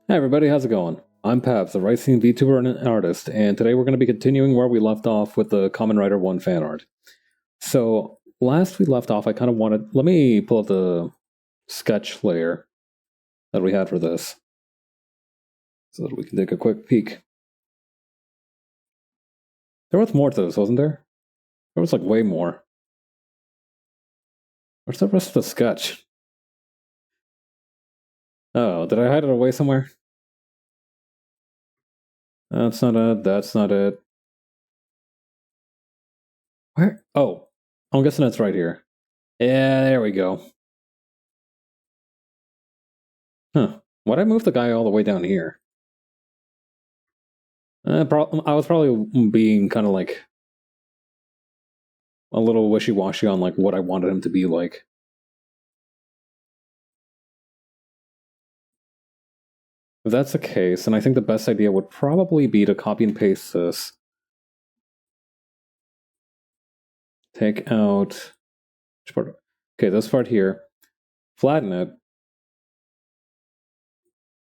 Hey everybody, how's it going? I'm Pabs, the Rising VTuber and an artist, and today we're going to be continuing where we left off with the Kamen Rider 1 fan art. So, last we left off, I kind of wanted... Let me pull up the sketch layer that we had for this, so that we can take a quick peek. There was more to this, wasn't there? There was like way more. Where's the rest of the sketch? Oh, did I hide it away somewhere? That's not it, that's not it. Where? Oh, I'm guessing it's right here. Yeah, there we go. Huh. Why'd I move the guy all the way down here? I was probably being kind of like a little wishy-washy on like what I wanted him to be like. If that's the case, then I think the best idea would probably be to copy and paste this. Take out... which part? Okay, this part here. Flatten it.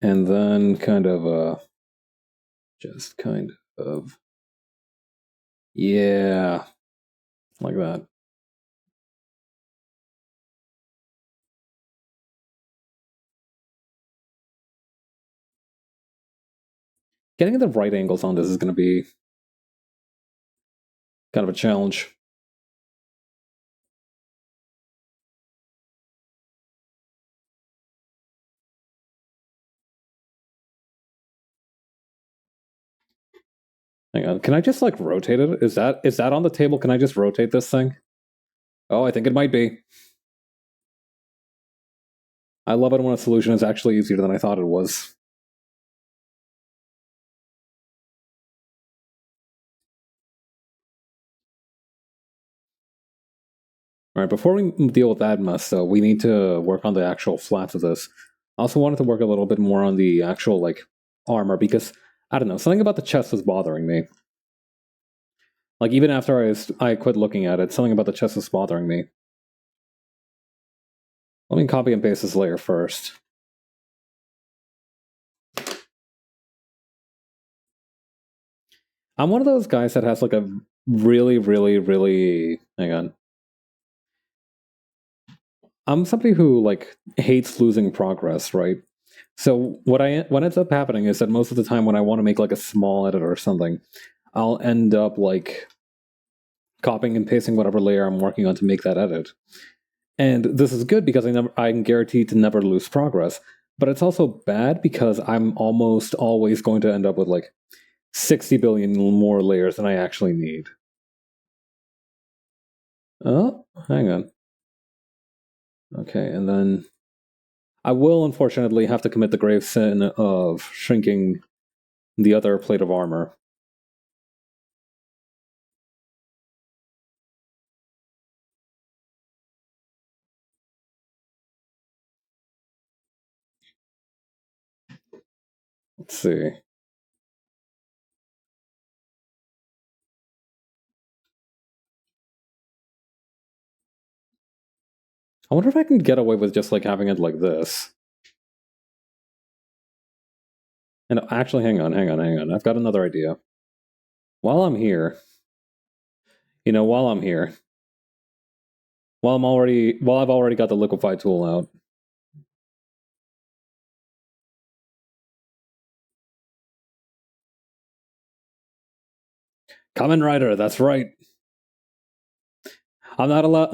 And then kind of, just kind of... yeah. Like that. Getting the right angles on this is going to be kind of a challenge. Hang on, can I just like rotate it? Is that on the table? Can I just rotate this thing? Oh, I think it might be. I love it when a solution is actually easier than I thought it was. Alright, before we deal with that mess, though, we need to work on the actual flats of this. I also wanted to work a little bit more on the actual, like, armor, because, I don't know, something about the chest was bothering me. Like, even after I quit looking at it, something about the chest was bothering me. Let me copy and paste this layer first. I'm one of those guys that has, like, a really... hang on. I'm somebody who, like, hates losing progress, right? So what ends up happening is that most of the time when I want to make, like, a small edit or something, I'll end up, like, copying and pasting whatever layer I'm working on to make that edit. And this is good because I'm guaranteed to never lose progress. But it's also bad because I'm almost always going to end up with, like, 60 billion more layers than I actually need. Oh, hang on. Okay, and then I will unfortunately have to commit the grave sin of shrinking the other plate of armor. Let's see. I wonder if I can get away with just like having it like this. And actually, hang on. I've got another idea. While I'm here, while I've already got the liquefy tool out. Kamen Rider, that's right. I'm not allowed.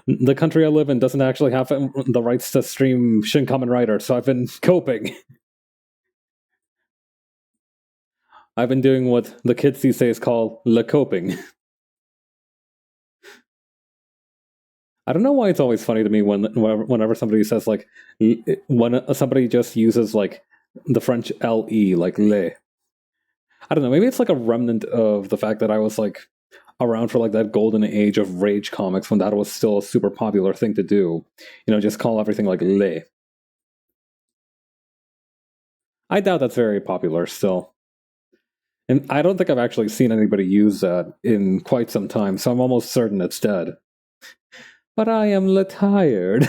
The country I live in doesn't actually have the rights to stream Shin Kamen Rider, so I've been coping. I've been doing what the kids these days call le coping. I don't know why it's always funny to me whenever somebody says like when somebody just uses like the French le, like le. I don't know, maybe it's like a remnant of the fact that I was like around for like that golden age of rage comics when that was still a super popular thing to do. Just call everything like le. I doubt that's very popular still. And I don't think I've actually seen anybody use that in quite some time, so I'm almost certain it's dead. But I am tired.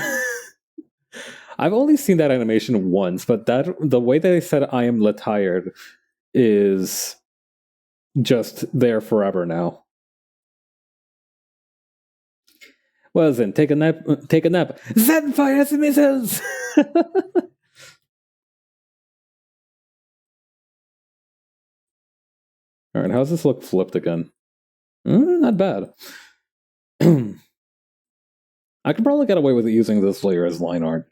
I've only seen that animation once, but that the way that they said "I am tired" is just there forever now. Well then, take a nap. Take a nap. Zen fires missiles. All right, how's this look flipped again? Not bad. I could probably get away with using this layer as line art.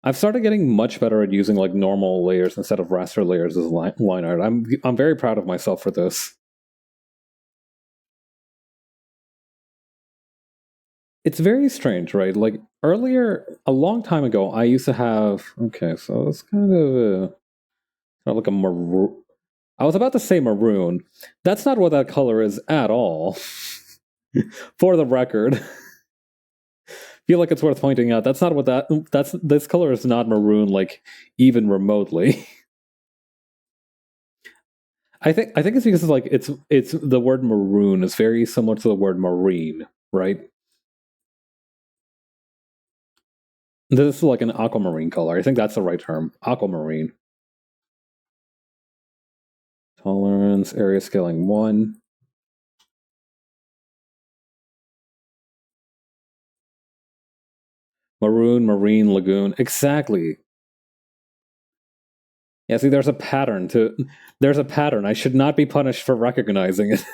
I've started getting much better at using like normal layers instead of raster layers as line art. I'm very proud of myself for this. It's very strange, right? Like earlier, a long time ago, I used to have. Okay, so it's kind of like a maroon. I was about to say maroon. That's not what that color is at all. For the record, feel like it's worth pointing out. That's not what that's this color is not maroon, like even remotely. I think it's because like it's the word maroon is very similar to the word marine, right? This is like an aquamarine color. I think that's the right term. Aquamarine. Tolerance, area scaling 1. Maroon, marine, lagoon. Exactly. Yeah, see, there's a pattern. I should not be punished for recognizing it.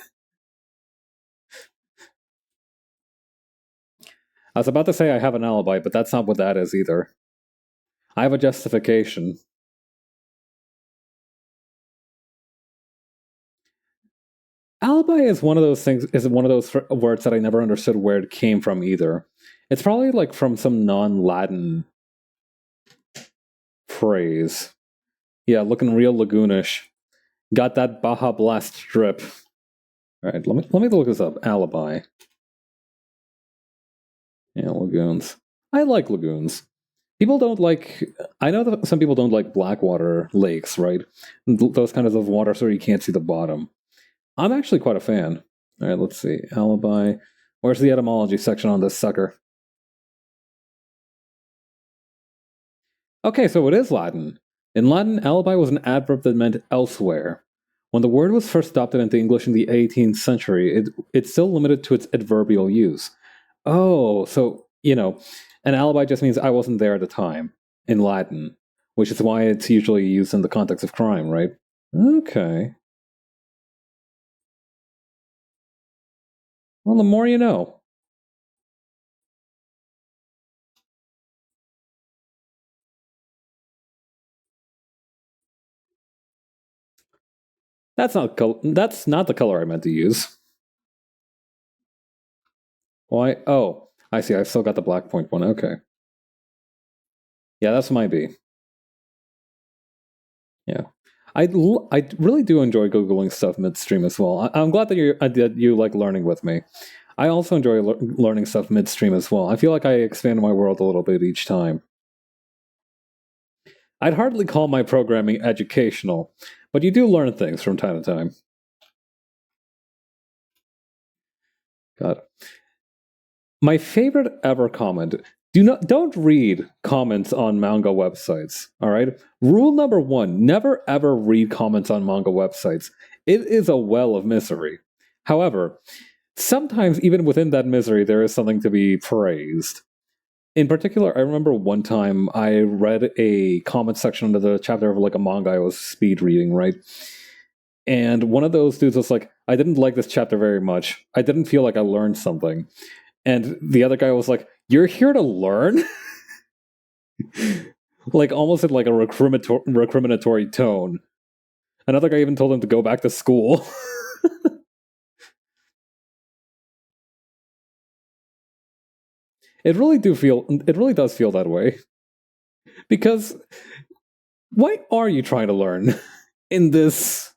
I was about to say I have an alibi, but that's not what that is either. I have a justification. Alibi is one of those things. Is one of those words that I never understood where it came from either. It's probably like from some non-Latin phrase. Yeah, looking real lagoonish. Got that Baja Blast drip. All right, let me look this up. Alibi. Yeah, lagoons. I like lagoons. People don't like. I know that some people don't like blackwater lakes, right? Those kinds of waters where you can't see the bottom. I'm actually quite a fan. All right, let's see. Alibi. Where's the etymology section on this sucker? Okay, so it is Latin. In Latin, alibi was an adverb that meant elsewhere. When the word was first adopted into English in the 18th century, it's still limited to its adverbial use. Oh, so, an alibi just means I wasn't there at the time in Latin, which is why it's usually used in the context of crime, right? Okay. Well, the more you know. That's not the color I meant to use. Why? Oh, I see. I've still got the black point one. Okay. Yeah, that's might be. Yeah. I really do enjoy googling stuff midstream as well. I'm glad that you like learning with me. I also enjoy learning stuff midstream as well. I feel like I expand my world a little bit each time. I'd hardly call my programming educational, but you do learn things from time to time. God. My favorite ever comment. Don't read comments on manga websites. All right. Rule number 1: never ever read comments on manga websites. It is a well of misery. However, sometimes even within that misery, there is something to be praised. In particular, I remember one time I read a comment section under the chapter of like a manga I was speed reading, right? And one of those dudes was like, I didn't like this chapter very much. I didn't feel like I learned something. And the other guy was like, "You're here to learn?" Like almost in like a recriminatory tone. Another guy even told him to go back to school. It really does feel that way. Because what are you trying to learn in this?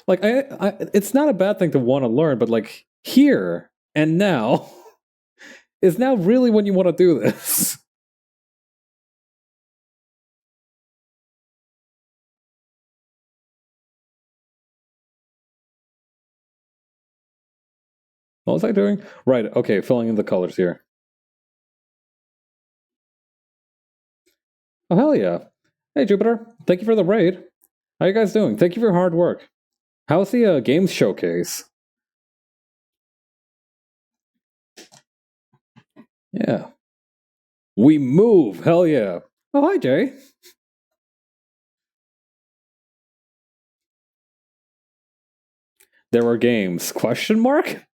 Like, it's not a bad thing to want to learn, but like here and now is now really when you want to do this. What was I doing? Right, okay, filling in the colors here. Oh, hell yeah. Hey, Jupiter. Thank you for the raid. How you guys doing? Thank you for your hard work. How's the games showcase? Yeah. We move. Hell yeah. Oh, hi, Jay. There were games. Question mark?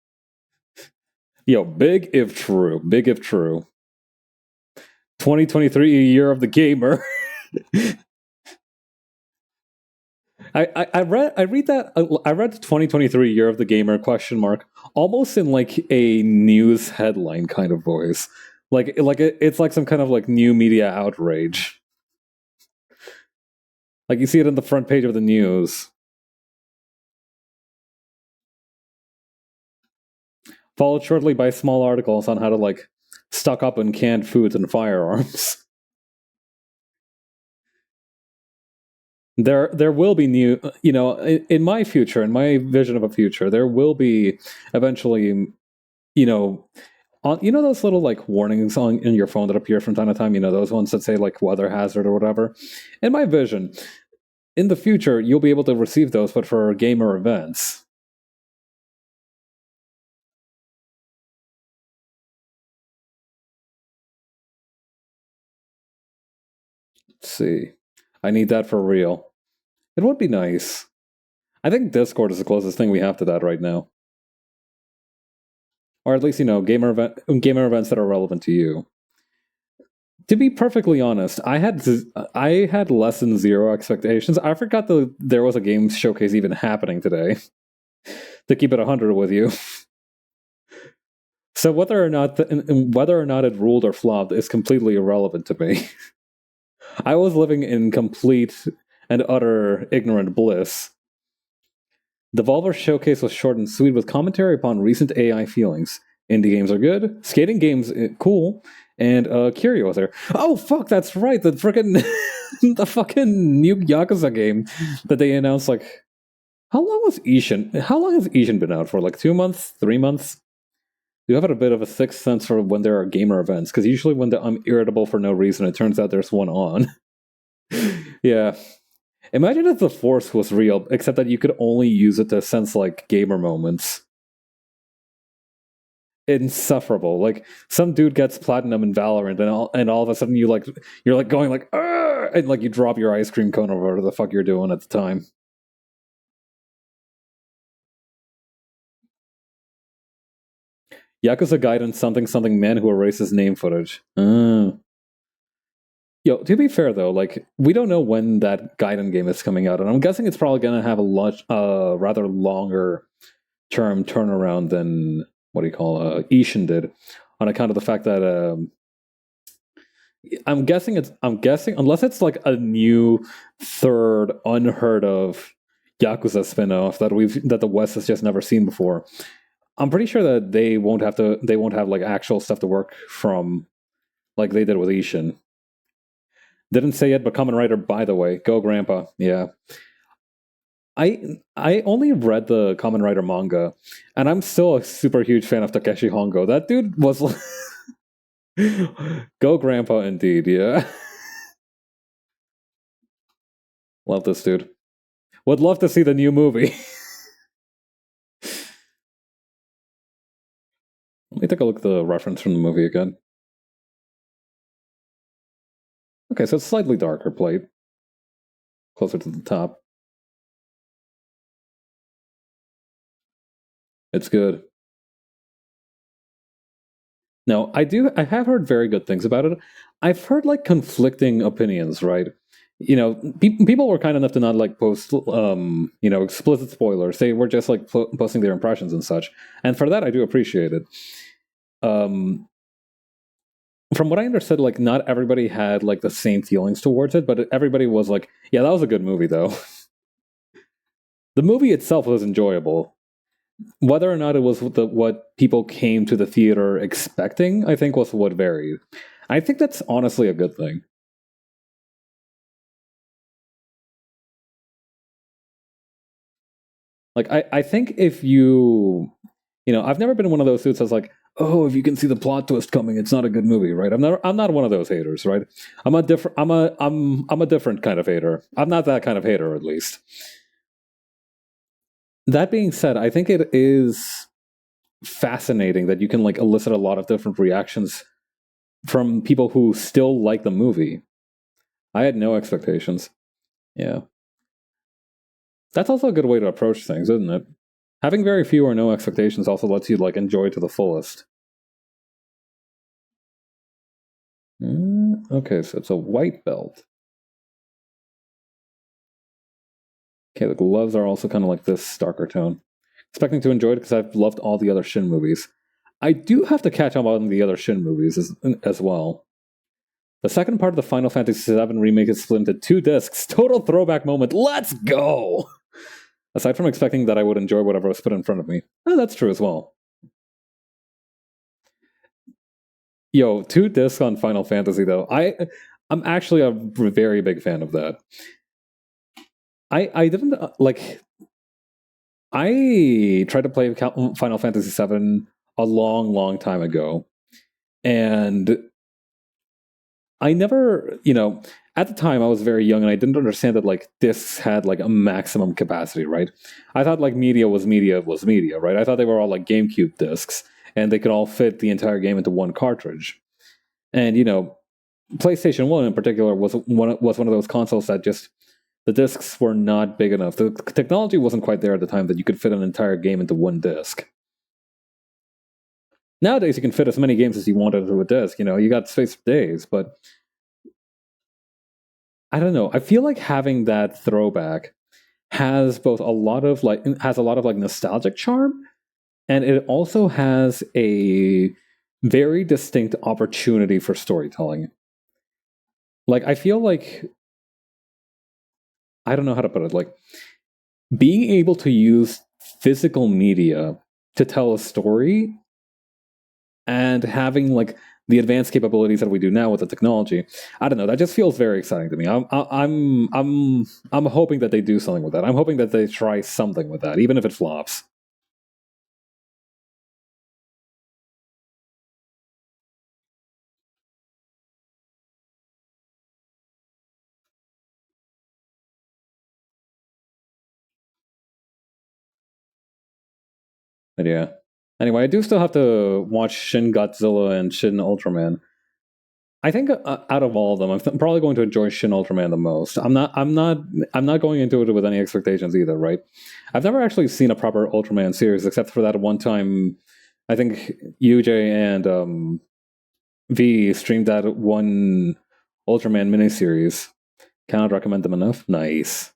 Yo, big if true. Big if true. 2023, a year of the gamer. I read 2023 year of the gamer question mark almost in like a news headline kind of voice. It's like some kind of like new media outrage. Like you see it in the front page of the news. Followed shortly by small articles on how to like stock up on canned foods and firearms. There will be new, in my future, in my vision of a future, there will be eventually, you know, those little like warnings on in your phone that appear from time to time, those ones that say like weather hazard or whatever. In my vision, in the future, you'll be able to receive those, but for gamer events. Let's see. I need that for real. It would be nice. I think Discord is the closest thing we have to that right now. Or at least, gamer events that are relevant to you. To be perfectly honest, I had less than zero expectations. I forgot there was a games showcase even happening today. To keep it 100 with you. So whether or not it ruled or flopped is completely irrelevant to me. I was living in complete and utter ignorant bliss. The Volver showcase was short and sweet with commentary upon recent AI feelings. Indie games are good, skating games cool, and Curio was there. Oh fuck, that's right, the freaking the fucking new Yakuza game that they announced. Like, how long was Ishin? How long has Ishin been out for? Like 2 months, 3 months? You have a bit of a sixth sense for when there are gamer events, because usually when I'm irritable for no reason, it turns out there's one on. Yeah. Imagine if the Force was real, except that you could only use it to sense like gamer moments. Insufferable. Like some dude gets platinum in Valorant, and all of a sudden you're like going like, "Argh!" And like you drop your ice cream cone or whatever the fuck you're doing at the time. Yakuza Gaiden something something man who erases name footage. Yo, to be fair though, like we don't know when that Gaiden game is coming out, and I'm guessing it's probably gonna have a rather longer term turnaround than what do you call Ishin did, on account of the fact that I'm guessing unless it's like a new third unheard of Yakuza spin-off that the West has just never seen before. I'm pretty sure that they won't have like actual stuff to work from like they did with Ishin. Didn't say it, but Kamen Rider, by the way, go Grandpa. Yeah. I only read the Kamen Rider manga, and I'm still a super huge fan of Takeshi Hongo. That dude was go Grandpa indeed, yeah. Love this dude. Would love to see the new movie. Let me take a look at the reference from the movie again. Okay, so it's slightly darker plate. Closer to the top. It's good. Now, I have heard very good things about it. I've heard like conflicting opinions, right? People were kind enough to not like post, explicit spoilers. They were just like posting their impressions and such. And for that, I do appreciate it. Um, from what I understood, like not everybody had like the same feelings towards it, but everybody was like, "Yeah, that was a good movie, though." The movie itself was enjoyable. Whether or not it was what people came to the theater expecting, I think was what varied. I think that's honestly a good thing. Like I think if I've never been one of those suits that's like, oh, if you can see the plot twist coming, it's not a good movie, right? I'm not one of those haters, right? I'm a different kind of hater. I'm not that kind of hater, at least. That being said, I think it is fascinating that you can like elicit a lot of different reactions from people who still like the movie. I had no expectations. Yeah. That's also a good way to approach things, isn't it? Having very few or no expectations also lets you like enjoy to the fullest. Okay, so it's a white belt. Okay, the gloves are also kind of like this darker tone. Expecting to enjoy it because I've loved all the other Shin movies. I do have to catch up on the other Shin movies as well. The second part of the Final Fantasy VII remake is split into 2 discs. Total throwback moment. Let's go! Aside from expecting that I would enjoy whatever was put in front of me. That's true as well. Yo, 2 discs on Final Fantasy though. I'm actually a very big fan of that. I didn't like. I tried to play Final Fantasy VII a long, long time ago, and I never, at the time I was very young and I didn't understand that like discs had like a maximum capacity, right? I thought like media was media was media, right? I thought they were all like GameCube discs and they could all fit the entire game into one cartridge. And PlayStation 1 in particular was one of those consoles that just the discs were not big enough. The technology wasn't quite there at the time that you could fit an entire game into one disc. Nowadays, you can fit as many games as you want into a disc. You got space for days, but I don't know. I feel like having that throwback has both a lot of like nostalgic charm, and it also has a very distinct opportunity for storytelling. Like I feel like I don't know how to put it. Like being able to use physical media to tell a story and having like the advanced capabilities that we do now with the technology, I don't know. That just feels very exciting to me. I'm hoping that they do something with that. I'm hoping that they try something with that, even if it flops. But yeah. Anyway, I do still have to watch Shin Godzilla and Shin Ultraman. I think out of all of them, I'm probably going to enjoy Shin Ultraman the most. I'm not going into it with any expectations either, right? I've never actually seen a proper Ultraman series except for that one time. I think UJ and V streamed that one Ultraman miniseries. Cannot recommend them enough. Nice.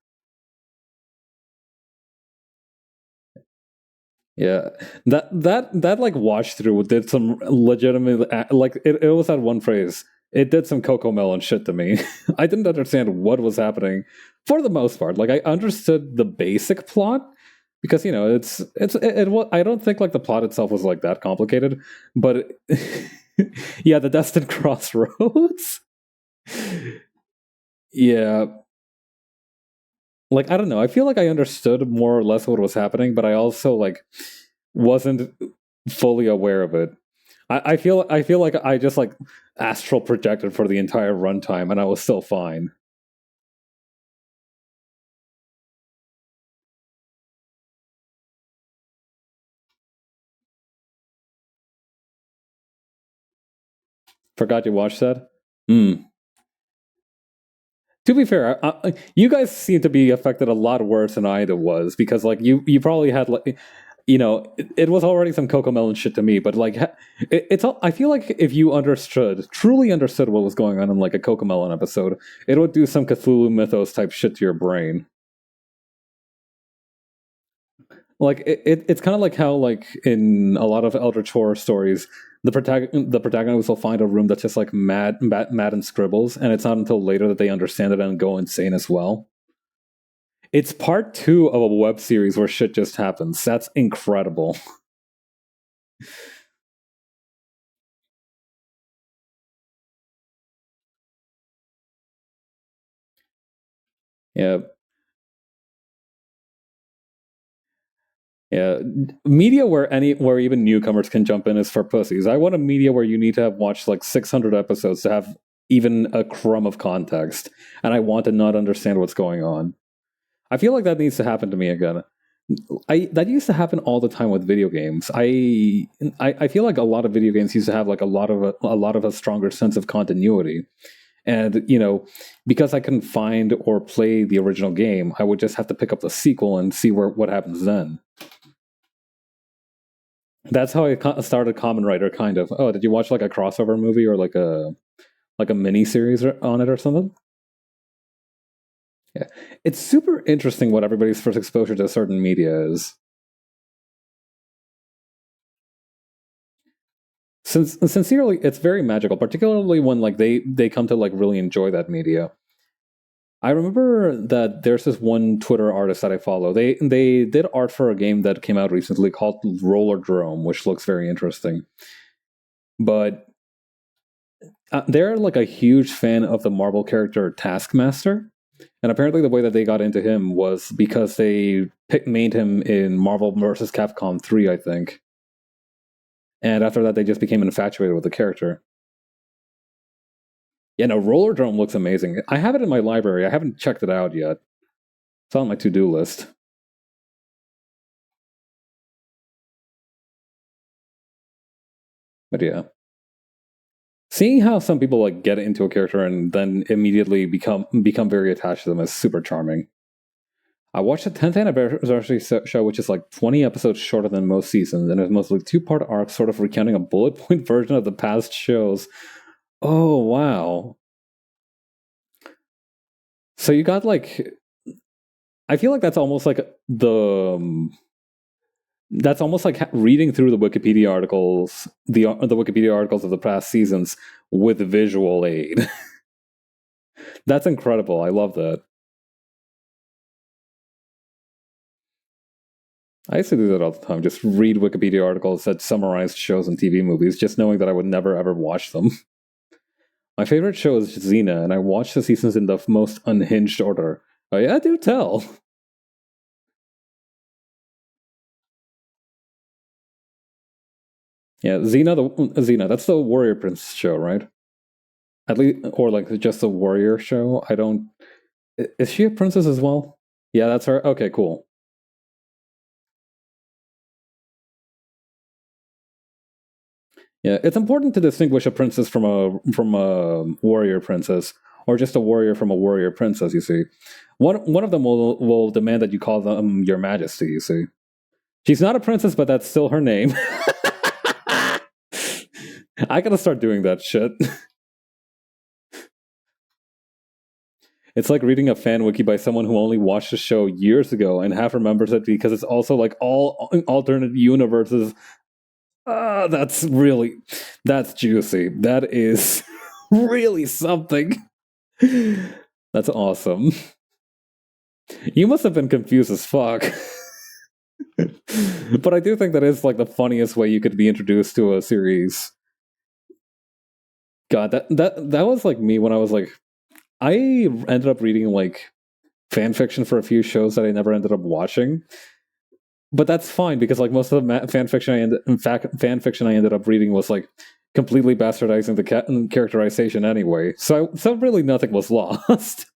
Yeah, that like watch through did some legitimate like it was that one phrase. It did some Coco Melon shit to me. I didn't understand what was happening for the most part. Like I understood the basic plot because I don't think like the plot itself was like that complicated, but yeah, the destined crossroads. Yeah, like I don't know. I feel like I understood more or less what was happening, but I also like wasn't fully aware of it. I feel like I just like astral projected for the entire runtime, and I was still fine. Forgot you watched that. Hmm. To be fair, you guys seem to be affected a lot worse than I was because like you probably had like it was already some Coco Melon shit to me, but like it's all, I feel like if you truly understood what was going on in like a Coco Melon episode, it would do some Cthulhu mythos type shit to your brain. Like it's kind of like how like in a lot of Eldritch horror stories, the protagonist will find a room that's just like mad and scribbles, and it's not until later that they understand it and go insane as well. It's part two of a web series where shit just happens. That's incredible. Yeah, Yeah, media where even newcomers can jump in is for pussies. I want a media where you need to have watched like 600 episodes to have even a crumb of context, and I want to not understand what's going on. I feel like that needs to happen to me again. I that used to happen all the time with video games. I feel like a lot of video games used to have like a lot of a stronger sense of continuity. And because I couldn't find or play the original game, I would just have to pick up the sequel and see what happens then. That's how I started Kamen Rider, kind of. Oh, did you watch like a crossover movie or like a mini series on it or something? Yeah, it's super interesting what everybody's first exposure to certain media is. Sincerely, it's very magical, particularly when like they come to like really enjoy that media. I remember that there's this one Twitter artist that I follow. They did art for a game that came out recently called Roller Drome, which looks very interesting. But they're like a huge fan of the Marvel character Taskmaster, and apparently the way that they got into him was because they made him in Marvel vs. Capcom 3, I think. And after that, they just became infatuated with the character. Yeah, no, Roller Drome looks amazing. I have it in my library. I haven't checked it out yet. It's on my to-do list. But yeah. Seeing how some people like get into a character and then immediately become very attached to them is super charming. I watched the 10th anniversary show, which is like 20 episodes shorter than most seasons, and it's mostly two-part arc, sort of recounting a bullet point version of the past shows. Oh wow! So you got like, I feel like that's almost like reading through the Wikipedia articles, the Wikipedia articles of the past seasons with visual aid. That's incredible. I love that. I used to do that all the time. Just read Wikipedia articles that summarized shows and TV movies, just knowing that I would never ever watch them. My favorite show is Xena, and I watch the seasons in the most unhinged order. Oh yeah, do tell. Yeah, Xena. That's the Warrior Prince show, right? At least, or like just the Warrior show. I don't. Is she a princess as well? Yeah, that's her. Okay, cool. Yeah, it's important to distinguish a princess from a warrior princess, or just a warrior from a warrior princess. You see, one of them will demand that you call them Your Majesty. You see, she's not a princess, but that's still her name. I gotta start doing that shit. It's like reading a fan wiki by someone who only watched the show years ago and half remembers it because it's also like all alternate universes. That's juicy. That is really something. That's awesome. You must have been confused as fuck. But I do think that is like the funniest way you could be introduced to a series. God, that was like me when I was like, I ended up reading like fan fiction for a few shows that I never ended up watching. But that's fine because like most of the fan fiction fan fiction I ended up reading was like completely bastardizing the characterization anyway. So really nothing was lost.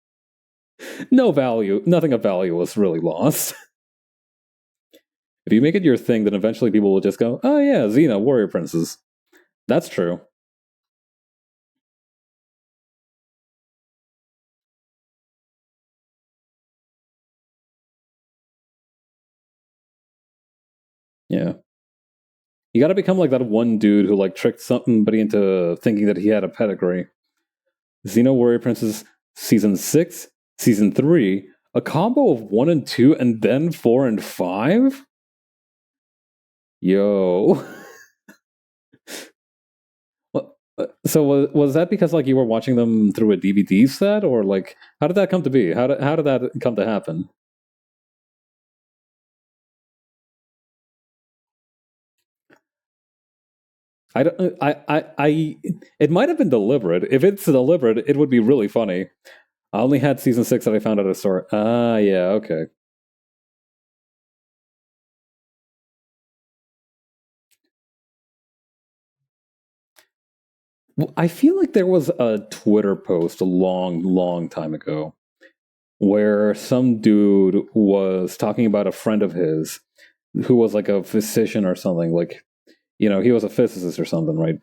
No value, nothing of value was really lost. If you make it your thing, then eventually people will just go, "Oh yeah, Xena, warrior princess." That's true. Yeah, you got to become like that one dude who like tricked somebody into thinking that he had a pedigree. Xena Warrior Princess season 6, season 3, a combo of 1 and 2, and then 4 and 5. Yo. So was that because like you were watching them through a DVD set, or like how did that come to be? How did that come to happen? I don't. It might have been deliberate. If it's deliberate, it would be really funny. I only had season 6 that I found at a store. Ah, yeah, okay. I feel like there was a Twitter post a long, long time ago where some dude was talking about a friend of his who was like a physician or something. Like, he was a physicist or something, right?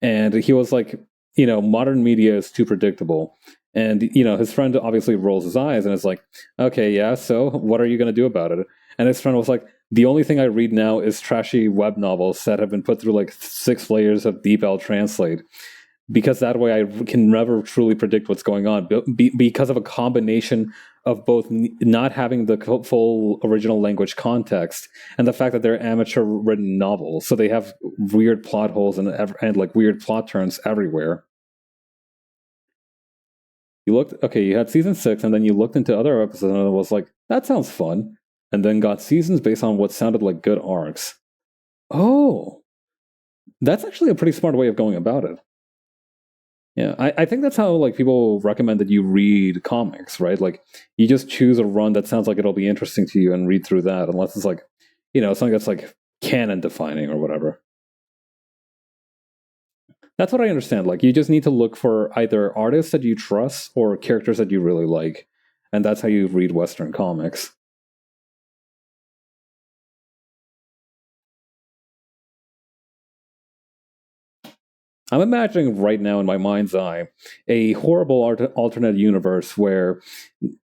And he was like, modern media is too predictable. And, his friend obviously rolls his eyes and is like, okay, yeah, so what are you going to do about it? And his friend was like, the only thing I read now is trashy web novels that have been put through like 6 layers of DeepL Translate, because that way I can never truly predict what's going on, because of a combination of both not having the full original language context and the fact that they're amateur written novels, so they have weird plot holes and like weird plot turns everywhere. You had season 6, and then you looked into other episodes and it was like, that sounds fun, and then got seasons based on what sounded like good arcs. Oh, that's actually a pretty smart way of going about it. Yeah, I think that's how like people recommend that you read comics, right? Like you just choose a run that sounds like it'll be interesting to you and read through that, unless it's like, something that's like canon defining or whatever. That's what I understand. Like you just need to look for either artists that you trust or characters that you really like, and that's how you read Western comics. I'm imagining right now in my mind's eye a horrible alternate universe where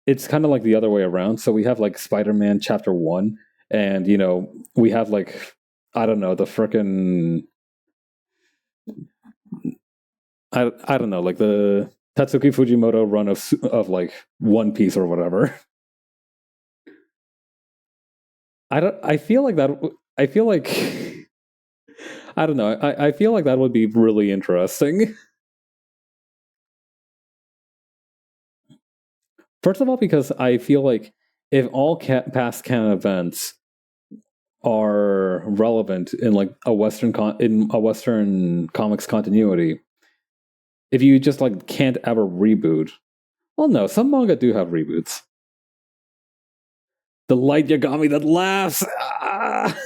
it's kind of like the other way around. So we have like Spider-Man Chapter 1, and we have like, I don't know, the frickin' I don't know, like the Tatsuki Fujimoto run of like One Piece or whatever. I feel like that I feel like I don't know. I feel like that would be really interesting. First of all, because I feel like if all past canon events are relevant in like in a Western comics continuity, if you just like can't ever reboot, well, no, some manga do have reboots. The light Yagami that laughs. Ah!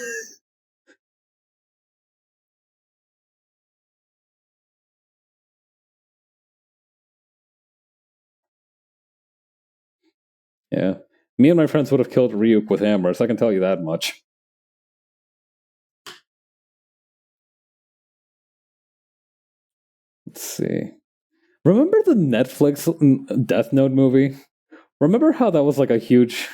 Yeah, me and my friends would have killed Ryuk with hammers. I can tell you that much. Let's see. Remember the Netflix Death Note movie? Remember how that was like a huge,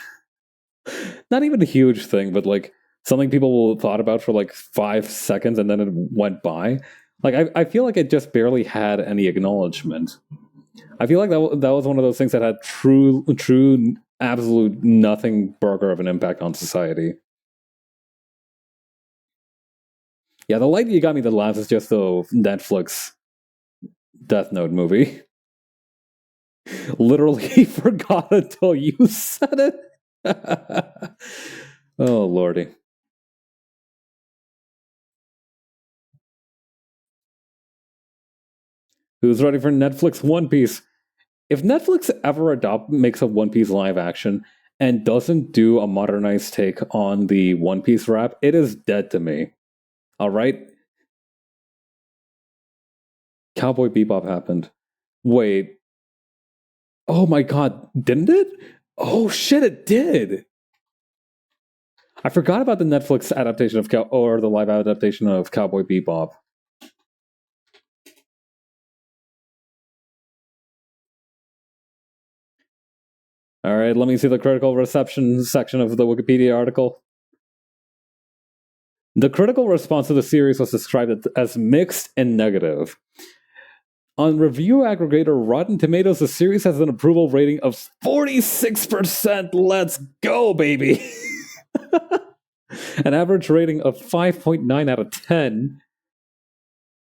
not even a huge thing, but like something people thought about for like 5 seconds and then it went by? Like, I feel like it just barely had any acknowledgement. I feel like that was one of those things that had true, absolute nothing burger of an impact on society. Yeah, the light you got me that laughs is just the Netflix Death Note movie. Literally forgot until you said it. Oh lordy. Who's ready for Netflix One Piece? If Netflix ever makes a One Piece live action and doesn't do a modernized take on the One Piece rap, it is dead to me. All right, Cowboy Bebop happened. Wait, oh my god, didn't it? Oh shit, it did. I forgot about the Netflix adaptation of or the live adaptation of Cowboy Bebop. All right, let me see the critical reception section of the Wikipedia article. The critical response to the series was described as mixed and negative. On review aggregator Rotten Tomatoes, the series has an approval rating of 46%. Let's go, baby! An average rating of 5.9 out of 10.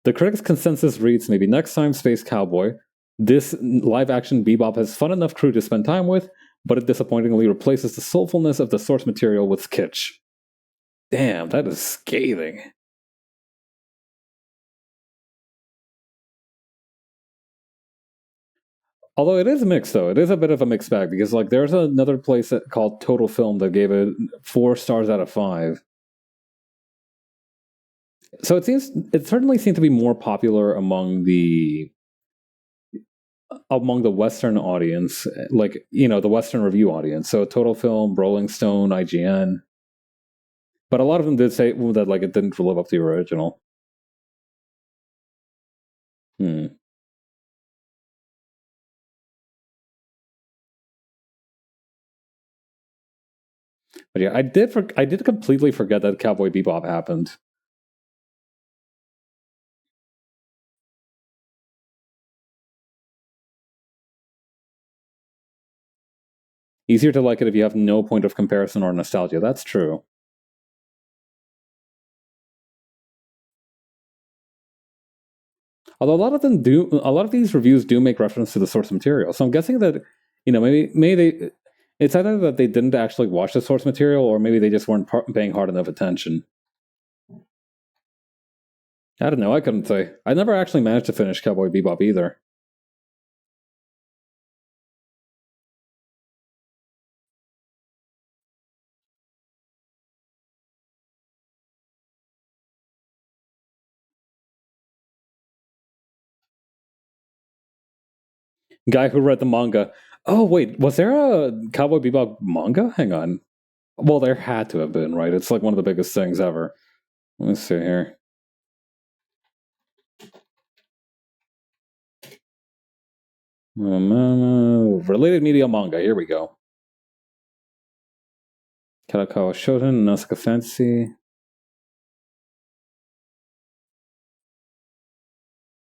The critics' consensus reads, maybe next time, Space Cowboy. This live-action Bebop has fun enough crew to spend time with, but it disappointingly replaces the soulfulness of the source material with kitsch. Damn, that is scathing. Although it is mixed, though. It is a bit of a mixed bag, because like there's another place called Total Film that gave it 4 stars out of 5. So it certainly seems to be more popular among the Western audience, like the Western review audience. So Total Film, Rolling Stone, IGN, but a lot of them did say that like it didn't live up to the original. Hmm. But yeah, I did completely forget that Cowboy Bebop happened. Easier to like it if you have no point of comparison or nostalgia. That's true. Although a lot of these reviews do make reference to the source material. So I'm guessing that, maybe it's either that they didn't actually watch the source material, or maybe they just weren't paying hard enough attention. I don't know. I couldn't say. I never actually managed to finish Cowboy Bebop either. Guy who read the manga. Oh wait, was there a Cowboy Bebop manga? Hang on. Well, there had to have been, right? It's like one of the biggest things ever. Let me see here. Related media manga. Here we go. Kalakawa Shoten, Nausicaa Fantasy.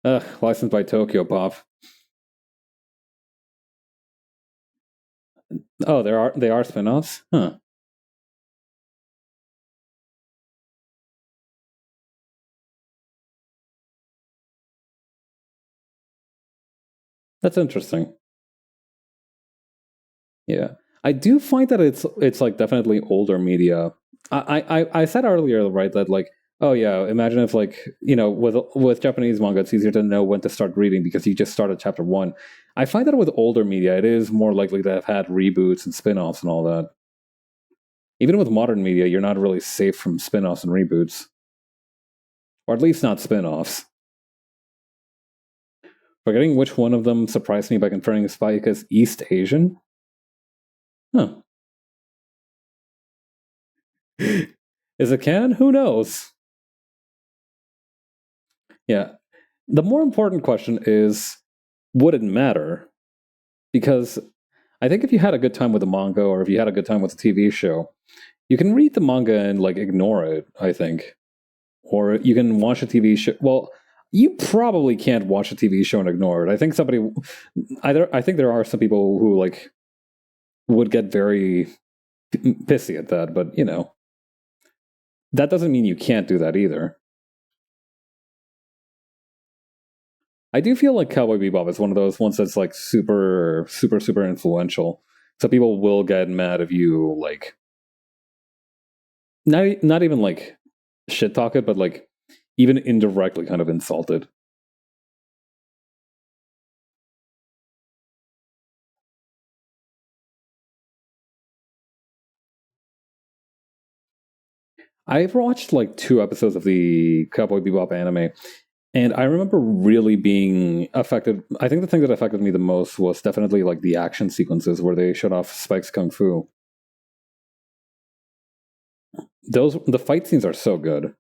Ugh, licensed by Tokyo Pop. Oh, they are spin-offs? Huh. That's interesting. Yeah. I do find that it's like definitely older media. I said earlier, right, that like, oh yeah, imagine if like, with Japanese manga it's easier to know when to start reading because you just start at chapter one. I find that with older media it is more likely to have had reboots and spin-offs and all that. Even with modern media, you're not really safe from spin-offs and reboots. Or at least not spin-offs. Forgetting which one of them surprised me by confirming Spike as East Asian? Huh. Is it canon? Who knows? Yeah. The more important question is, would it matter? Because I think if you had a good time with the manga, or if you had a good time with the TV show, you can read the manga and like ignore it, I think. Or you can watch a TV show. Well, you probably can't watch a TV show and ignore it. I think there are some people who like would get very pissy at that, but that doesn't mean you can't do that either. I do feel like Cowboy Bebop is one of those ones that's like super, super, super influential. So people will get mad if you like not even like shit talk it, but like even indirectly kind of insult it. I've watched like two episodes of the Cowboy Bebop anime, and I remember really being affected. I think the thing that affected me the most was definitely like the action sequences where they showed off Spike's kung fu. The fight scenes are so good.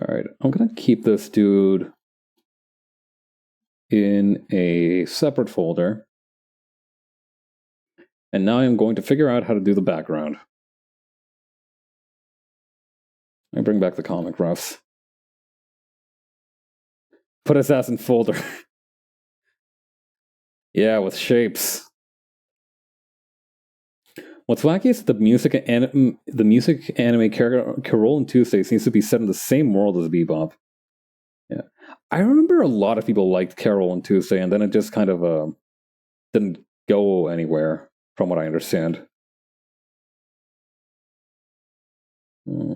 All right, I'm gonna keep this dude in a separate folder, and now I'm going to figure out how to do the background. I bring back the comic refs. Put his ass in folder. Yeah, with shapes. What's wacky is the music anime Carol and Tuesday seems to be set in the same world as Bebop. Yeah, I remember a lot of people liked Carol and Tuesday, and then it just kind of didn't go anywhere, from what I understand. Hmm.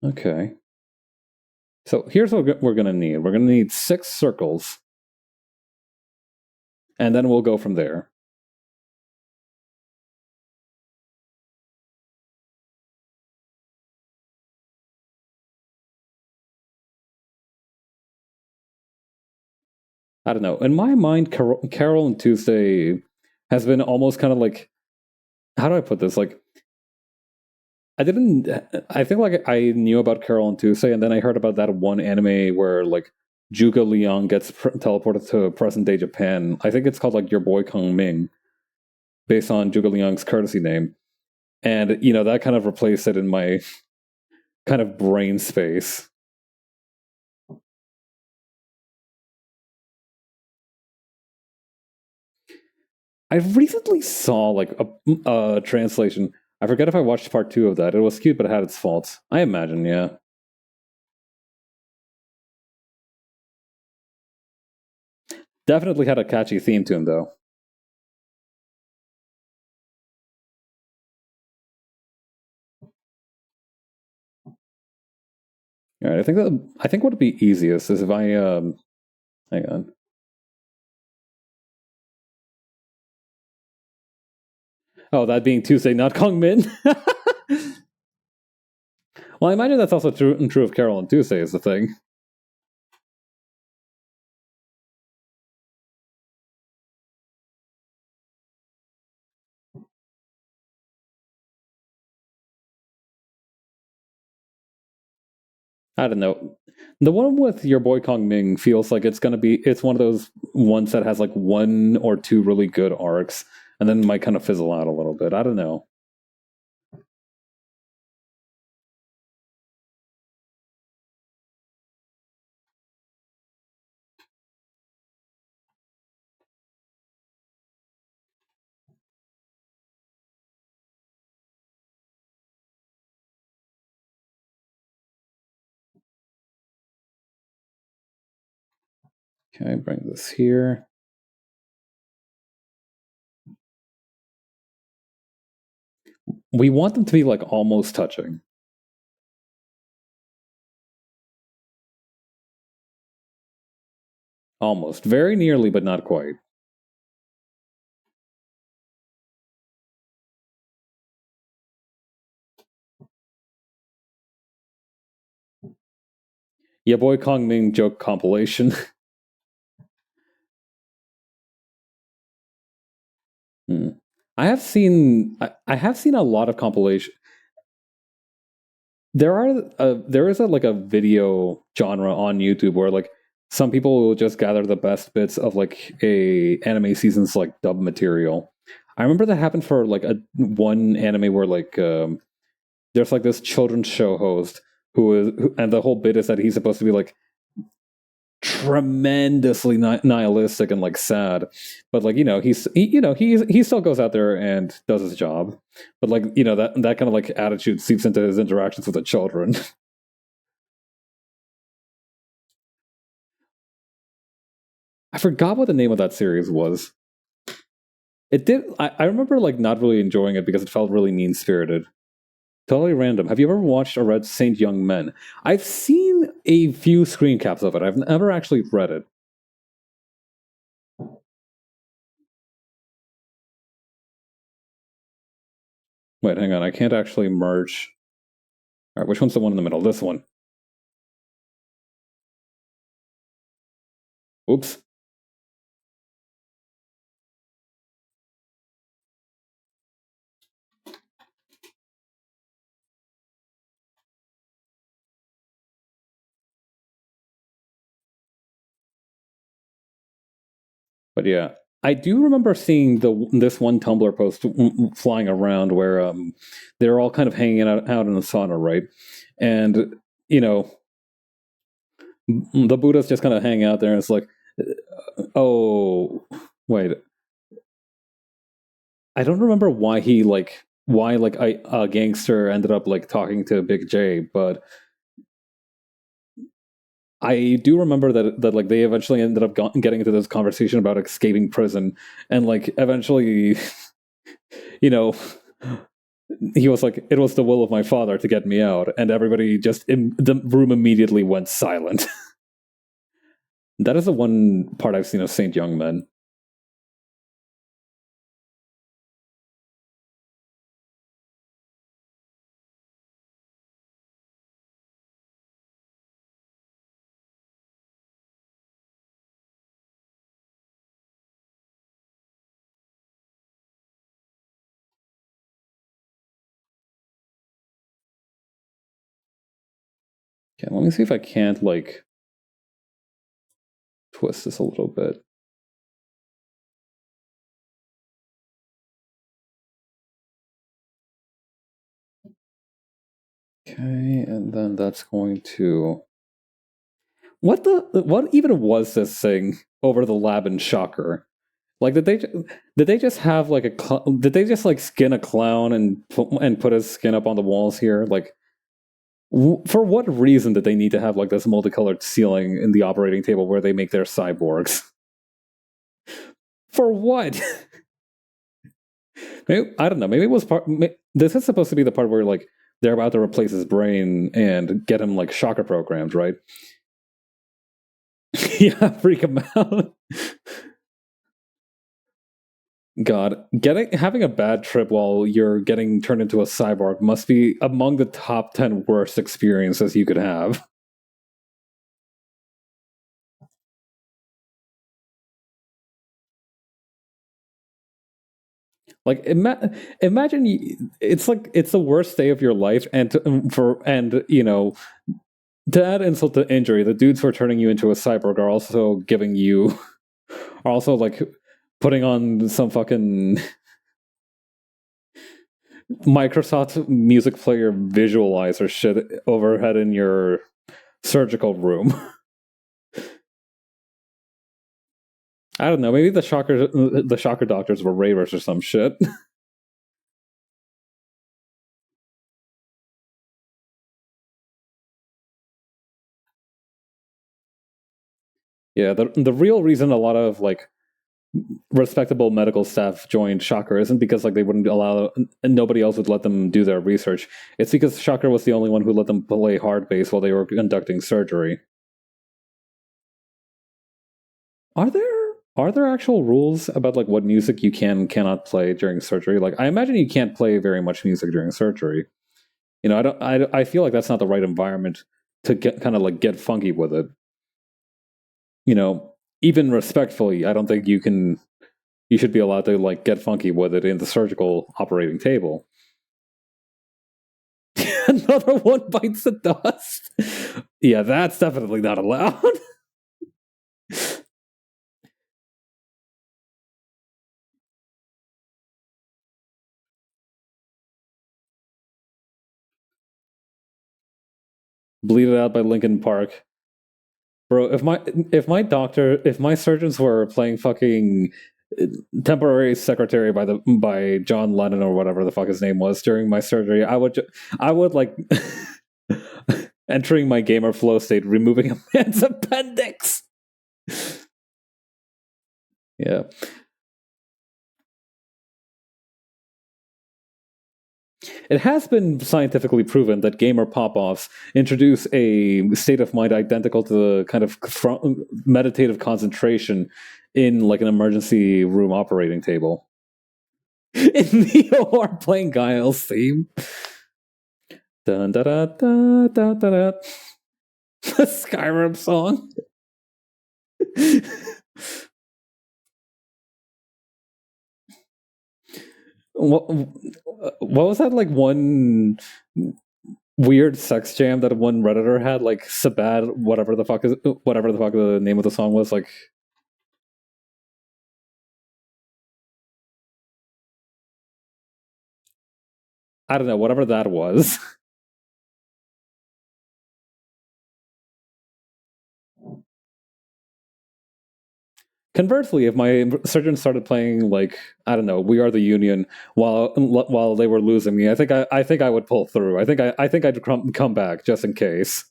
Okay. So here's what we're going to need. We're going to need 6 circles, and then we'll go from there. I don't know. In my mind, Carol and Tuesday has been almost kind of like, how do I put this? Like, I didn't. I think like I knew about Carol and Tuesday, and then I heard about that one anime where like Juga Leon gets teleported to present day Japan. I think it's called like Your Boy Kong Ming, based on Juga Leon's courtesy name, and that kind of replaced it in my kind of brain space. I recently saw like a translation. I forget if I watched part 2 of that. It was cute, but it had its faults. I imagine, yeah. Definitely had a catchy theme to him, though. All right, I think what would be easiest is if I hang on. Oh, that being Tuesday, not Kong Min. Well, I imagine that's also true of Carol and Tuesday is the thing. I don't know. The one with your boy Kong Ming feels like it's one of those ones that has like 1 or 2 really good arcs, and then might kind of fizzle out a little bit. I don't know. Okay, bring this here. We want them to be like almost touching. Almost. Very nearly, but not quite. Yeah, boy Kong Ming joke compilation. Hmm. I have seen a lot of compilation. There is like a video genre on YouTube where like some people will just gather the best bits of like a anime season's like dub material. I remember that happened for like a one anime where like there's like this children's show host and the whole bit is that he's supposed to be like tremendously nihilistic and like sad, but like he still goes out there and does his job, but like that kind of like attitude seeps into his interactions with the children. I forgot what the name of that series was. It did. I remember like not really enjoying it because it felt really mean spirited. Totally random. Have you ever watched or read Saint Young Men? I've seen a few screen caps of it. I've never actually read it. Wait, hang on. I can't actually merge. All right, which one's the one in the middle? This one. Oops. But yeah, I do remember seeing this one Tumblr post flying around where they're all kind of hanging out in the sauna, right? And you know, the Buddha's just kind of hanging out there, and it's like, oh, wait, I don't remember why like a gangster ended up like talking to Big J, but I do remember that like they eventually ended up getting into this conversation about escaping prison, and like eventually, you know, he was like, "It was the will of my father to get me out," and everybody just the room immediately went silent. That is the one part I've seen of Saint Young Men. Okay, let me see if I can't like twist this a little bit. Okay, and then that's going to what even was this thing over the lab in Shocker? Like, did they just have like did they just like skin a clown and put his skin up on the walls here? Like, for what reason did they need to have like this multicolored ceiling in the operating table where they make their cyborgs? For what? Maybe, I don't know. Maybe it was part. This is supposed to be the part where like they're about to replace his brain and get him like Shocker programmed, right? Yeah, freak him out. God, having a bad trip while you're getting turned into a cyborg must be among the top 10 worst experiences you could have. Like, imagine it's like it's the worst day of your life, and you know, to add insult to injury, the dudes who are turning you into a cyborg are also giving you are also like putting on some fucking Microsoft music player visualizer shit overhead in your surgical room. I don't know. Maybe the shocker doctors were ravers or some shit. Yeah, the real reason a lot of like respectable medical staff joined Shocker isn't because like they wouldn't allow and nobody else would let them do their research. It's because Shocker was the only one who let them play hard bass while they were conducting surgery. Are there actual rules about like what music you can and cannot play during surgery? Like I imagine you can't play very much music during surgery. You know, I feel like that's not the right environment to get kind of like get funky with it. You know, even respectfully, I don't think you should be allowed to like get funky with it in the surgical operating table. Another one bites the dust. Yeah, that's definitely not allowed. Bleed It Out by Linkin Park. Bro, if my surgeons were playing fucking temporary secretary by John Lennon or whatever the fuck his name was during my surgery, I would like entering my gamer flow state, removing a man's appendix. Yeah. It has been scientifically proven that gamer pop-offs introduce a state of mind identical to the kind of meditative concentration in like an emergency room operating table. In the OR playing Guile's theme. Dun, da, da, da, da, da, da. The Skyrim song. what was that like one weird sex jam that one redditor had, like Sabad, whatever the fuck the name of the song was, like I don't know, whatever that was. Conversely, if my surgeon started playing like I don't know, "We Are the Union" while they were losing me, I think I would pull through. I think I'd come back just in case.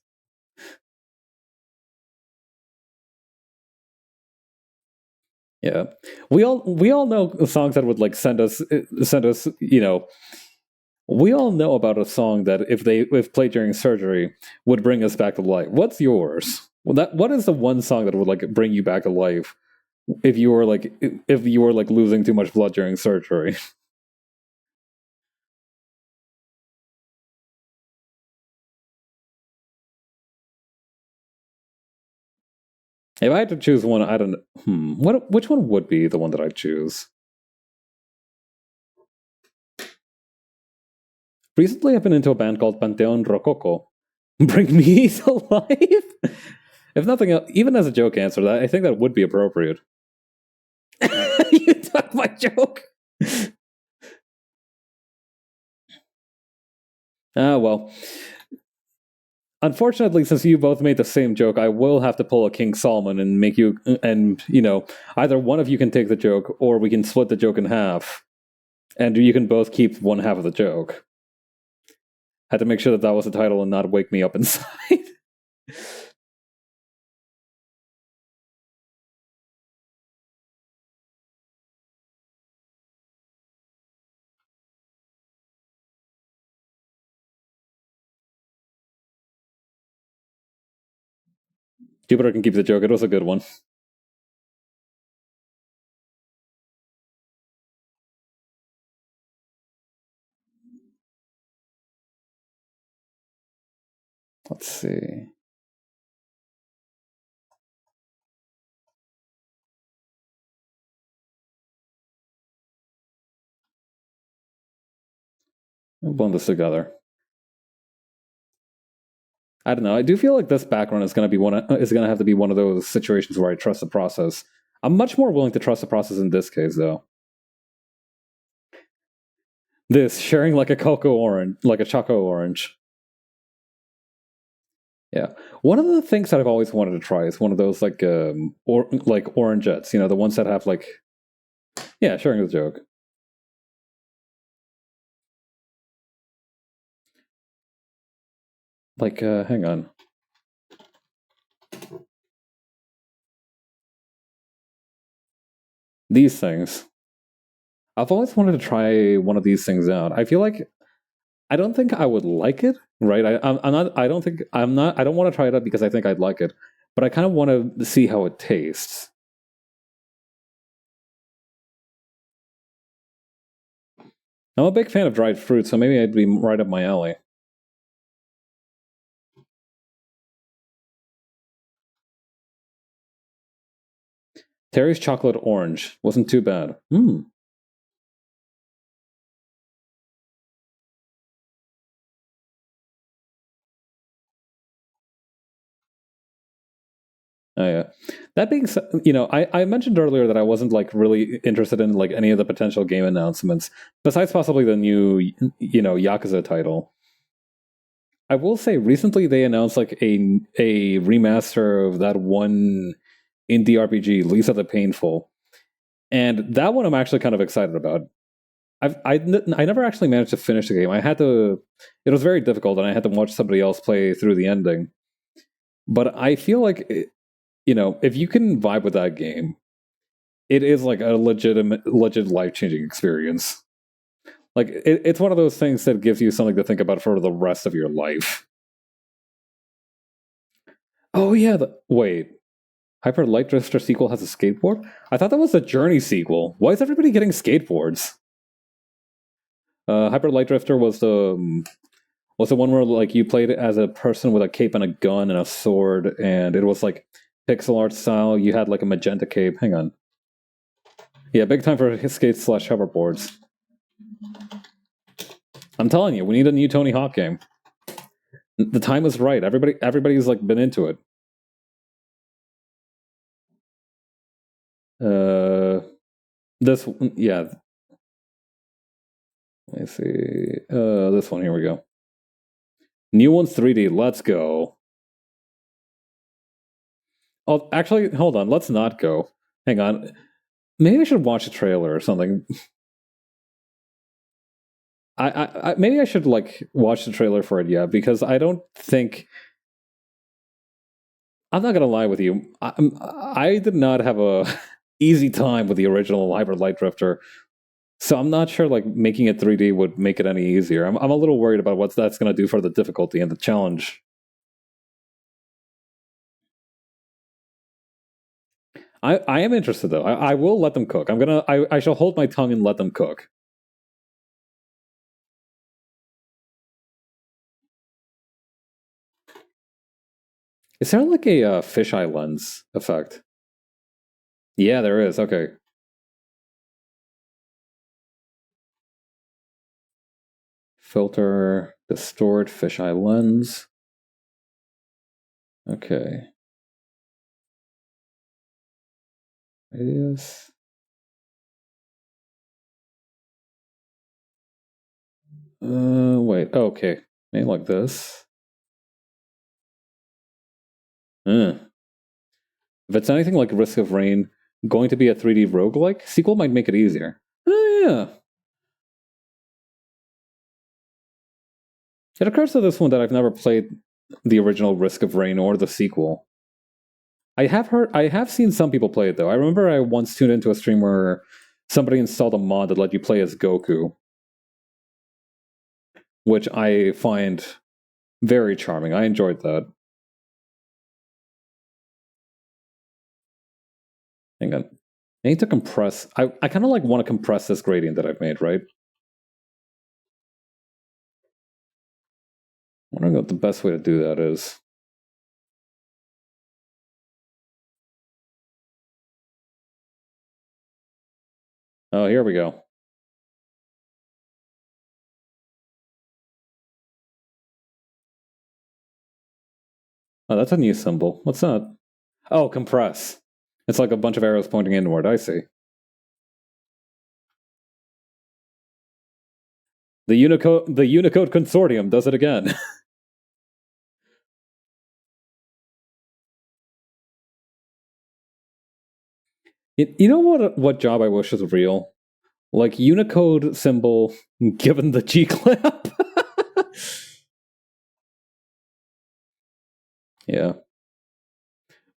Yeah, we all know songs that would like send us, you know, We all know about a song that if played during surgery would bring us back to life. What's yours? Well, what is the one song that would like bring you back to life if you were like losing too much blood during surgery? If I had to choose one, I don't. Which one would be the one that I choose? Recently, I've been into a band called Panteon Rococo. Bring me to life. If nothing else, even as a joke answer, that I think that would be appropriate. You took my joke. Ah, well. Unfortunately, since you both made the same joke, I will have to pull a King Solomon and make you, and either one of you can take the joke, or we can split the joke in half, and you can both keep one half of the joke. Had to make sure that was the title and not wake me up inside. Jupiter can keep the joke. It was a good one. Let's see. We'll blend this together. I don't know. I do feel like this background is going to have to be one of those situations where I trust the process. I'm much more willing to trust the process in this case, though. This sharing like a cocoa orange, like a choco orange. Yeah, one of the things that I've always wanted to try is one of those like like orangettes. The ones that have like, yeah, sharing the joke. Like, hang on. These things. I've always wanted to try one of these things out. I feel like I don't think I would like it, right? I'm not. I don't think I'm not. I don't want to try it out because I think I'd like it, but I kind of want to see how it tastes. I'm a big fan of dried fruit, so maybe I'd be right up my alley. Terry's chocolate orange wasn't too bad. Oh yeah. That being said, I mentioned earlier that I wasn't like really interested in like any of the potential game announcements, besides possibly the new, Yakuza title. I will say recently they announced like a remaster of that one indie RPG, Lisa the Painful, and that one I'm actually kind of excited about. I never actually managed to finish the game. I had to. It was very difficult, and I had to watch somebody else play through the ending. But I feel like if you can vibe with that game, it is like a legit life changing experience. Like it's one of those things that gives you something to think about for the rest of your life. Oh yeah, wait. Hyper Light Drifter sequel has a skateboard? I thought that was the Journey sequel. Why is everybody getting skateboards? Hyper Light Drifter was the one where like you played it as a person with a cape and a gun and a sword, and it was like pixel art style. You had like a magenta cape. Hang on. Yeah, big time for skates / hoverboards. I'm telling you, we need a new Tony Hawk game. The time is right. Everybody's like been into it. This yeah. Let me see. This one. Here we go. New one's 3D. Let's go. Oh, actually, hold on. Let's not go. Hang on. Maybe I should watch a trailer or something. Maybe I should like watch the trailer for it, yeah, because I don't think. I'm not gonna lie with you. I did not have a easy time with the original Hyper Light Drifter. So I'm not sure like making it 3D would make it any easier. I'm a little worried about what that's going to do for the difficulty and the challenge. I am interested though. I will let them cook. I shall hold my tongue and let them cook. Is there like a fisheye lens effect? Yeah, there is. Okay. Filter, distort, fisheye lens. Okay. Radius. Wait. Oh, okay. Maybe like this. Uh. If it's anything like Risk of Rain, going to be a 3D roguelike, sequel might make it easier. Oh, yeah. It occurs to this one that I've never played the original Risk of Rain or the sequel. I have seen some people play it though. I remember I once tuned into a stream where somebody installed a mod that let you play as Goku, which I find very charming. I enjoyed that. Hang on. I need to compress. I kind of like want to compress this gradient that I've made, right? I wonder what the best way to do that is. Oh, here we go. Oh, that's a new symbol. What's that? Oh, compress. It's like a bunch of arrows pointing inward. I see. The Unicode Consortium does it again. You know what job I wish was real? Like Unicode symbol given the G clamp. Yeah.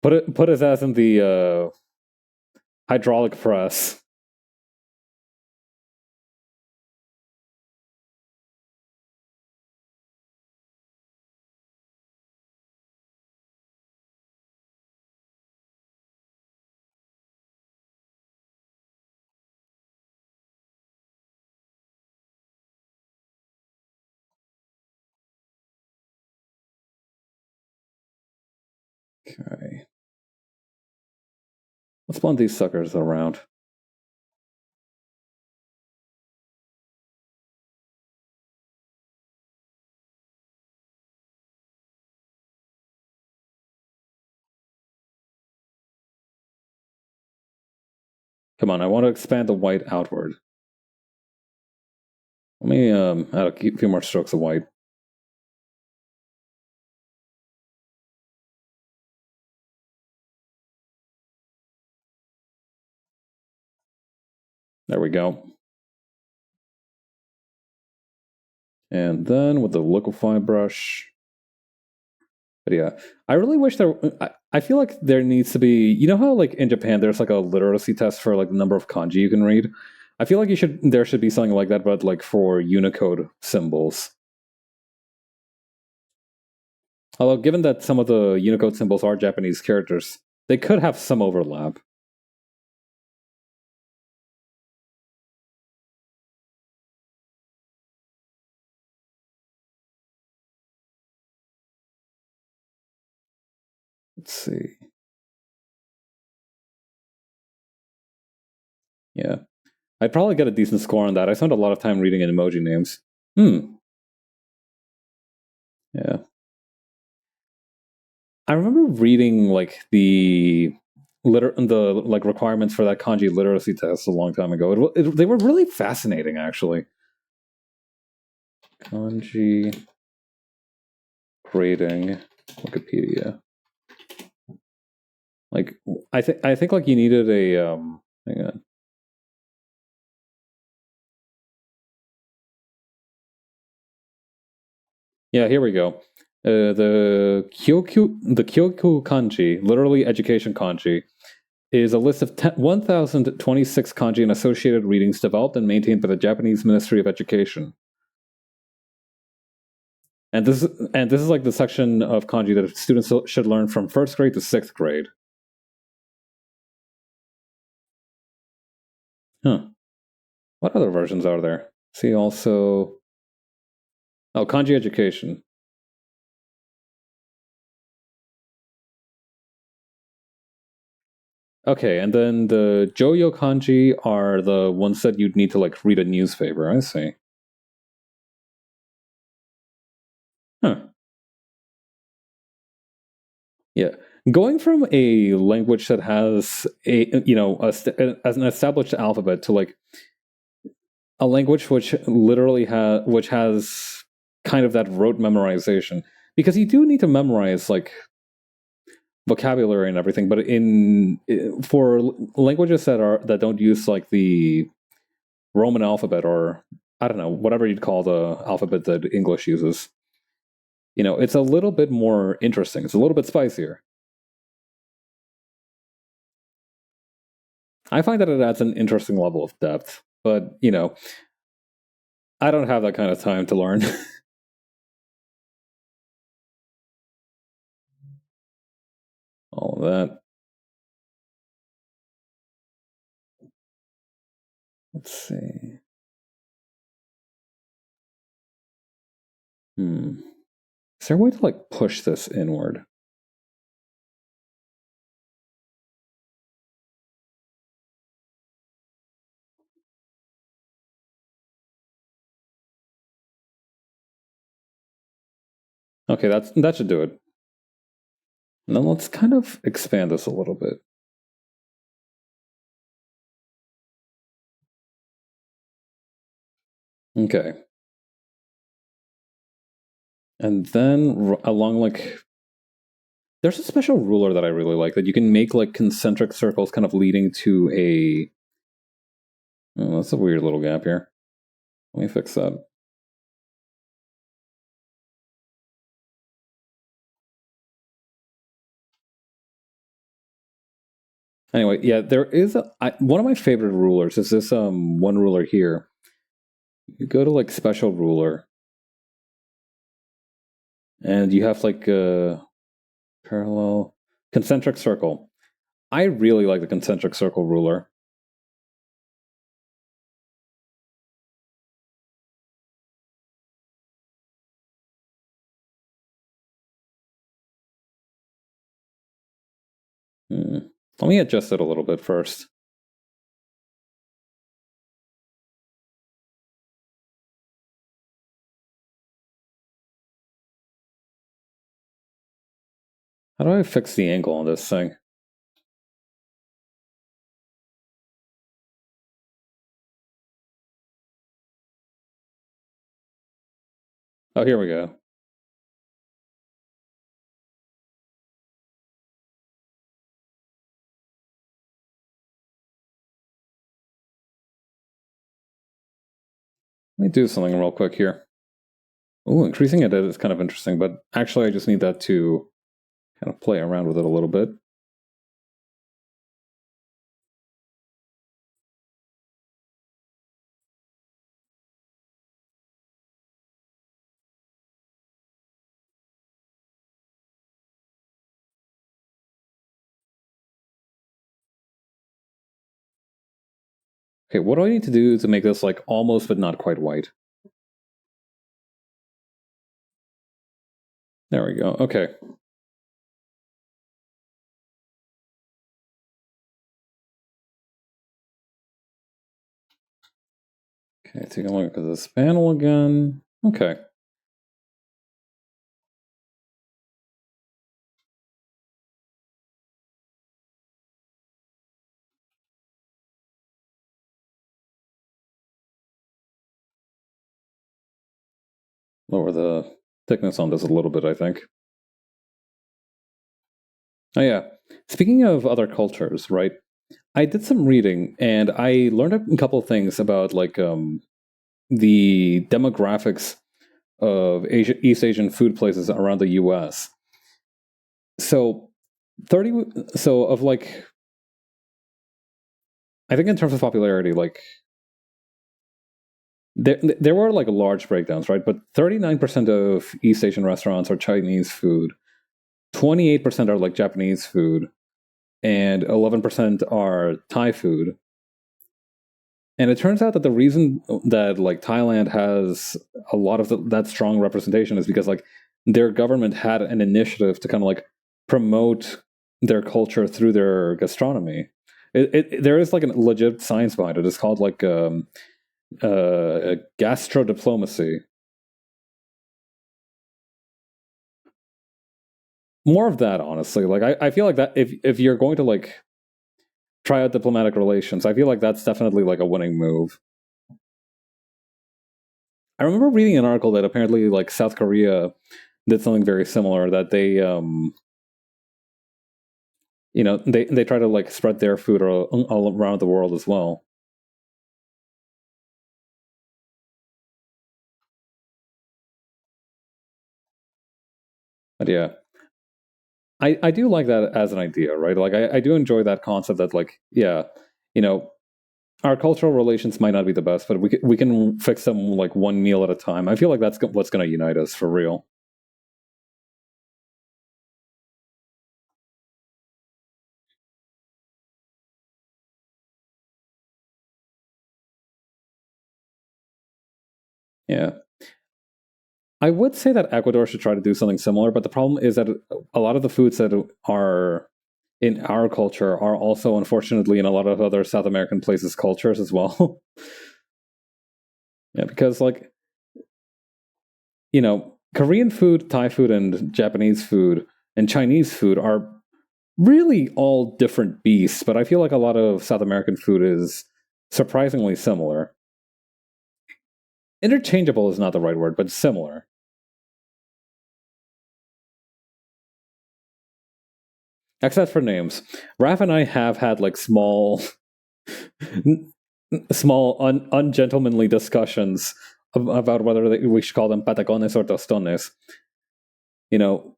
Put his ass in the hydraulic press. Okay. Let's spawn these suckers around. Come on, I want to expand the white outward. Let me add a few more strokes of white. There we go. And then with the liquefy brush. But yeah, I really wish there. I feel like there needs to be. You know how like in Japan there's like a literacy test for like the number of kanji you can read. I feel like there should be something like that, but like for Unicode symbols. Although, given that some of the Unicode symbols are Japanese characters, they could have some overlap. Let's see. Yeah. I'd probably get a decent score on that. I spent a lot of time reading emoji names. Yeah. I remember reading like the like requirements for that kanji literacy test a long time ago. They were really fascinating, actually. Kanji grading Wikipedia. Like I think like you needed a hang on. Yeah, here we go. The Kyoku kanji, literally education kanji. is a list of 1,026 kanji and associated readings developed and maintained by the Japanese Ministry of Education. And this is like the section of kanji that students should learn from first grade to sixth grade. Huh. What other versions are there? See also... Oh, kanji education. Okay, and then the Joyo kanji are the ones that you'd need to like read a newspaper. I see. Huh. Yeah. Going from a language that has as an established alphabet to like a language which literally has kind of that rote memorization, because you do need to memorize like vocabulary and everything, but for languages that don't use like the Roman alphabet, or I don't know, whatever you'd call the alphabet that English uses, it's a little bit more interesting. It's a little bit spicier. I find that it adds an interesting level of depth, but I don't have that kind of time to learn. All of that. Let's see. Is there a way to like push this inward? Okay, that should do it. And then let's kind of expand this a little bit. Okay. And then along like... There's a special ruler that I really like that you can make like concentric circles kind of leading to a... Oh, that's a weird little gap here. Let me fix that. Anyway, yeah, there is one of my favorite rulers is this one ruler here. You go to like special ruler, and you have like a parallel concentric circle. I really like the concentric circle ruler. Let me adjust it a little bit first. How do I fix the angle on this thing? Oh, here we go. Let me do something real quick here. Oh, increasing it is kind of interesting, but actually I just need that to kind of play around with it a little bit. Okay, what do I need to do to make this like almost but not quite white? There we go. Okay. Okay, take a look at this panel again. Okay. Lower the thickness on this a little bit, I think. Oh yeah. Speaking of other cultures, right? I did some reading and I learned a couple of things about like the demographics of East Asian food places around the US. So 30 so of like I think in terms of popularity, like there were like large breakdowns, right? But 39% of East Asian restaurants are Chinese food, 28% are like Japanese food, and 11% are Thai food. And it turns out that the reason that like Thailand has a lot of that strong representation is because like their government had an initiative to kind of like promote their culture through their gastronomy. There is like a legit science behind it. It's called like gastro diplomacy. More of that, honestly. Like I feel like that if you're going to like try out diplomatic relations, I feel like that's definitely like a winning move. I remember reading an article that apparently like South Korea did something very similar, that they they try to like spread their food all around the world as well. But yeah, I do like that as an idea, right? Like I do enjoy that concept that like yeah, you know, our cultural relations might not be the best, but we can fix them like one meal at a time. I feel like that's what's going to unite us for real. Yeah. I would say that Ecuador should try to do something similar, but the problem is that a lot of the foods that are in our culture are also, unfortunately, in a lot of other South American places' cultures as well. Yeah, because like Korean food, Thai food, and Japanese food and Chinese food are really all different beasts, but I feel like a lot of South American food is surprisingly similar. Interchangeable is not the right word, but similar. Except for names. Raph and I have had like ungentlemanly discussions about whether we should call them patacones or tostones. You know,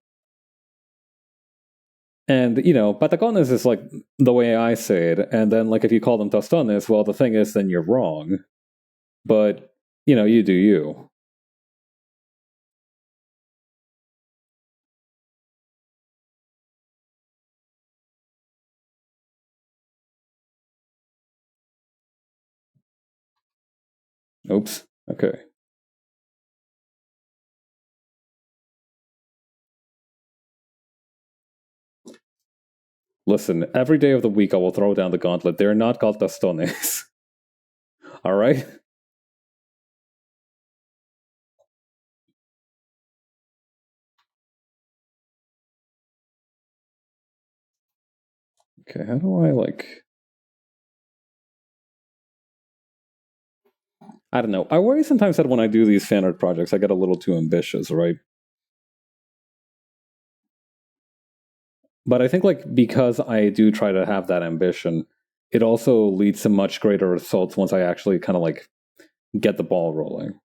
and patacones is like the way I say it, and then like if you call them tostones, well, the thing is, then you're wrong. But you do you. Oops. Okay. Listen, every day of the week I will throw down the gauntlet. They're not called tostones. All right. Okay. How do I like? I don't know. I worry sometimes that when I do these fan art projects, I get a little too ambitious, right? But I think like because I do try to have that ambition, it also leads to much greater results once I actually kind of like get the ball rolling.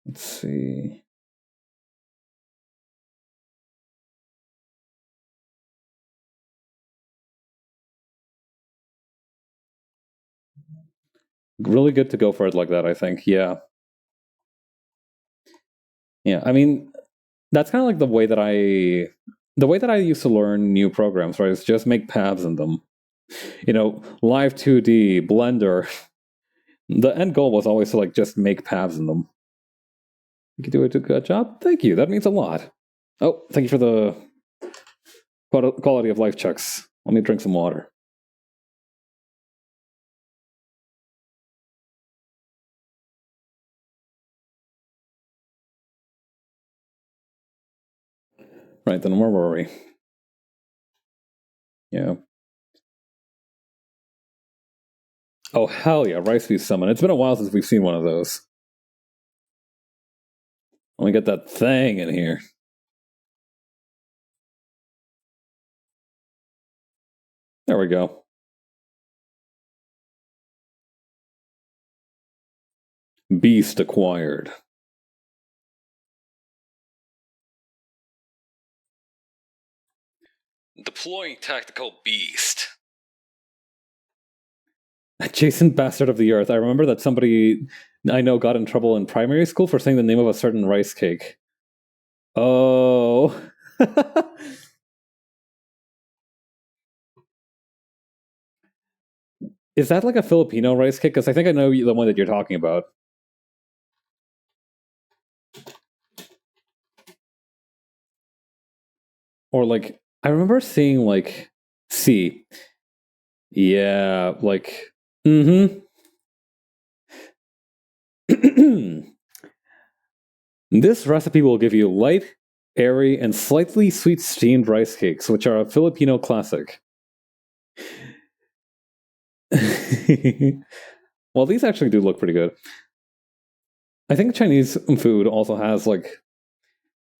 Let's see. Really good to go for it like that, I think. Yeah. Yeah. I mean, that's kind of like the way that I used to learn new programs, right? Is just make paths in them. Live 2D, Blender. The end goal was always to like just make paths in them. You can do a good job. Thank you. That means a lot. Oh, thank you for the quality of life checks. Let me drink some water. Right, then where were we? Yeah. Oh, hell yeah, Rice Beef Summon. It's been a while since we've seen one of those. Let me get that thing in here. There we go. Beast acquired. Deploying tactical beast. Jason Bastard of the Earth. I remember that somebody I know got in trouble in primary school for saying the name of a certain rice cake. Oh. Is that like a Filipino rice cake? Because I think I know the one that you're talking about. Or like, I remember seeing like, see, yeah, like, This recipe will give you light, airy, and slightly sweet steamed rice cakes, which are a Filipino classic. Well, these actually do look pretty good. I think Chinese food also has like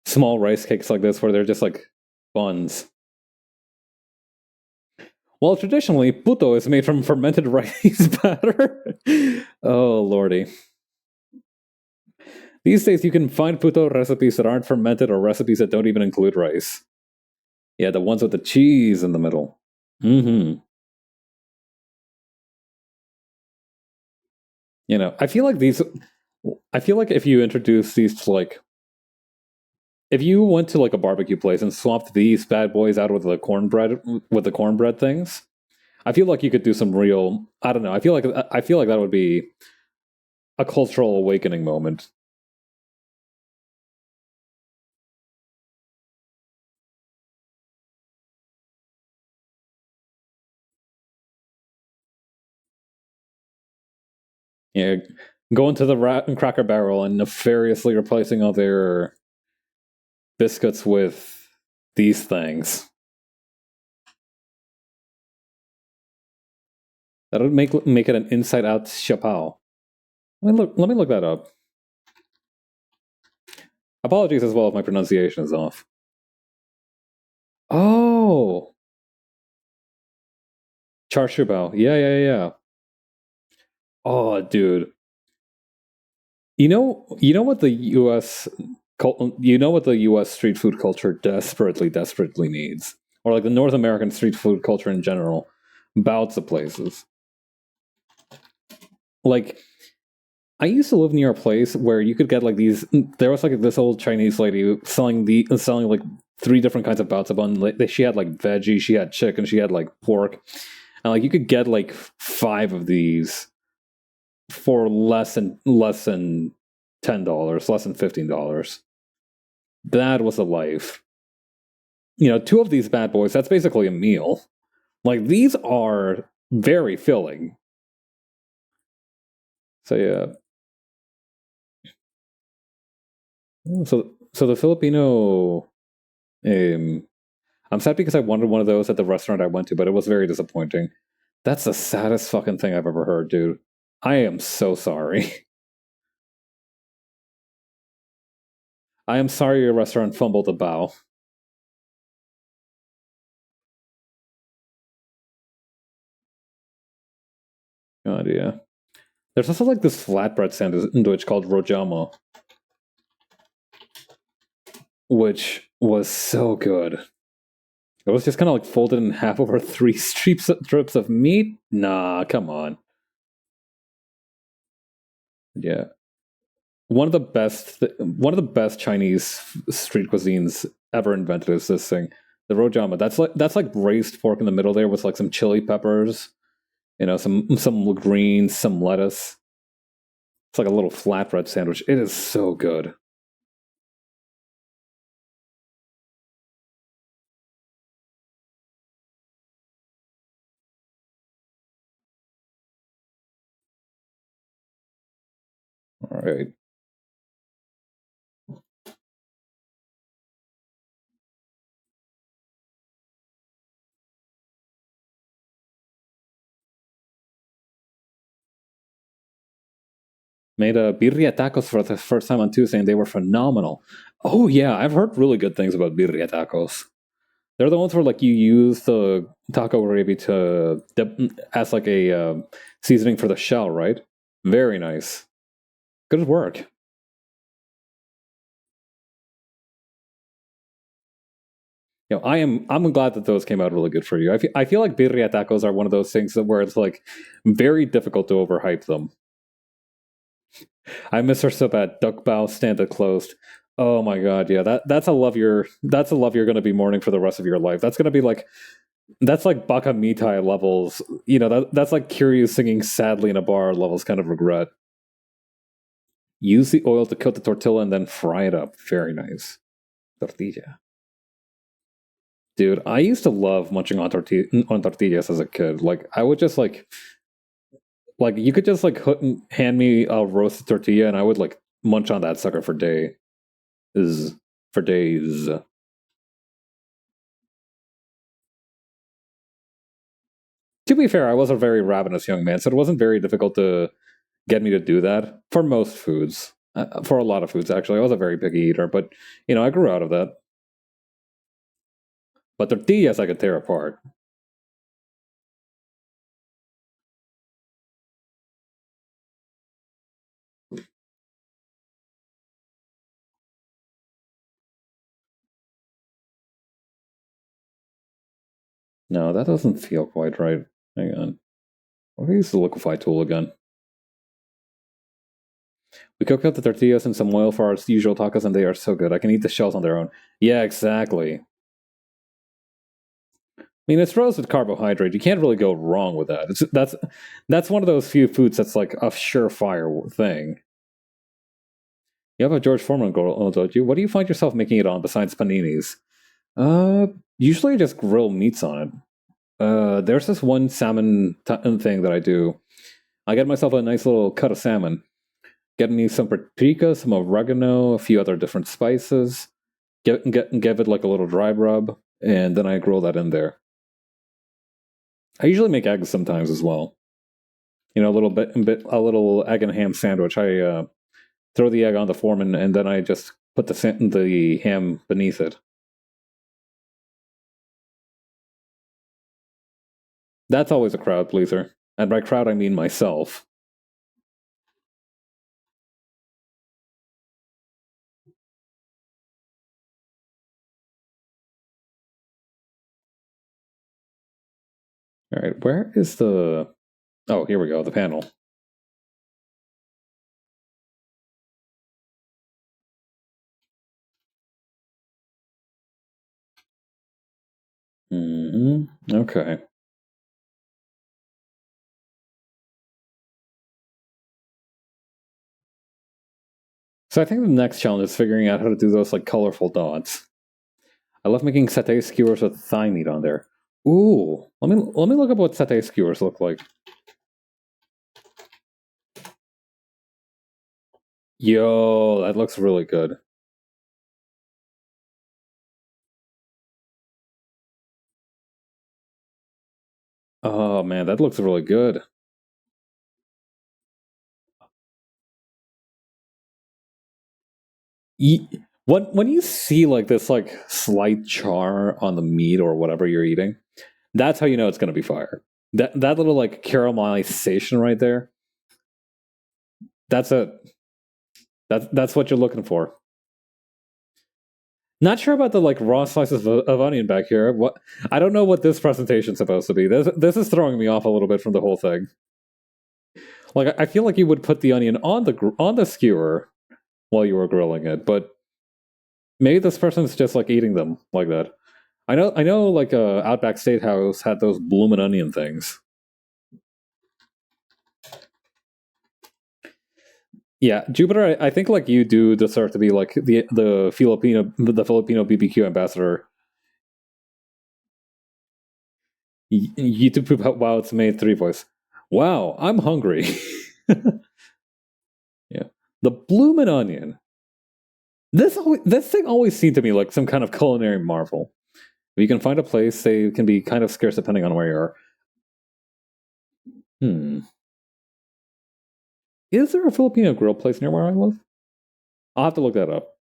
small rice cakes like this where they're just like buns. Well, traditionally, puto is made from fermented rice batter. Oh, lordy. These days, you can find puto recipes that aren't fermented or recipes that don't even include rice. Yeah, the ones with the cheese in the middle. Mm-hmm. You know, I feel like if you introduce these to like, if you went to like a barbecue place and swapped these bad boys out with the cornbread things, I feel like you could do some real, I don't know, I feel like that would be a cultural awakening moment. Yeah, go into the rat and Cracker Barrel and nefariously replacing all their biscuits with these things. That would make it an inside out chappao. Let me look that up. Apologies as well if my pronunciation is off. Oh, char siu bao. Yeah. Oh, dude. You know what the U.S. street food culture desperately needs, or like the North American street food culture in general, bouts of places. Like, I used to live near a place where you could get like these. There was like this old Chinese lady selling like three different kinds of bouts of bun. Like, she had like veggie, she had chicken, she had like pork, and like you could get like five of these for less than $10, less than $15. That was a life. You know, two of these bad boys, that's basically a meal. Like, these are very filling. So yeah. So the Filipino I'm sad because I wanted one of those at the restaurant I went to, but it was very disappointing. That's the saddest fucking thing I've ever heard, dude. I am so sorry. I am sorry your restaurant fumbled the bow. God, yeah. There's also like this flatbread sandwich called rojama, which was so good. It was just kind of like folded in half over three strips of meat. Nah, come on. Yeah, one of the best Chinese street cuisines ever invented is this thing, the rojama. That's like braised pork in the middle there with like some chili peppers, some greens, some lettuce. It's like a little flatbread sandwich. It is so good. All right. Made a birria tacos for the first time on Tuesday, and they were phenomenal. Oh yeah, I've heard really good things about birria tacos. They're the ones where like you use the taco gravy to as like a seasoning for the shell, right? Very nice. Good work. I'm glad that those came out really good for you. I feel like birria tacos are one of those things that where it's like very difficult to overhype them. I miss her so bad. Duck bow stand it closed. Oh my god, yeah, that's a love you're gonna be mourning for the rest of your life. That's gonna be like that's like Baka Mitai levels. That's like Kiryu singing sadly in a bar levels kind of regret. Use the oil to coat the tortilla and then fry it up. Very nice. Tortilla. Dude, I used to love munching on tortillas as a kid. Like I would just like you could just like hand me a roasted tortilla and I would like munch on that sucker for days. To be fair, I was a very ravenous young man, so it wasn't very difficult to get me to do that for most foods. For a lot of foods, actually, I was a very picky eater, but I grew out of that. But tortillas, I could tear apart. No, that doesn't feel quite right. Hang on. I'll use the liquefy tool again. We cook up the tortillas in some oil for our usual tacos, and they are so good. I can eat the shells on their own. Yeah, exactly. I mean, it's roasted carbohydrate. You can't really go wrong with that. That's one of those few foods that's like a surefire thing. You have a George Foreman grill, don't you? What do you find yourself making it on besides paninis? Usually I just grill meats on it. There's this one salmon thing that I do. I get myself a nice little cut of salmon. Get me some paprika, some oregano, a few other different spices. Give it like a little dry rub, and then I grill that in there. I usually make eggs sometimes as well. A a little egg and ham sandwich. I throw the egg on the form, and then I just put the ham beneath it. That's always a crowd pleaser. And by crowd, I mean myself. All right, where is the... Oh, here we go, the panel. Okay. So I think the next challenge is figuring out how to do those like colorful dots. I love making satay skewers with thigh meat on there. Ooh, let me look up what satay skewers look like. Yo, that looks really good. Oh man, that looks really good. When you see like this like slight char on the meat or whatever you're eating, that's how you know it's gonna be fire. That little like caramelization right there. That's it. That's what you're looking for. Not sure about the like raw slices of onion back here. What I don't know what this presentation's supposed to be. This is throwing me off a little bit from the whole thing. Like I feel like you would put the onion on the skewer while you were grilling it, but maybe this person's just like eating them like that. I know. Like Outback Steakhouse had those bloomin' onion things. Yeah, Jupiter. I think like you do deserve to be like the Filipino BBQ ambassador. YouTube poop out wow it's made 3 voice. Wow, I'm hungry. Yeah, the bloomin' onion. This thing always seemed to me like some kind of culinary marvel. If you can find a place, they can be kind of scarce depending on where you are. Is there a Filipino grill place near where I live? I'll have to look that up.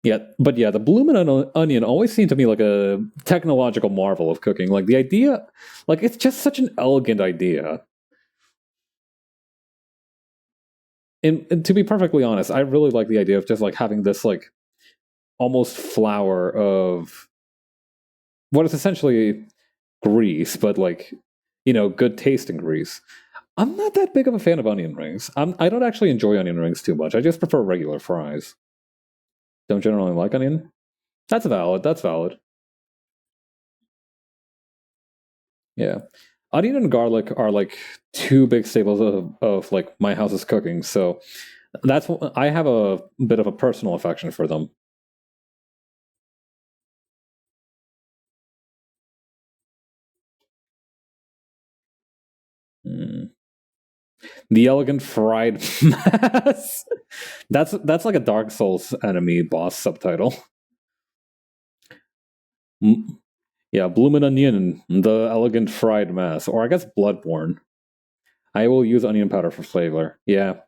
Yeah, but yeah, the bloomin' onion always seemed to me like a technological marvel of cooking. Like the idea, like it's just such an elegant idea. And to be perfectly honest, I really like the idea of just like having this like almost flour of what is essentially grease, but like, good tasting grease. I'm not that big of a fan of onion rings. I don't actually enjoy onion rings too much. I just prefer regular fries. Don't generally like onion. That's valid. That's valid. Yeah. Onion and garlic are like two big staples of like my house's cooking. So I have a bit of a personal affection for them. Mm. The elegant fried mass. That's like a Dark Souls enemy boss subtitle. Mm, yeah, bloomin' onion, the elegant fried mass, or I guess bloodborne. I will use onion powder for flavor. Yeah,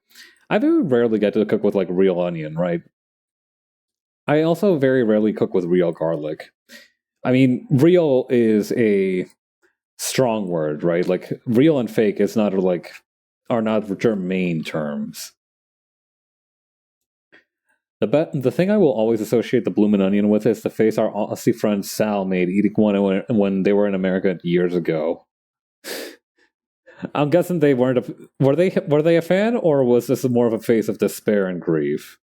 I very rarely get to cook with like real onion, right? I also very rarely cook with real garlic. I mean, real is a strong word, right? Like real and fake is not like are not germane terms. The thing I will always associate the bloomin' onion with is the face our Aussie friend Sal made eating one when they were in America years ago. I'm guessing they weren't. Were they a fan, or was this more of a face of despair and grief?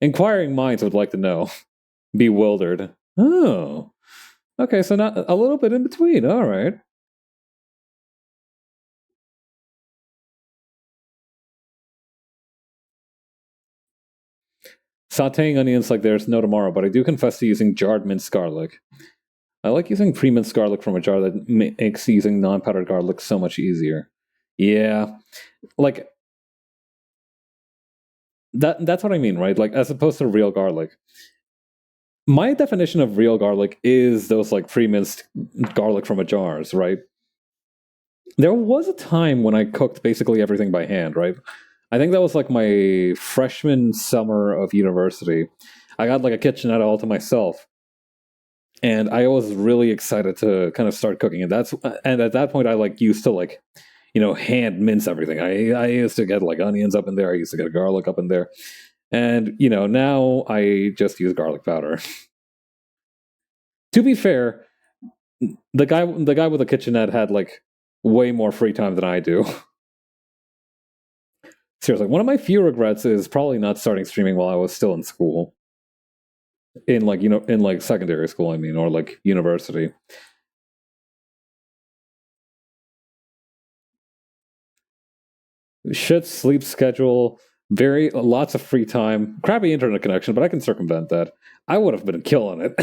Inquiring minds would like to know. Bewildered. Oh, okay. So not a little bit in between. All right. Sauteing onions like there's no tomorrow, but I do confess to using jarred minced garlic. I like using pre-minced garlic from a jar that makes using non-powdered garlic so much easier. Yeah, like that's what I mean, right? Like as opposed to real garlic. My definition of real garlic is those like pre-minced garlic from a jars, right? There was a time when I cooked basically everything by hand, right? I think that was like my freshman summer of university. I got like a kitchenette all to myself, and I was really excited to kind of start cooking. And at that point, I like used to like hand mince everything. I used to get like onions up in there. I used to get garlic up in there, and now I just use garlic powder. To be fair, the guy with the kitchenette had like way more free time than I do. Seriously, one of my few regrets is probably not starting streaming while I was still in school, in like in like secondary school. I mean, or like university. Shit sleep schedule, very lots of free time, crappy internet connection, but I can circumvent that. I would have been killing it.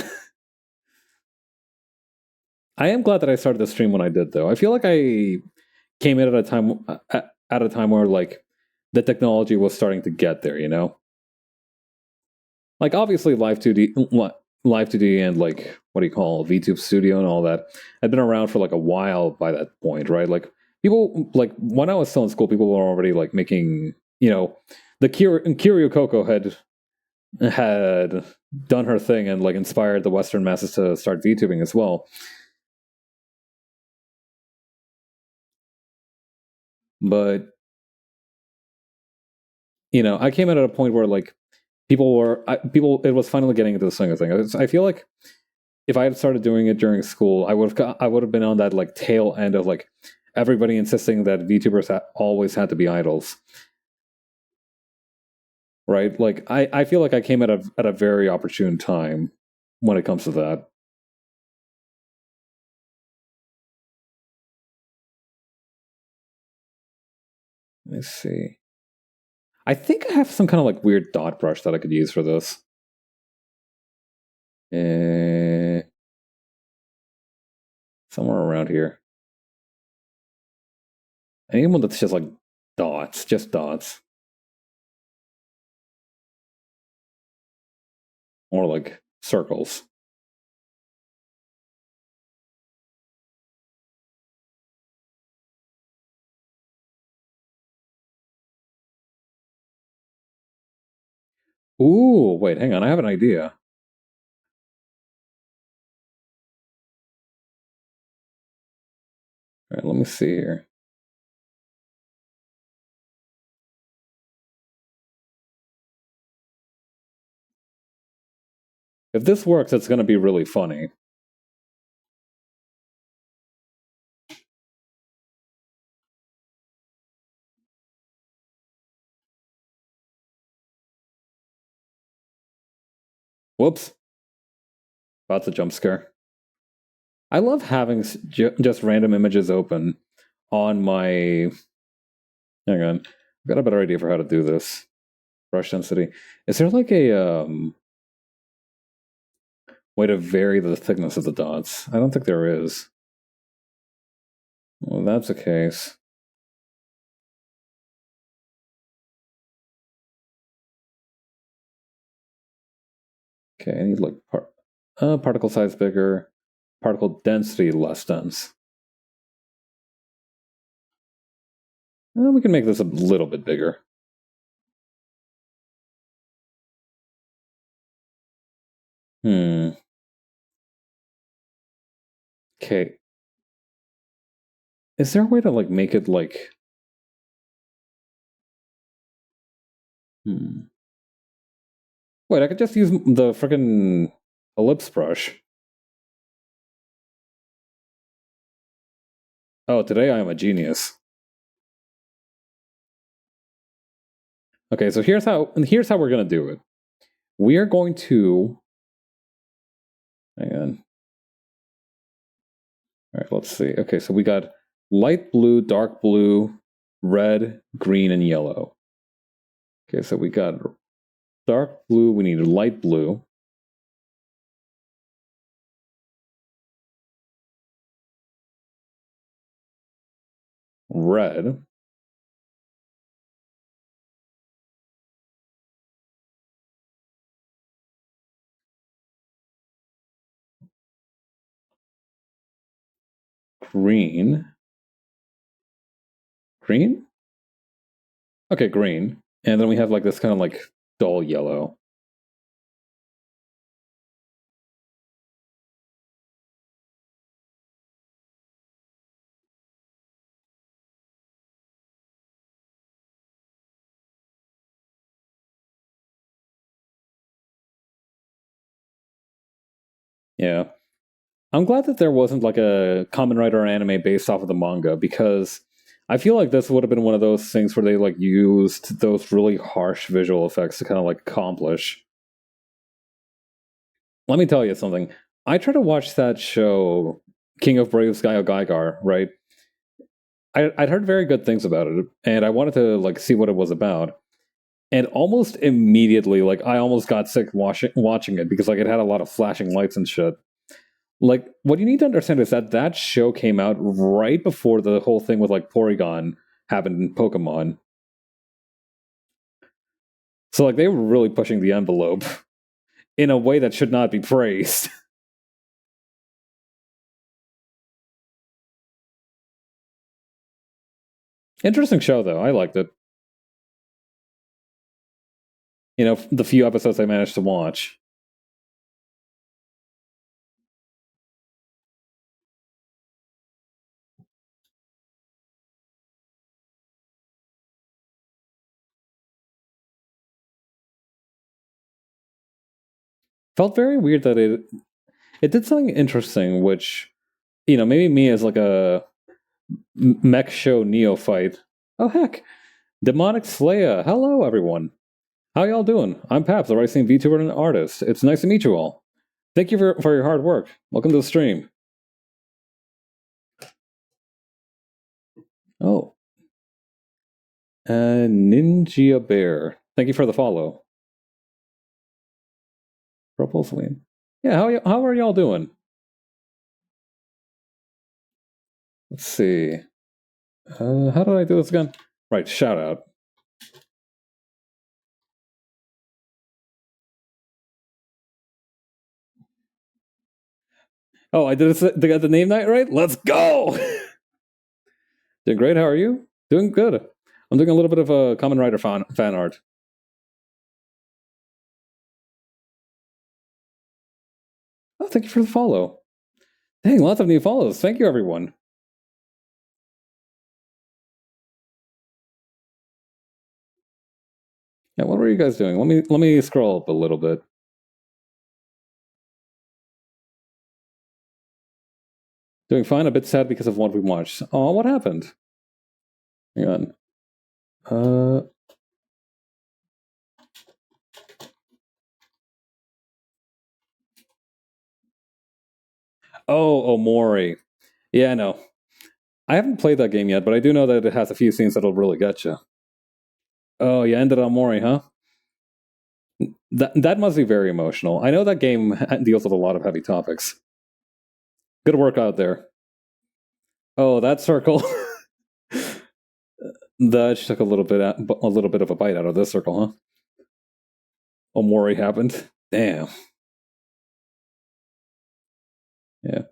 I am glad that I started the stream when I did, though. I feel like I came in at a time where like the technology was starting to get there. Like obviously Live 2D and like what do you call VTube Studio and all that had been around for like a while by that point, right? Like people like when I was still in school, people were already like making the Kiryu Coco had done her thing and like inspired the Western masses to start VTubing as well. But I came in at a point where like people it was finally getting into the swing of things. I feel like if I had started doing it during school, I would have been on that like tail end of like everybody insisting that VTubers always had to be idols, right? Like I feel like I came at a very opportune time when it comes to that. Let me see. I think I have some kind of like weird dot brush that I could use for this. Eh, somewhere around here. Anyone that's just like dots, just dots, or like circles. Ooh, wait, hang on. I have an idea. All right, let me see here. If this works, it's going to be really funny. Whoops. That's a jump scare. I love having just random images open on my... Hang on. I've got a better idea for how to do this. Brush density. Is there like a way to vary the thickness of the dots? I don't think there is. Well, that's the case. Okay, I need like particle size bigger, particle density less dense. We can make this a little bit bigger. Okay. Is there a way to like make it like... Wait, I could just use the freaking ellipse brush. Oh, today I am a genius. Okay, so here's how we're gonna do it. We are going to... Hang on. Alright, let's see. Okay, so we got light blue, dark blue, red, green, and yellow. Okay, so we got dark blue, we need light blue. Red. Green. Green? Okay, green. And then we have like this kind of like dull yellow. Yeah. I'm glad that there wasn't like a Kamen Rider anime based off of the manga, because I feel like this would have been one of those things where they like used those really harsh visual effects to kind of like accomplish. Let me tell you something. I tried to watch that show, King of Braves Gaigar, right? I'd heard very good things about it, and I wanted to like see what it was about. And almost immediately, like I almost got sick watching it because like it had a lot of flashing lights and shit. Like, what you need to understand is that that show came out right before the whole thing with like Porygon happened in Pokemon. So like they were really pushing the envelope in a way that should not be praised. Interesting show though. I liked it. You know, the few episodes I managed to watch. Felt very weird that it did something interesting, which, you know, maybe me as like a mech show neophyte. Oh heck, Demonic Slayer. Hello everyone. How y'all doing? I'm Paps, the Rising VTuber and artist. It's nice to meet you all. Thank you for your hard work. Welcome to the stream. Oh. Ninja Bear. Thank you for the follow. Propulswing. Yeah, how are y'all doing? Let's see. How did I do this again? Right, shout out. Oh, I did it. They got the name night right? Let's go! Doing great, how are you? Doing good. I'm doing a little bit of a Kamen Rider fan art. Oh, thank you for the follow. Dang, lots of new follows. Thank you, everyone. Yeah, what were you guys doing? Let me scroll up a little bit. Doing fine. A bit sad because of what we watched. Oh, what happened? Hang on. Uh. Oh, Omori. Yeah, I know. I haven't played that game yet, but I do know that it has a few scenes that'll really get you. Oh, you ended on Mori, huh? That must be very emotional. I know that game deals with a lot of heavy topics. Good work out there. Oh, that circle. That took a little bit of a bite out of this circle, huh? Omori happened. Damn. Yeah.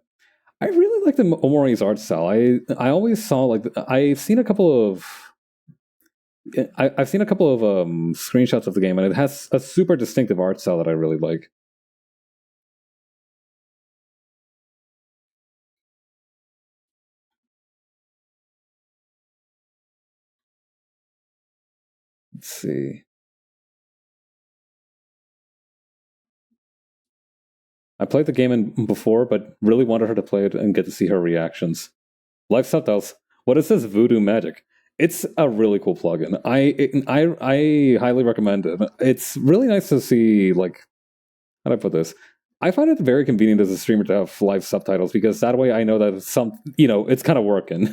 I really like the Omori's art style. I always saw like I've seen a couple of I've seen a couple of screenshots of the game, and it has a super distinctive art style that I really like. Let's see. I played the game before, but really wanted her to play it and get to see her reactions. Live subtitles. What is this voodoo magic? It's a really cool plugin. I highly recommend it. It's really nice to see, like, how do I put this? I find it very convenient as a streamer to have live subtitles because that way I know that it's kind of working.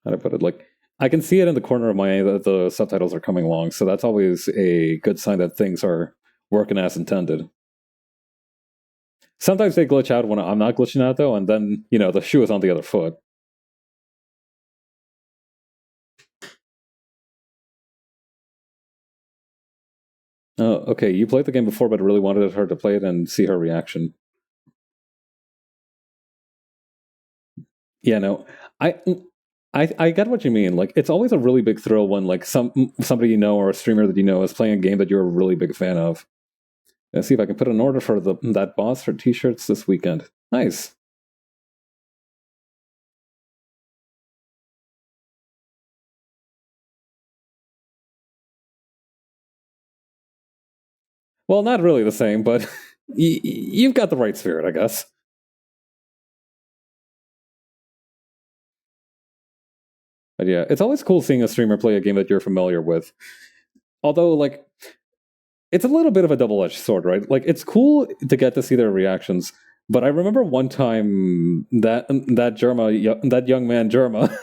How do I put it? Like, I can see it in the corner of my eye that the subtitles are coming along, so that's always a good sign that things are working as intended. Sometimes they glitch out when I'm not glitching out, though, and then, the shoe is on the other foot. Oh, okay. You played the game before, but really wanted her to play it and see her reaction. Yeah, no, I, I get what you mean. Like, it's always a really big thrill when like somebody you know or a streamer that you know is playing a game that you're a really big fan of. Let's see if I can put an order for that boss for t-shirts this weekend. Nice. Well, not really the same, but you've got the right spirit, I guess. But yeah, it's always cool seeing a streamer play a game that you're familiar with. Although, like, it's a little bit of a double-edged sword, right? Like, it's cool to get to see their reactions, but I remember one time that young man Germa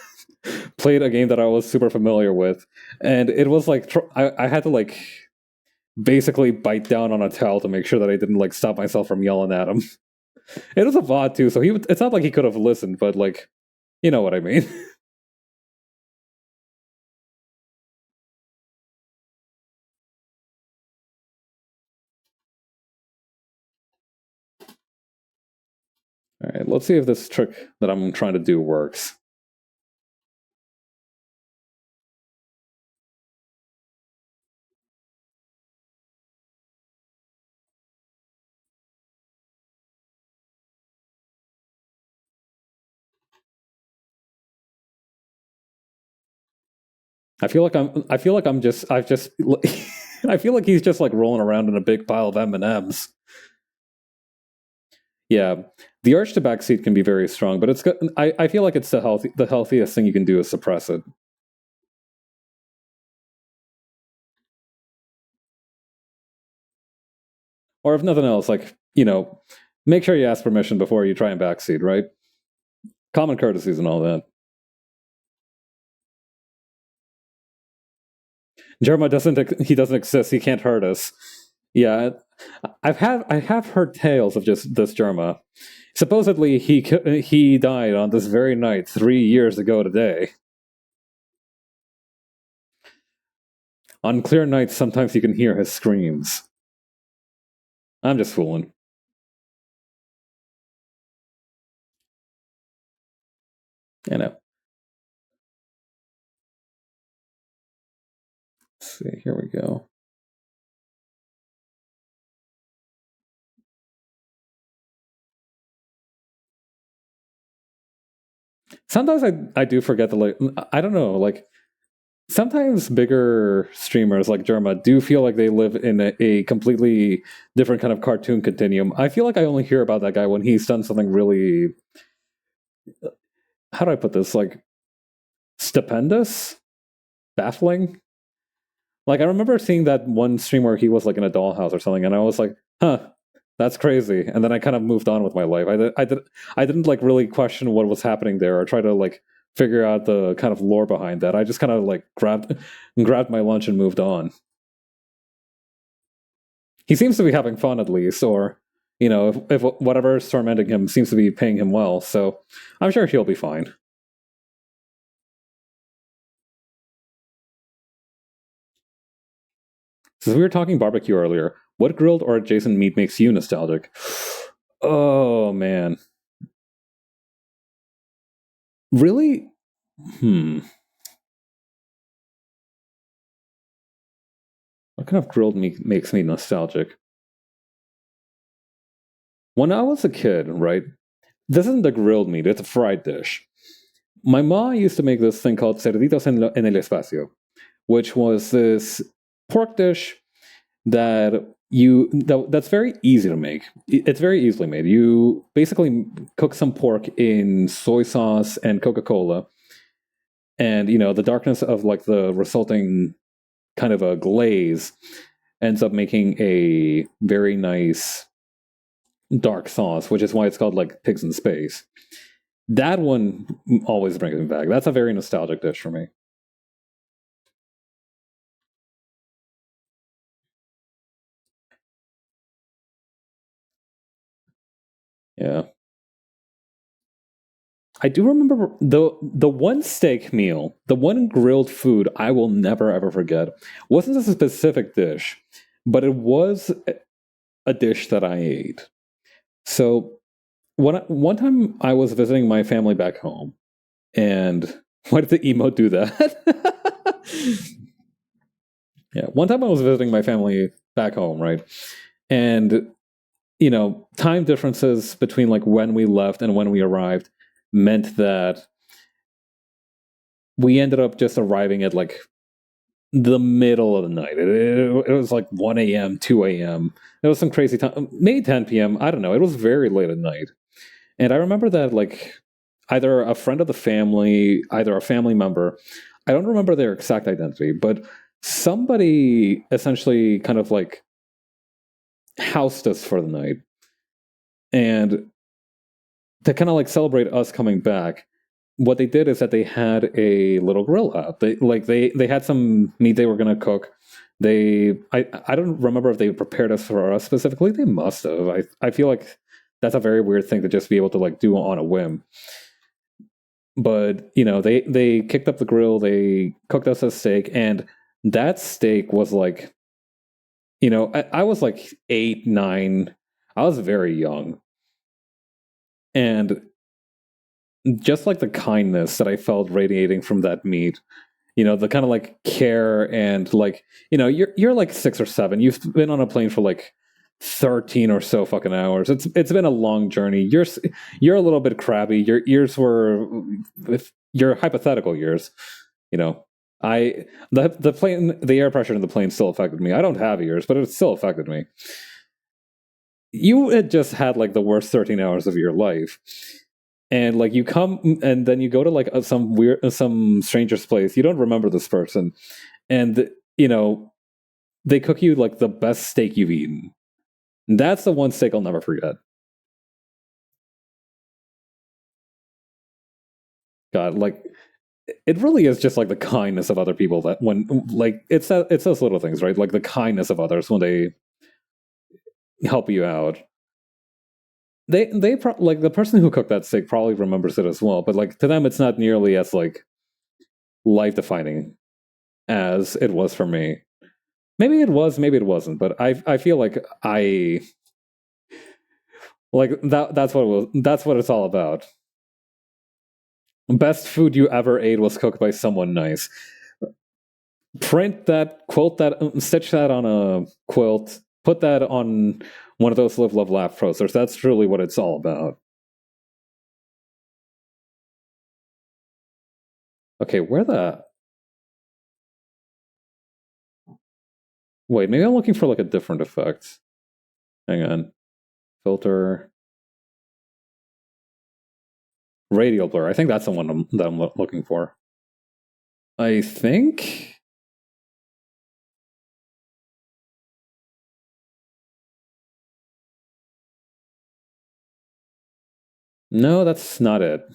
played a game that I was super familiar with, and it was like I had to like basically bite down on a towel to make sure that I didn't like stop myself from yelling at him. It was a VOD too, so it's not like he could have listened, but like, you know what I mean. All right, let's see if this trick that I'm trying to do works. I feel like I'm just I've just I feel like he's just like rolling around in a big pile of M&Ms. Yeah, the urge to backseat can be very strong, but it's good. I feel like it's the healthiest thing you can do is suppress it. Or if nothing else, like, make sure you ask permission before you try and backseat, right? Common courtesies and all that. Jerma doesn't exist. He can't hurt us. Yeah, I have heard tales of just this Jerma. Supposedly he died on this very night 3 years ago today. On clear nights, sometimes you can hear his screams. I'm just fooling. You know. Let's see. Here we go. Sometimes I do forget the like. I don't know. Like sometimes bigger streamers like Germa do feel like they live in a completely different kind of cartoon continuum. I feel like I only hear about that guy when he's done something really, how do I put this, like stupendous, baffling. Like I remember seeing that one stream where he was like in a dollhouse or something, and I was like, "Huh, that's crazy." And then I kind of moved on with my life. I didn't like really question what was happening there or try to like figure out the kind of lore behind that. I just kind of like grabbed my lunch and moved on. He seems to be having fun at least, or if whatever's tormenting him seems to be paying him well, so I'm sure he'll be fine. Since we were talking barbecue earlier, what grilled or adjacent meat makes you nostalgic? Oh man, really? Hmm. What kind of grilled meat makes me nostalgic? When I was a kid, right? This isn't a grilled meat; it's a fried dish. My mom used to make this thing called cerditos en el espacio, which was this pork dish that's very easy to make. It's very easily made. You basically cook some pork in soy sauce and Coca-Cola, and the darkness of like the resulting kind of a glaze ends up making a very nice dark sauce, which is why it's called like pigs in space. That one always brings me back. That's a very nostalgic dish for me. Yeah. I do remember the one steak meal, the one grilled food I will never ever forget. Wasn't a specific dish, but it was a dish that I ate. So one time I was visiting my family back home, and why did the emote do that? Yeah, one time I was visiting my family back home, right? And time differences between like when we left and when we arrived meant that we ended up just arriving at like the middle of the night. It was like 1 a.m., 2 a.m. It was some crazy time. Maybe 10 p.m. I don't know. It was very late at night. And I remember that like either a friend of the family, either a family member, I don't remember their exact identity, but somebody essentially kind of like housed us for the night. And to kind of like celebrate us coming back, what they did is that they had a little grill out. They had some meat they were gonna cook. I don't remember if they prepared us for us specifically. They must have. I feel like that's a very weird thing to just be able to like do on a whim. But they kicked up the grill. They cooked us a steak, and that steak was like I was like 8, 9. I was very young, and just like the kindness that I felt radiating from that meat, the kind of like care and like, you're like 6 or 7. You've been on a plane for like 13 or so fucking hours. It's been a long journey. You're a little bit crabby. Your ears were, if your hypothetical ears, you know. The air pressure in the plane still affected me. I don't have ears, but it still affected me. You had just had like the worst 13 hours of your life, and like you come and then you go to like some stranger's place. You don't remember this person, and they cook you like the best steak you've eaten. That's the one steak I'll never forget. God, like it really is just like the kindness of other people that when like it's those little things, right? Like the kindness of others when they help you out. Like the person who cooked that steak probably remembers it as well, but like to them it's not nearly as like life defining as it was for me. Maybe it was, maybe it wasn't, but I feel like I like that's what it was. That's what it's all about. Best food you ever ate was cooked by someone nice. Print that, quote that, stitch that on a quilt, put that on one of those live, love, laugh posters. That's truly what it's all about. Okay, where the Wait, maybe I'm looking for like a different effect. Hang on. Filter. Radial blur. I think that's the one that I'm looking for. I think. No, that's not it.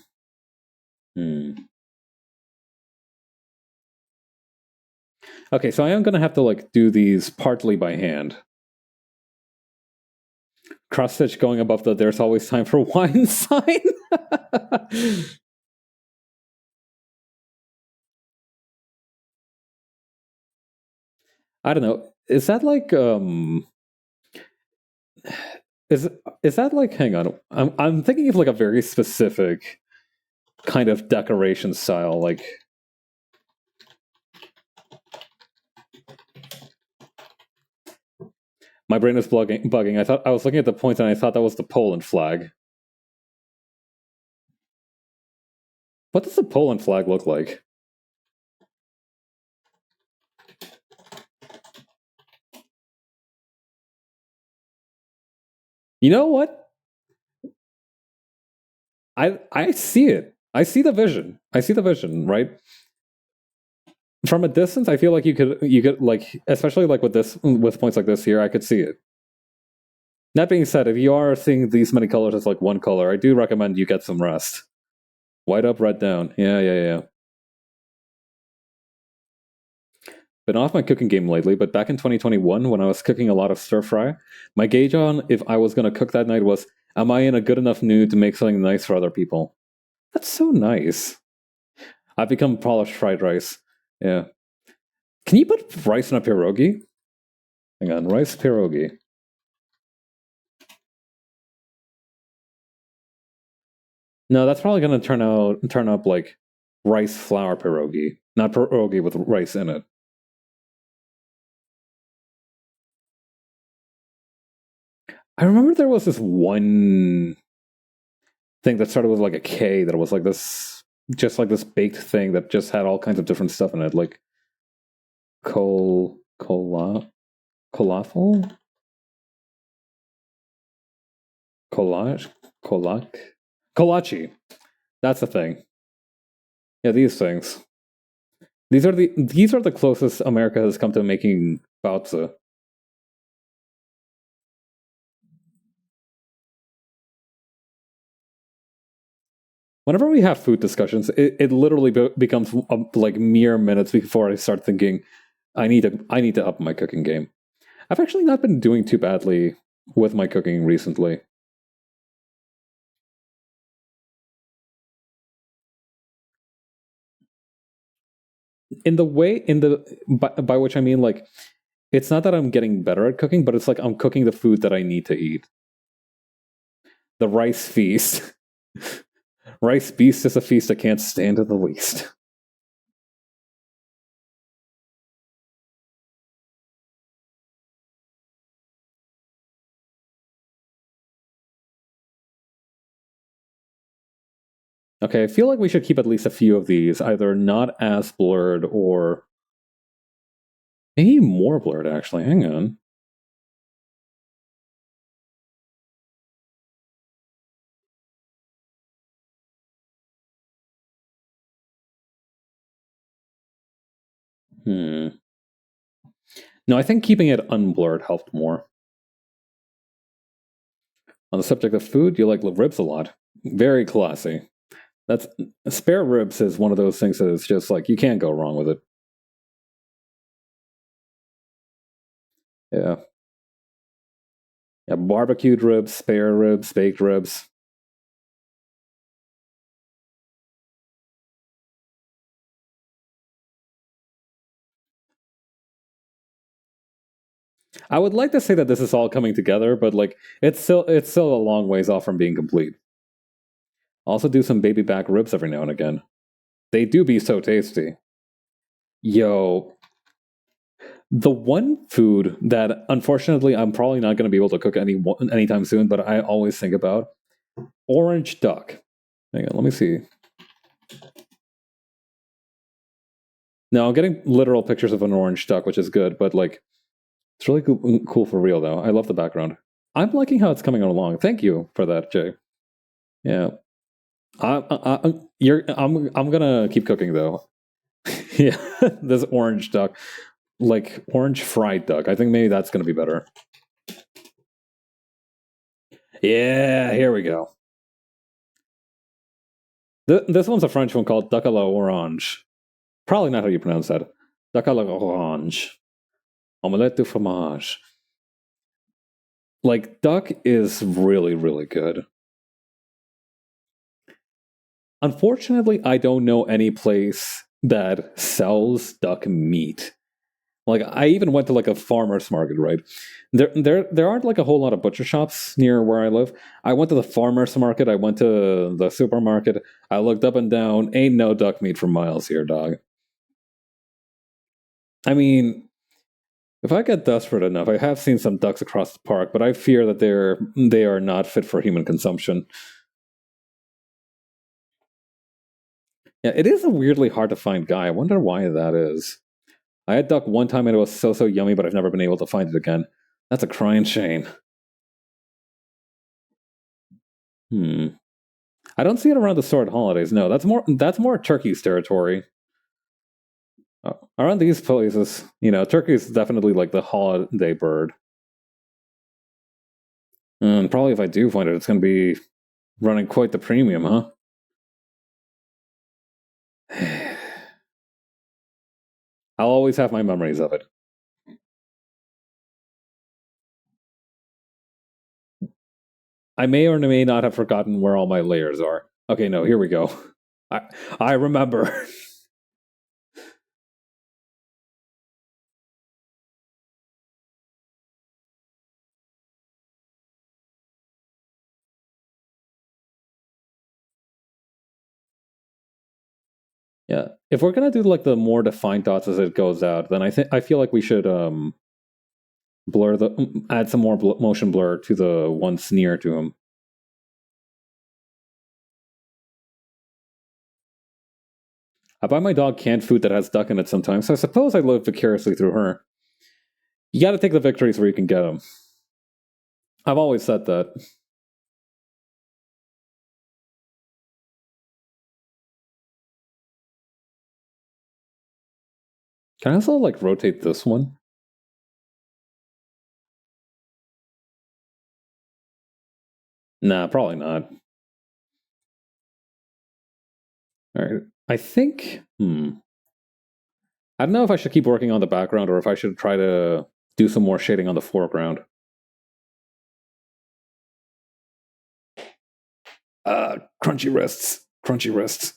Okay, so I am gonna have to like do these partly by hand. Cross stitch going above the "there's always time for wine" sign. I don't know. Is that like is that like, hang on. I'm thinking of like a very specific kind of decoration style, like my brain is bugging. I thought I was looking at the point and I thought that was the Poland flag. What does the Poland flag look like? You know what? I see it. I see the vision. I see the vision, right? From a distance, I feel like you could like, especially like with points like this here, I could see it. That being said, if you are seeing these many colors as like one color, I do recommend you get some rest. White up, red down. Yeah. Been off my cooking game lately, but back in 2021, when I was cooking a lot of stir fry, my gauge on if I was going to cook that night was, am I in a good enough mood to make something nice for other people? That's so nice. I've become polished fried rice. Yeah. Can you put rice in a pierogi? Hang on, rice pierogi. No, that's probably going to turn up like rice flour pierogi, not pierogi with rice in it. I remember there was this one thing that started with like a K that was like this, just like this baked thing that just had all kinds of different stuff in it, like falafel, collage, kolak, kolache. That's the thing. Yeah, these things. These are the closest America has come to making baozi. Whenever we have food discussions, it literally becomes like mere minutes before I start thinking, I need to up my cooking game. I've actually not been doing too badly with my cooking recently. In the way, by which I mean like, it's not that I'm getting better at cooking, but it's like I'm cooking the food that I need to eat. The rice feast. Rice beast is a feast I can't stand in the least. Okay, I feel like we should keep at least a few of these, either not as blurred or maybe more blurred, actually. Hang on. Hmm. No, I think keeping it unblurred helped more. On the subject of food, you like ribs a lot. Very classy. That's spare ribs is one of those things that is just like you can't go wrong with it. Yeah. Yeah, barbecued ribs, spare ribs, baked ribs. I would like to say that this is all coming together, but like it's still a long ways off from being complete. Also do some baby back ribs every now and again. They do be so tasty. Yo, the one food that unfortunately I'm probably not going to be able to cook anytime soon, but I always think about orange duck. Hang on, let me see. Now I'm getting literal pictures of an orange duck, which is good, but like It's really cool for real, though. I love the background. I'm liking how it's coming along. Thank you for that, Jay. Yeah. I'm gonna keep cooking though. Yeah, this orange duck, like orange fried duck. I think maybe that's gonna be better. Yeah, here we go. This one's a French one called duck à la orange. Probably not how you pronounce that. Duck à la orange. Omelette du fromage. Like, duck is really, really good. Unfortunately, I don't know any place that sells duck meat. Like, I even went to like a farmer's market, right? There aren't like a whole lot of butcher shops near where I live. I went to the farmer's market. I went to the supermarket. I looked up and down. Ain't no duck meat for miles here, dog. I mean, if I get desperate enough, I have seen some ducks across the park, but I fear that they are not fit for human consumption. Yeah, it is a weirdly hard to find guy. I wonder why that is. I had duck one time and it was so yummy, but I've never been able to find it again. That's a crying shame. I don't see it around the store at holidays. No, that's more Turkey's territory. Around these places, Turkey is definitely like the holiday bird. And probably if I do find it, it's going to be running quite the premium, huh? I'll always have my memories of it. I may or may not have forgotten where all my layers are. Okay, no, here we go. I remember. Yeah, if we're gonna do like the more defined dots as it goes out, then I feel like we should blur add some more motion blur to the ones near to him. I buy my dog canned food that has duck in it sometimes, so I suppose I live vicariously through her. You got to take the victories where you can get them. I've always said that. Can I also like rotate this one? Nah, probably not. All right. I think. I don't know if I should keep working on the background or if I should try to do some more shading on the foreground. Crunchy wrists. Crunchy wrists.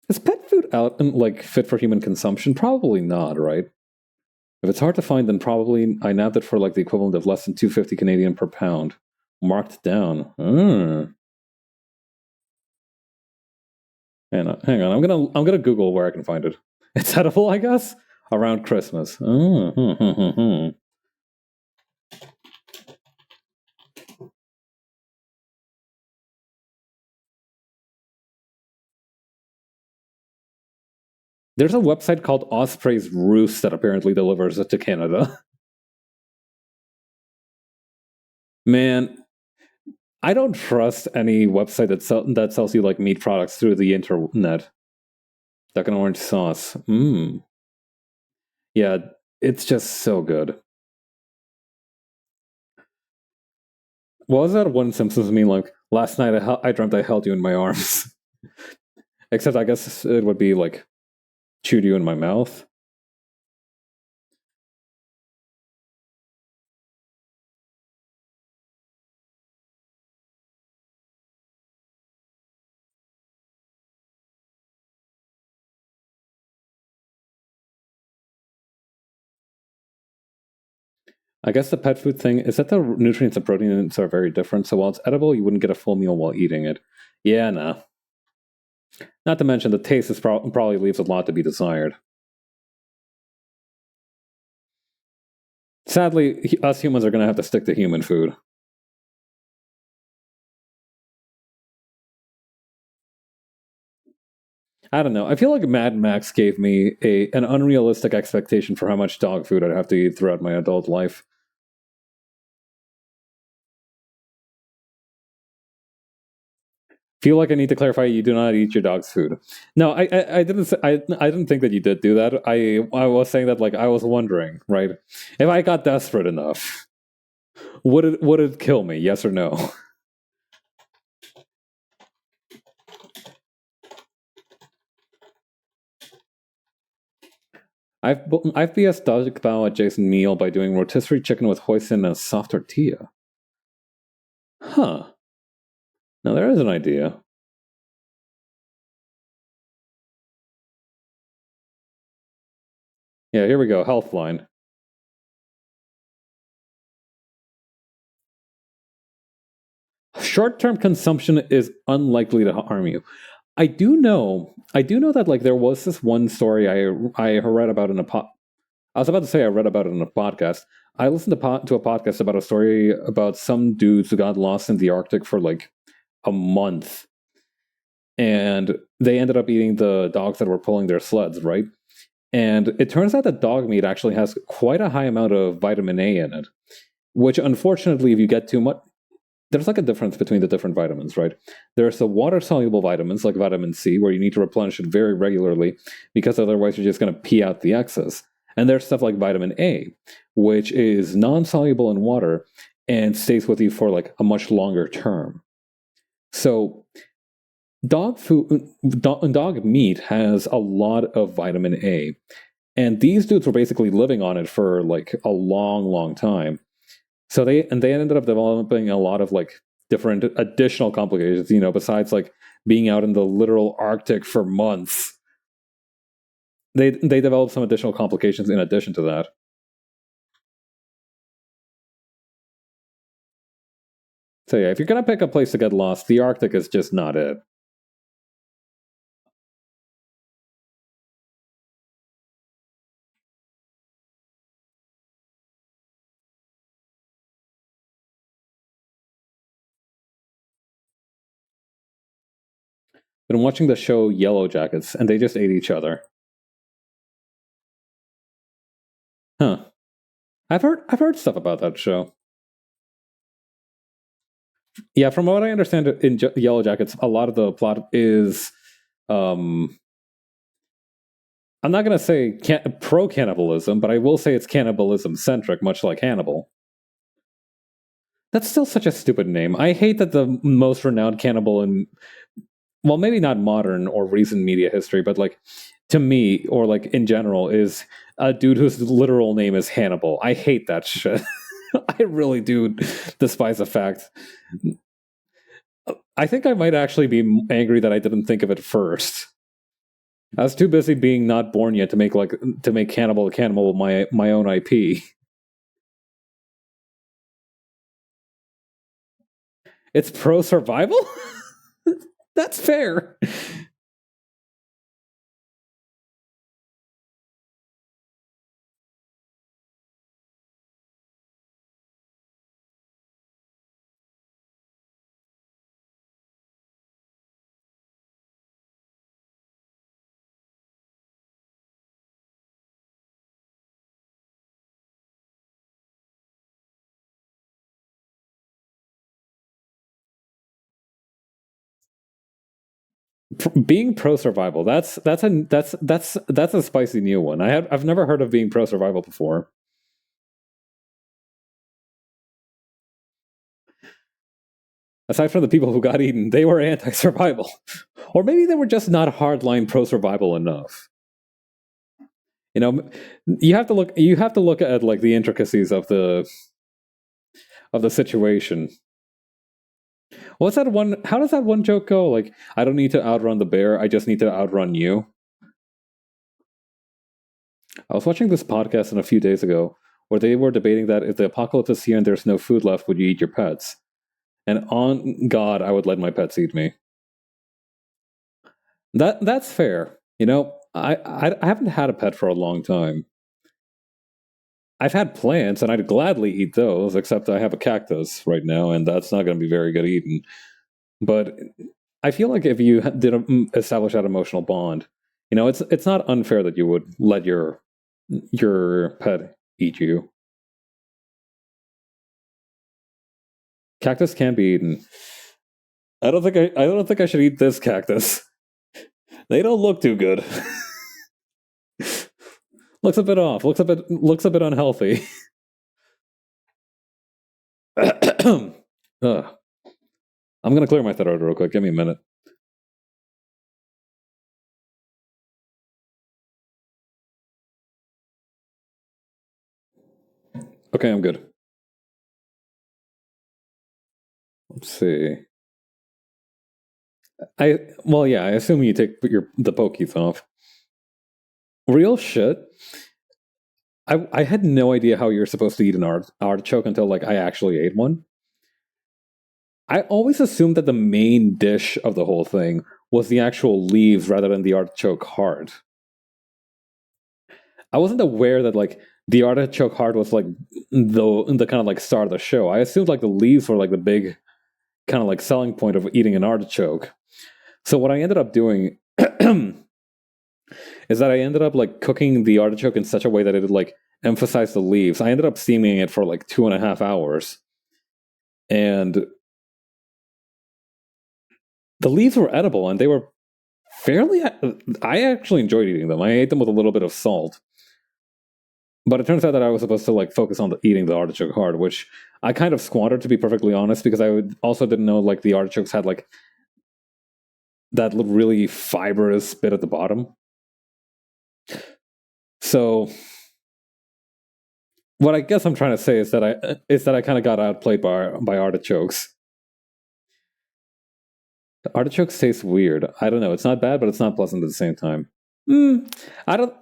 Is pet food out and like fit for human consumption? Probably not, right? If it's hard to find, then probably I nabbed it for like the equivalent of less than 250 Canadian per pound. Marked down. Hang on. I'm gonna Google where I can find it. It's edible, I guess. Around Christmas. There's a website called Osprey's Roost that apparently delivers it to Canada. Man, I don't trust any website that sells you like meat products through the internet. Duck and orange sauce. Yeah, it's just so good. What was that one Simpsons meme like? Last night I dreamt I held you in my arms. Except I guess it would be like chewed you in my mouth. I guess the pet food thing is that the nutrients and proteins are very different. So while it's edible, you wouldn't get a full meal while eating it. Yeah, nah. Not to mention the taste is probably leaves a lot to be desired. Sadly, us humans are going to have to stick to human food. I don't know. I feel like Mad Max gave me an unrealistic expectation for how much dog food I'd have to eat throughout my adult life. Feel like I need to clarify you do not eat your dog's food. No, I didn't I didn't think that you did do that. I was saying that like I was wondering, right? If I got desperate enough, would it kill me? Yes or no? I've BS dog bao at Jason meal by doing rotisserie chicken with hoisin and a soft tortilla. Huh. Now there is an idea. Yeah, here we go. Healthline. Short-term consumption is unlikely to harm you. I do know that like there was this one story I read about in a I was about to say I read about it in a podcast. I listened to a podcast about a story about some dudes who got lost in the Arctic for like a month, and they ended up eating the dogs that were pulling their sleds, right? And it turns out that dog meat actually has quite a high amount of vitamin A in it, which unfortunately, if you get too much, there's like a difference between the different vitamins, right? There's the water soluble vitamins like vitamin C, where you need to replenish it very regularly because otherwise you're just going to pee out the excess. And there's stuff like vitamin A, which is non soluble in water and stays with you for like a much longer term. So, dog meat has a lot of vitamin A. And these dudes were basically living on it for like a long, long time. So they ended up developing a lot of like different additional complications, besides like being out in the literal Arctic for months. They developed some additional complications in addition to that. So yeah, if you're gonna pick a place to get lost, the Arctic is just not it. Been watching the show Yellow Jackets, and they just ate each other. Huh. I've heard stuff about that show. Yeah, from what I understand in Yellow Jackets, a lot of the plot is um I'm not going to say pro cannibalism, but I will say it's cannibalism centric, much like Hannibal. That's still such a stupid name. I hate that the most renowned cannibal in, well, maybe not modern or recent media history, but like to me or like in general is a dude whose literal name is Hannibal. I hate that shit. I really do despise the fact. I think I might actually be angry that I didn't think of it first. I was too busy being not born yet to make Cannibal my own IP. It's pro survival? That's fair. Being pro survival, that's a spicy new one. I've never heard of being pro survival before. Aside from the people who got eaten, they were anti survival. Or maybe they were just not hardline pro survival enough. You know, you have to look at like the intricacies of the situation. What's that one? How does that one joke go? Like, I don't need to outrun the bear. I just need to outrun you. I was watching this podcast a few days ago where they were debating that if the apocalypse is here and there's no food left, would you eat your pets? And on God, I would let my pets eat me. That's fair. I haven't had a pet for a long time. I've had plants, and I'd gladly eat those. Except I have a cactus right now, and that's not going to be very good eating. But I feel like if you did establish that emotional bond, it's not unfair that you would let your pet eat you. Cactus can be eaten. I don't think I should eat this cactus. They don't look too good. Looks a bit off. Looks a bit unhealthy. Ugh. I'm gonna clear my throat real quick. Give me a minute. Okay, I'm good. Let's see. I assume you take the pokies off. Real shit. I had no idea how you're supposed to eat an artichoke until like I actually ate one. I always assumed that the main dish of the whole thing was the actual leaves rather than the artichoke heart. I wasn't aware that like the artichoke heart was like the kind of like star of the show. I assumed like the leaves were like the big kind of like selling point of eating an artichoke. So what I ended up doing is that I ended up like cooking the artichoke in such a way that it would like emphasize the leaves. I ended up steaming it for like 2.5 hours. And the leaves were edible and they were fairly. I actually enjoyed eating them. I ate them with a little bit of salt. But it turns out that I was supposed to like focus on eating the artichoke heart, which I kind of squandered, to be perfectly honest, because also didn't know like the artichokes had like that really fibrous bit at the bottom. So what I guess I'm trying to say is that I kind of got outplayed by artichokes. The artichokes taste weird. I don't know. It's not bad, but it's not pleasant at the same time. I don't.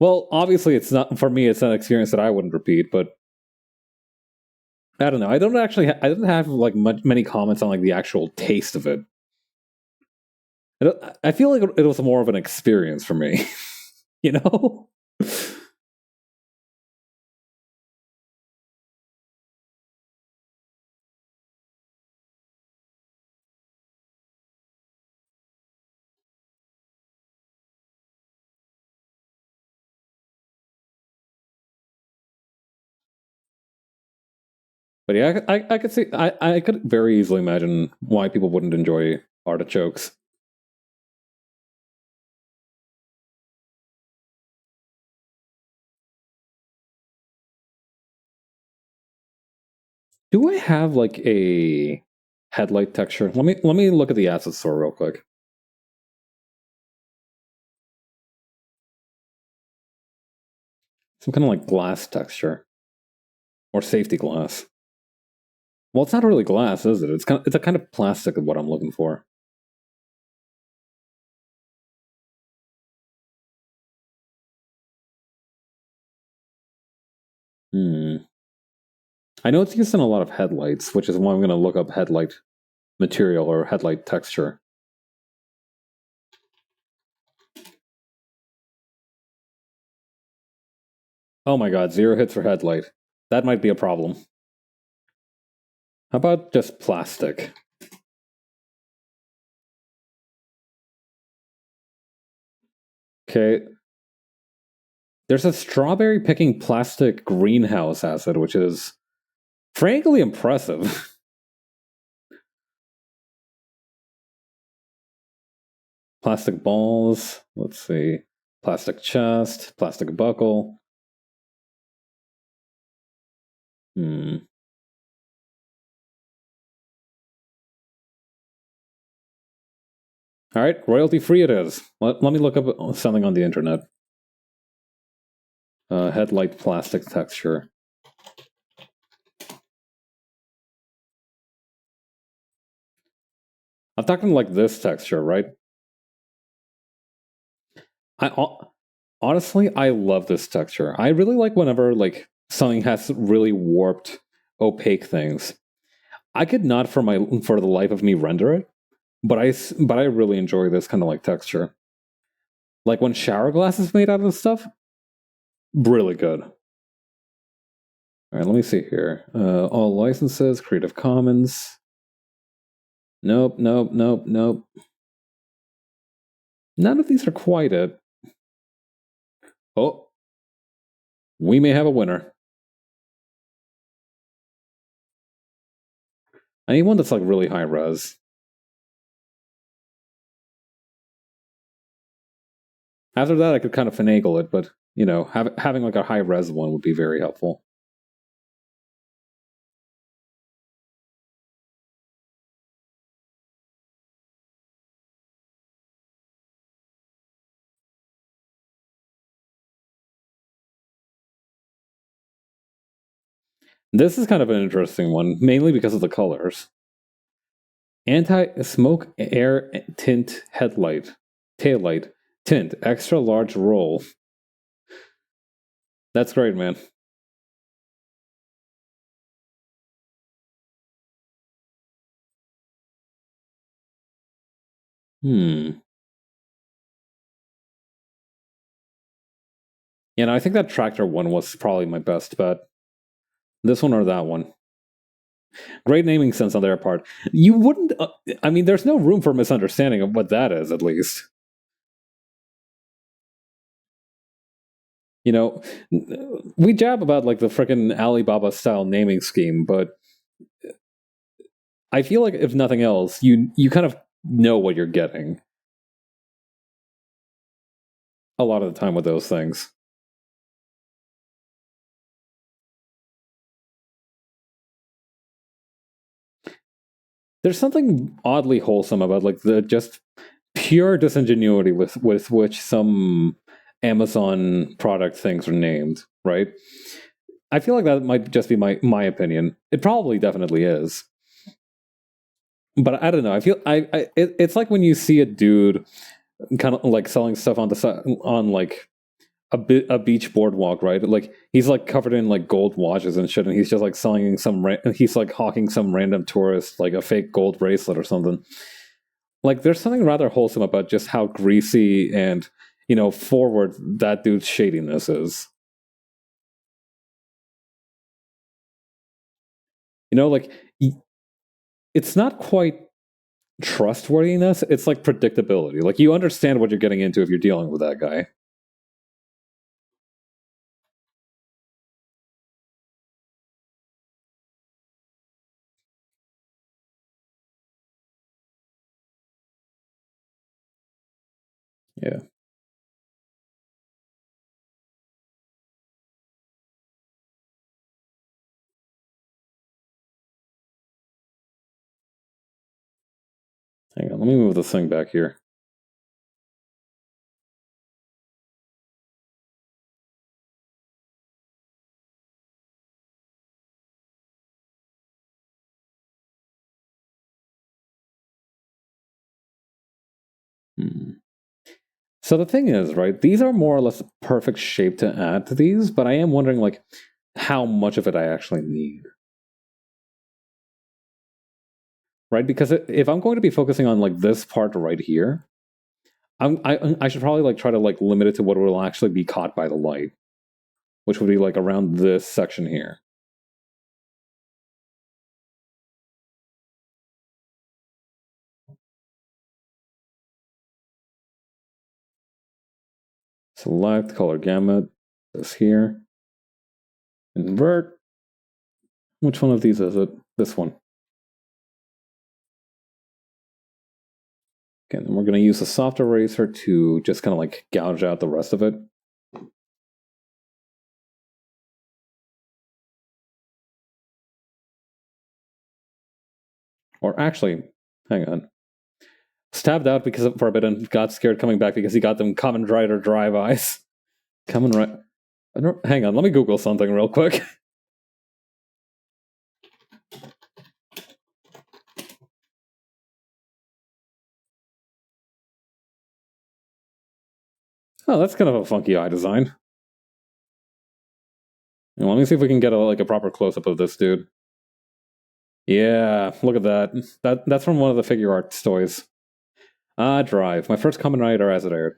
Well, obviously, it's not for me. It's an experience that I wouldn't repeat, but I don't know. I didn't have like many comments on like the actual taste of it. I feel like it was more of an experience for me, you know. But yeah, I could see. I could very easily imagine why people wouldn't enjoy artichokes. Do I have like a headlight texture? Let me look at the asset store real quick. Some kind of like glass texture or safety glass. Well, it's not really glass, is it? It's a kind of plastic of what I'm looking for. I know it's used in a lot of headlights, which is why I'm going to look up headlight material or headlight texture. Oh my god, 0 hits for headlight. That might be a problem. How about just plastic? Okay. There's a strawberry picking plastic greenhouse acid, which is frankly impressive. Plastic balls. Let's see. Plastic chest. Plastic buckle. All right, royalty free it is. Let me look up something on the internet. Headlight plastic texture. I'm talking like this texture, right? Honestly, I love this texture. I really like whenever like something has really warped, opaque things. I could not for the life of me render it, but I really enjoy this kind of like texture. Like when shower glass is made out of this stuff, really good. All right, let me see here. All licenses, Creative Commons. Nope. None of these are quite it. Oh, we may have a winner. I need one that's like really high res. After that, I could kind of finagle it, but you know, having like a high res one would be very helpful. This is kind of an interesting one, mainly because of the colors. Anti-smoke air tint headlight, taillight, tint, extra large roll. That's great, man. Hmm. Yeah, no, I think that tractor one was probably my best bet. This one or that one. Great naming sense on their part. You wouldn't. I mean, there's no room for misunderstanding of what that is, at least. You know, we jab about like the freaking Alibaba style naming scheme, but I feel like if nothing else, you kind of know what you're getting a lot of the time with those things. There's something oddly wholesome about like the just pure disingenuity with which some Amazon product things are named, right? I feel like that might just be my opinion. It probably definitely is. But I don't know. I feel it's like when you see a dude kind of like selling stuff on the on like a beach boardwalk, right? Like he's like covered in like gold watches and shit, and he's just like selling he's like hawking some random tourist like a fake gold bracelet or something. Like there's something rather wholesome about just how greasy and forward that dude's shadiness is. Like it's not quite trustworthiness, it's like predictability. Like you understand what you're getting into if you're dealing with that guy. Yeah. Hang on, let me move this thing back here. So the thing is, right, these are more or less perfect shape to add to these, but I am wondering like how much of it I actually need. Right? Because if I'm going to be focusing on like this part right here, I should probably like try to like limit it to what will actually be caught by the light, which would be like around this section here. Select color gamut, this here. Invert. Which one of these is it? This one. Okay, then we're going to use a soft eraser to just kind of like gouge out the rest of it. Or actually, hang on. Stabbed out because of Forbidden, got scared coming back because he got them Kamen Rider drive eyes. Kamen Rider. Hang on, let me Google something real quick. Oh, that's kind of a funky eye design. Let me see if we can get a proper close up of this dude. Yeah, look at that. That's from one of the figure arts toys. Drive. My first Kamen Rider as it aired.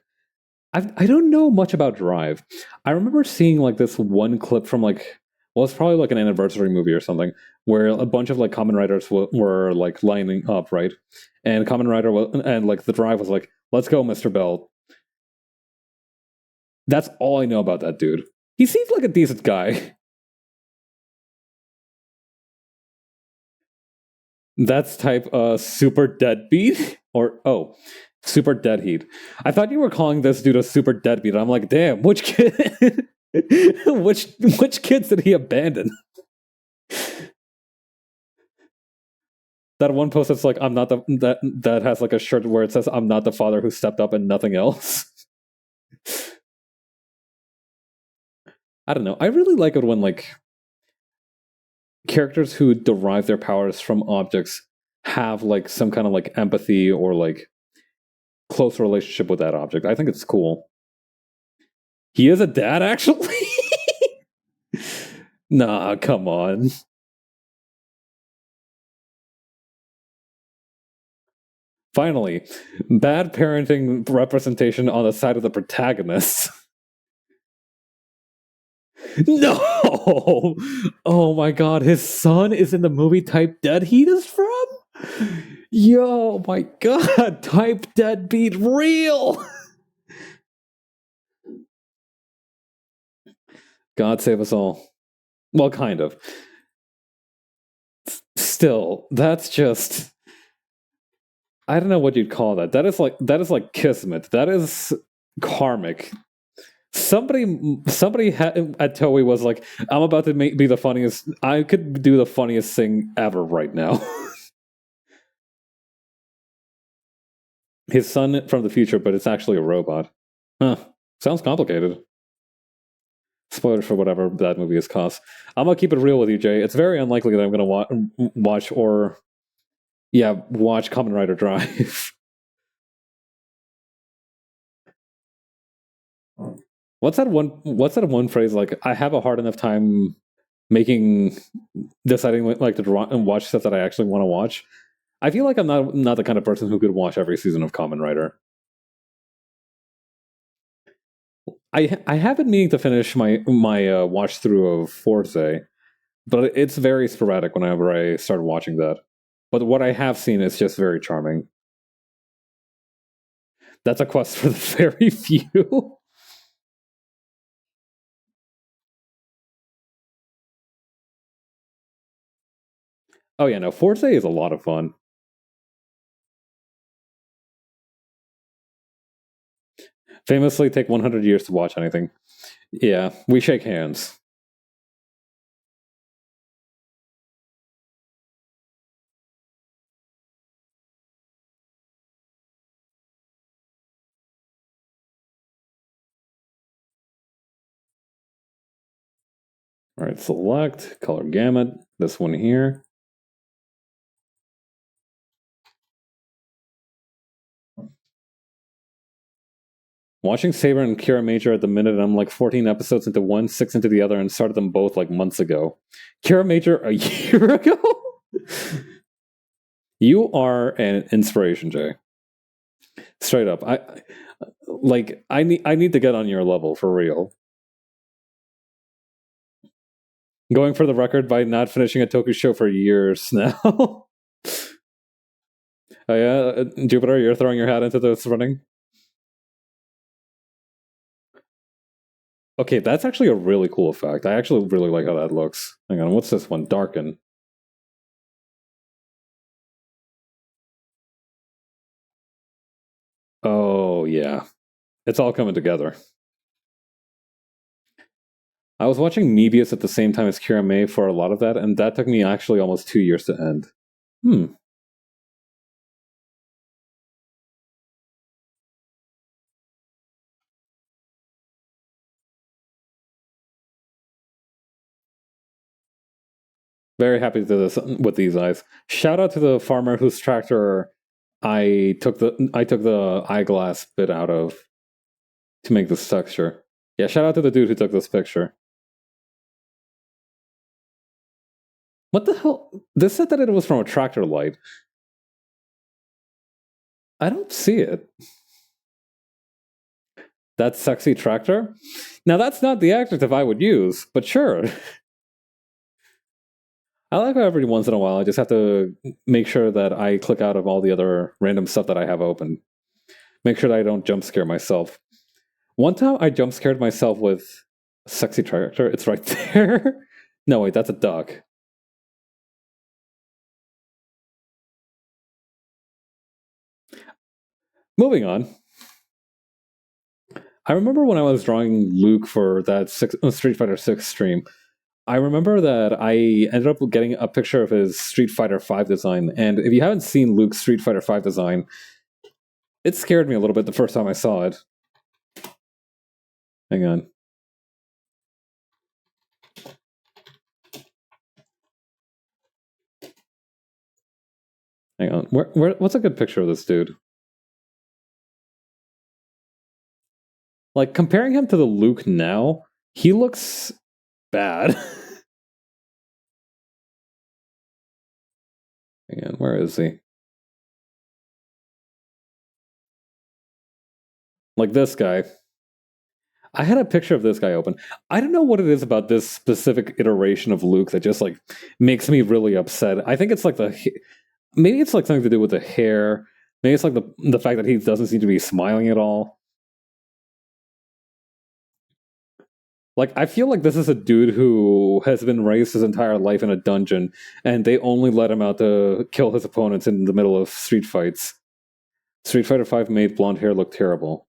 I don't know much about Drive. I remember seeing like this one clip from like, well, it's probably like an anniversary movie or something, where a bunch of like Kamen Riders were like lining up, right? And Kamen Rider and like the Drive was like, "Let's go, Mr. Bell." That's all I know about that dude. He seems like a decent guy. That's type super deadbeat or super dead heat. I thought you were calling this dude a super deadbeat. I'm like, damn, which kid which kids did he abandon? That one post that's like, I'm not the that has like a shirt where it says I'm not the father who stepped up and nothing else. I don't know. I really like it when like characters who derive their powers from objects have like some kind of like empathy or like close relationship with that object. I think it's cool. He is a dad, actually? Nah, come on. Finally, bad parenting representation on the side of the protagonist. No! Oh my god, his son is in the movie Type Dead Heat is from? Yo, my god, Type Deadbeat real! God save us all. Well, kind of. Still, that's just I don't know what you'd call that. That is like kismet. That is karmic. Somebody at Toei was like, I'm about to be the funniest. I could do the funniest thing ever right now. His son from the future, but it's actually a robot. Huh. Sounds complicated. Spoilers for whatever that movie has cost. I'm gonna keep it real with you, Jay. It's very unlikely that I'm gonna watch Kamen Rider Drive. What's that one phrase like? I have a hard enough time deciding like to watch stuff that I actually want to watch. I feel like I'm not the kind of person who could watch every season of Kamen Rider. I have been meaning to finish my watch through of Forza, but it's very sporadic whenever I start watching that. But what I have seen is just very charming. That's a quest for the very few. Oh yeah, no, Forza is a lot of fun. Famously take 100 years to watch anything. Yeah, we shake hands. All right, select color gamut. This one here. Watching Saber and Kira Major at the minute, I'm like 14 episodes into one, 6 into the other, and started them both like months ago. Kira Major a year ago? You are an inspiration, Jay. Straight up. I need to get on your level for real. Going for the record by not finishing a Toku show for years now. Oh yeah, Jupiter, you're throwing your hat into this running? Okay, that's actually a really cool effect. I actually really like how that looks. Hang on, what's this one? Darken. Oh, yeah. It's all coming together. I was watching Mebius at the same time as Kira May for a lot of that, and that took me actually almost 2 years to end. Very happy to this with these eyes. Shout out to the farmer whose tractor I took the eyeglass bit out of to make this texture. Yeah, shout out to the dude who took this picture. What the hell? This said that it was from a tractor light. I don't see it. That sexy tractor? Now that's not the adjective I would use, but sure. I like how every once in a while I just have to make sure that I click out of all the other random stuff that I have open. Make sure that I don't jump scare myself. One time I jump scared myself with a sexy tractor. It's right there. No, wait, that's a duck. Moving on. I remember when I was drawing Luke for that Street Fighter 6 stream, I remember that I ended up getting a picture of his Street Fighter 5 design. And if you haven't seen Luke's Street Fighter 5 design, it scared me a little bit the first time I saw it. Hang on. Hang on. What's a good picture of this dude? Like, comparing him to the Luke now, he looks bad. Hang on, where is he? Like this guy. I had a picture of this guy open. I don't know what it is about this specific iteration of Luke that just like makes me really upset. I think it's like maybe it's like something to do with the hair. Maybe it's like the fact that he doesn't seem to be smiling at all. Like, I feel like this is a dude who has been raised his entire life in a dungeon, and they only let him out to kill his opponents in the middle of street fights. Street Fighter 5 made blonde hair look terrible.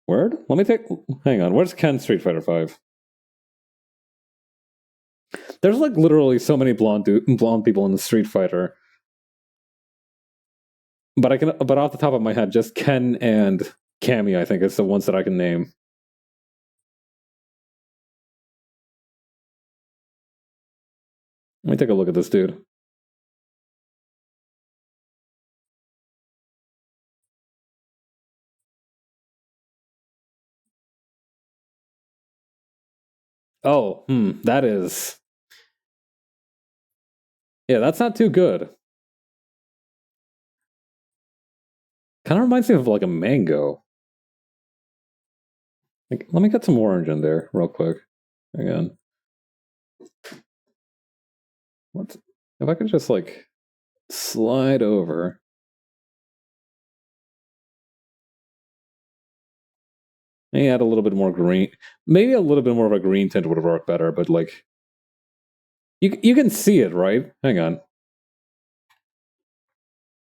Word? Let me take. Hang on. Where's Ken Street Fighter 5? There's like literally so many blonde people in the Street Fighter. But off the top of my head, just Ken and Cammy, I think, is the ones that I can name. Let me take a look at this dude. Oh, that is. Yeah, that's not too good. Kind of reminds me of like a mango. Like, let me get some orange in there real quick. Hang on. What? If I could just like slide over. Maybe add a little bit more green. Maybe a little bit more of a green tint would work better, but like you can see it, right? Hang on.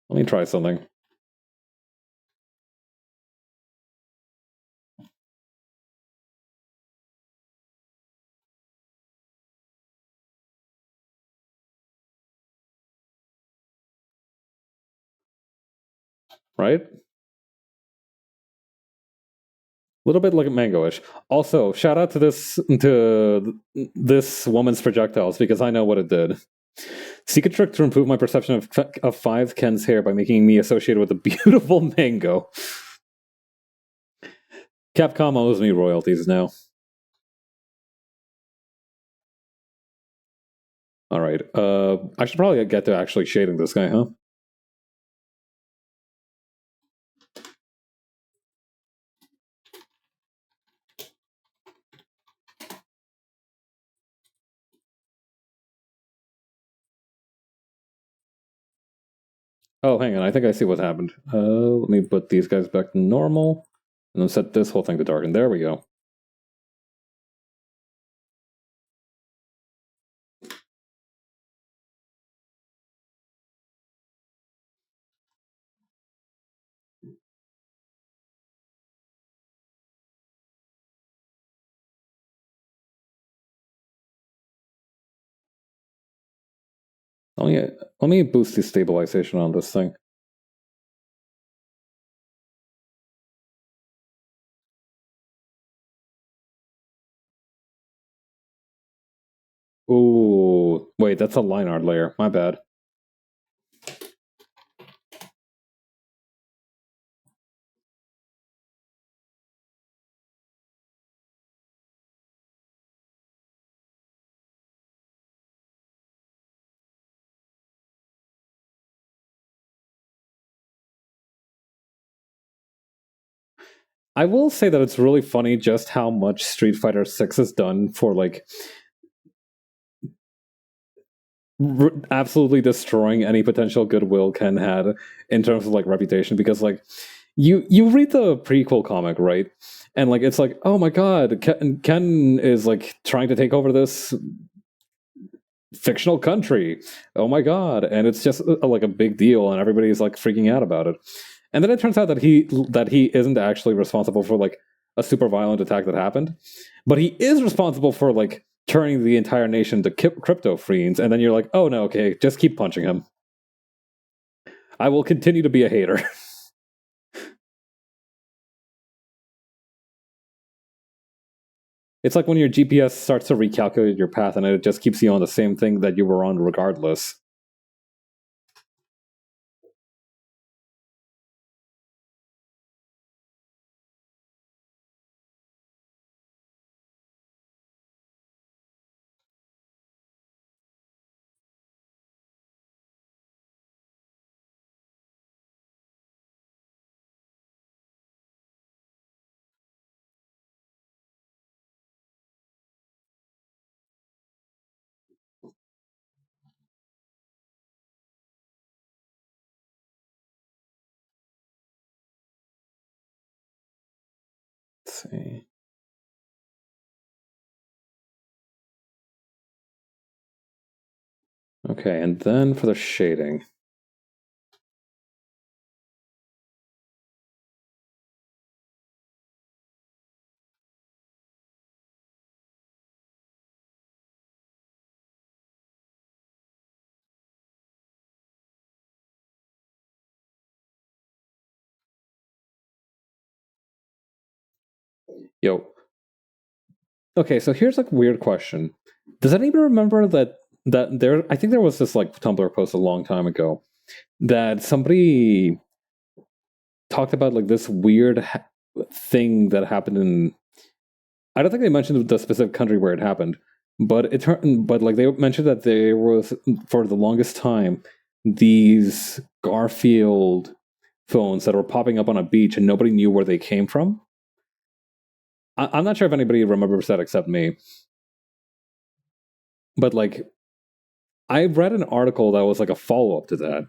Let me try something. Right? A little bit like a mango-ish. Also, shout out to this woman's projectiles because I know what it did. Secret trick to improve my perception of 5 Ken's hair by making me associated with a beautiful mango. Capcom owes me royalties now. All right. I should probably get to actually shading this guy, huh? Oh, hang on. I think I see what happened. Let me put these guys back to normal. And then set this whole thing to darken. There we go. Let me boost the stabilization on this thing. Ooh, wait, that's a line art layer. My bad. I will say that it's really funny just how much Street Fighter 6 has done for like absolutely destroying any potential goodwill Ken had in terms of like reputation because like you read the prequel comic, right? And like it's like, oh my god, Ken is like trying to take over this fictional country. Oh my god, and it's just like a big deal, and everybody's like freaking out about it. And then it turns out that he isn't actually responsible for like a super violent attack that happened, but he is responsible for like turning the entire nation to crypto fiends. And then you're like, oh no, okay, just keep punching him. I will continue to be a hater. It's like when your GPS starts to recalculate your path and it just keeps you on the same thing that you were on regardless. Let's see. Okay, and then for the shading. Yo. Okay, so here's a weird question. Does anybody remember that there I think there was this like Tumblr post a long time ago that somebody talked about like this weird thing that happened in I don't think they mentioned the specific country where it happened, but it turned but like they mentioned that there was for the longest time these Garfield phones that were popping up on a beach and nobody knew where they came from. I'm not sure if anybody remembers that except me, but like I read an article that was like a follow up to that.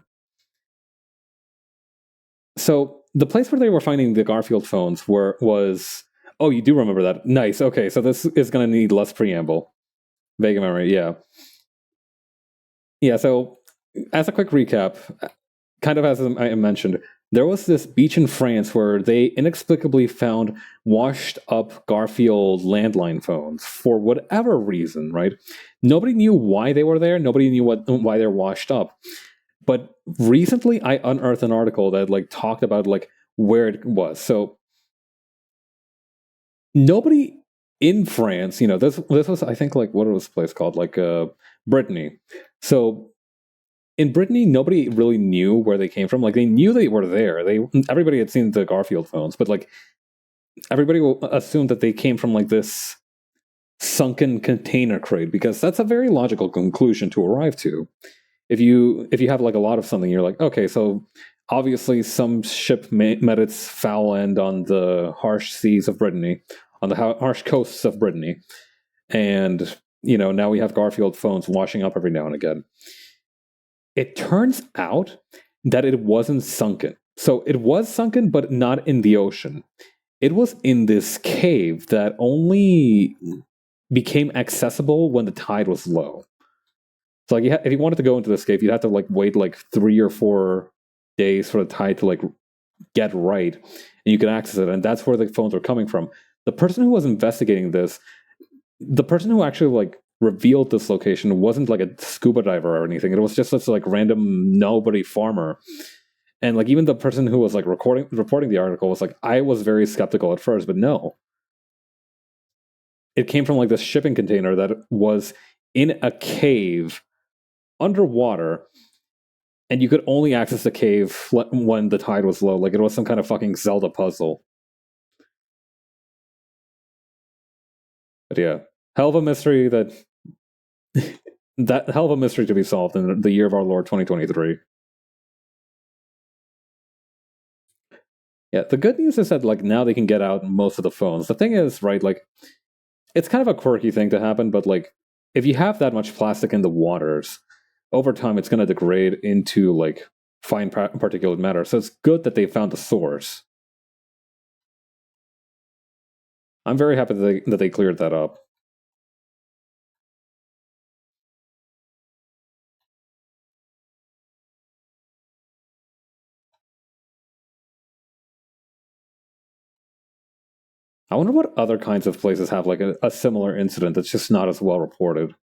So the place where they were finding the Garfield phones was oh, you do remember that? Nice. Okay, so this is going to need less preamble. Vague memory, yeah, yeah. So as a quick recap, kind of as I mentioned, there was this beach in France where they inexplicably found washed up Garfield landline phones for whatever reason, right? Nobody knew why they were there. Nobody knew why they're washed up. But recently I unearthed an article that like talked about like where it was. So nobody in France, this was I think like what was the place called? Like Brittany. So in Brittany, nobody really knew where they came from. Like they knew they were there. Everybody had seen the Garfield phones, but like everybody will assume that they came from like this sunken container crate because that's a very logical conclusion to arrive to. If you have like a lot of something, you're like, okay, so obviously some ship met its foul end on the harsh seas of Brittany, on the harsh coasts of Brittany, and now we have Garfield phones washing up every now and again. It turns out that it wasn't sunken. So it was sunken, but not in the ocean. It was in this cave that only became accessible when the tide was low. So like, if you wanted to go into this cave, you'd have to like wait like 3 or 4 days for the tide to like get right, and you can access it. And that's where the phones were coming from. The person who was investigating this, the person who actually like revealed this location wasn't like a scuba diver or anything. It was just this like random nobody farmer. And like even the person who was like reporting the article was like, I was very skeptical at first, but no. It came from like this shipping container that was in a cave underwater, and you could only access the cave when the tide was low. Like it was some kind of fucking Zelda puzzle. But yeah, hell of a mystery that hell of a mystery to be solved in the year of our Lord 2023. Yeah, the good news is that like now they can get out most of the phones. The thing is, right, like it's kind of a quirky thing to happen, but like if you have that much plastic in the waters, over time it's going to degrade into like fine particulate matter. So it's good that they found the source. I'm very happy that they cleared that up. I wonder what other kinds of places have like a similar incident that's just not as well reported.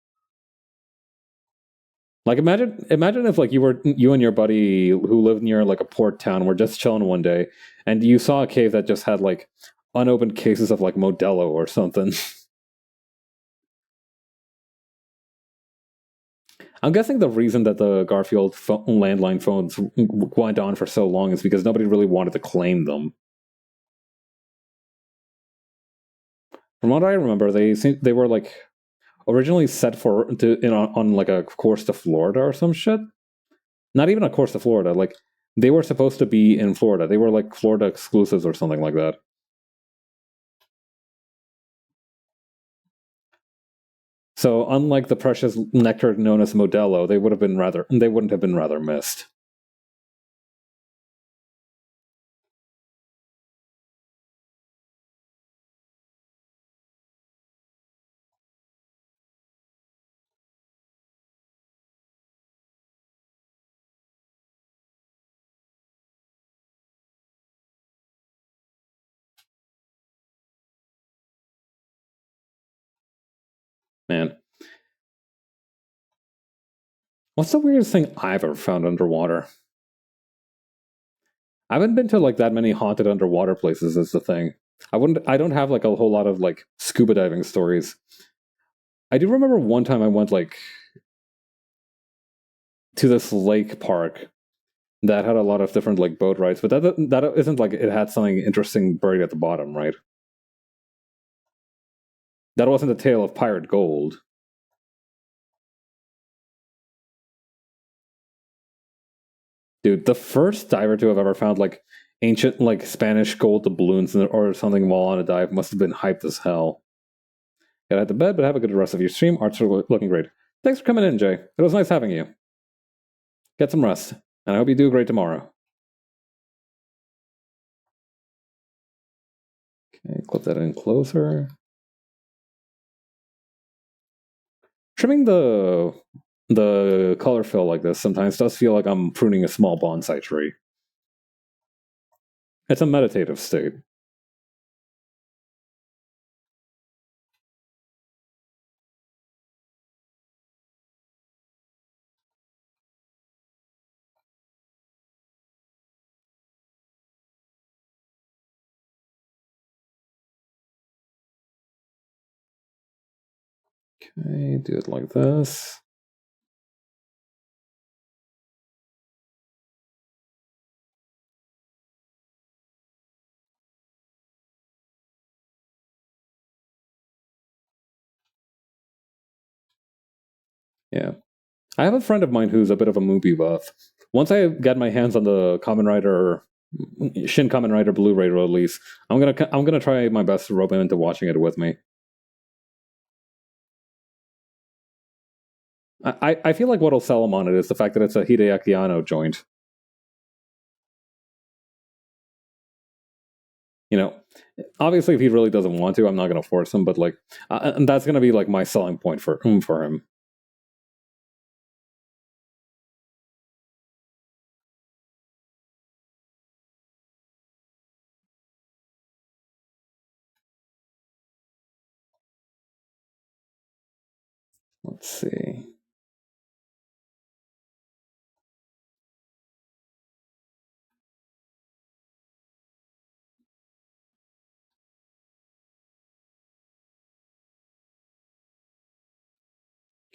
Like imagine if like you and your buddy who lived near like a port town were just chilling one day and you saw a cave that just had like unopened cases of like Modelo or something. I'm guessing the reason that the Garfield landline phones went on for so long is because nobody really wanted to claim them. From what I remember, they were like originally set on like a course to Florida or some shit. Not even a course to Florida. Like they were supposed to be in Florida. They were like Florida exclusives or something like that. So unlike the precious nectar known as Modelo, they wouldn't have been rather missed. Man, what's the weirdest thing I've ever found underwater? I haven't been to like that many haunted underwater places. Is the thing. I don't have like a whole lot of like scuba diving stories. I do remember one time I went like to this lake park that had a lot of different like boat rides, but that isn't like it had something interesting buried at the bottom, right? That wasn't the tale of pirate gold. Dude, the first dive or two I've ever found like ancient like Spanish gold doubloons or something while on a dive must have been hyped as hell. Gotta head to bed, but have a good rest of your stream. Art's looking great. Thanks for coming in, Jay. It was nice having you. Get some rest, and I hope you do great tomorrow. Okay, clip that in closer. Trimming the color fill like this sometimes does feel like I'm pruning a small bonsai tree. It's a meditative state. Okay, do it like this. Yeah. I have a friend of mine who's a bit of a movie buff. Once I get my hands on the Shin Kamen Rider Blu-ray release, I'm gonna try my best to rope him into watching it with me. I feel like what'll sell him on it is the fact that it's a Hideaki Anno joint. You know, obviously, if he really doesn't want to, I'm not gonna force him. But like, and that's gonna be like my selling point for him. Let's see.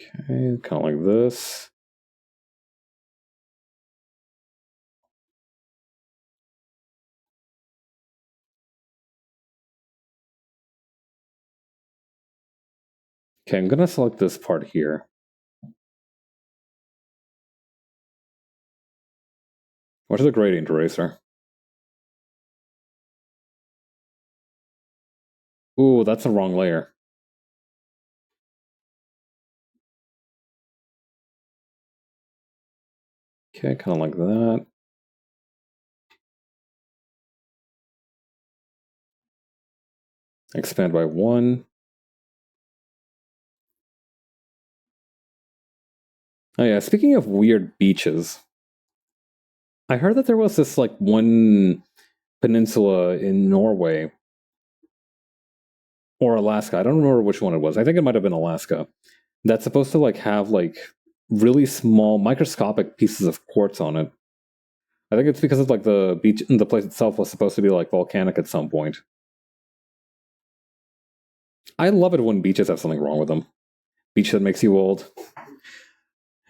Okay, kind of like this. Okay, I'm gonna select this part here. What's the gradient eraser? Ooh, that's the wrong layer. Okay, kind of like that. Expand by 1. Oh yeah, speaking of weird beaches, I heard that there was this like one peninsula in Norway or Alaska. I don't remember which one it was. I think it might have been Alaska. That's supposed to like have like really small microscopic pieces of quartz on it. I think it's because of like the beach, the place itself was supposed to be like volcanic at some point. I love it when beaches have something wrong with them. Beach that makes you old.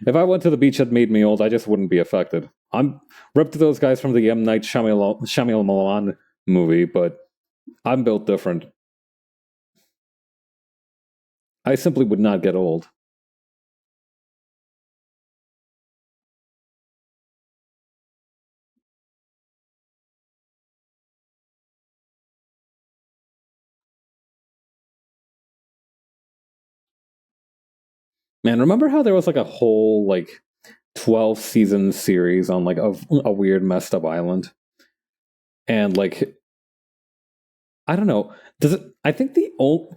If I went to the beach that made me old, I just wouldn't be affected. I'm ripped to those guys from the M. Night Shyamalan movie, but I'm built different. I simply would not get old. Man, remember how there was like a whole like 12 season series on like a weird messed up island? And like I don't know, does it I think the only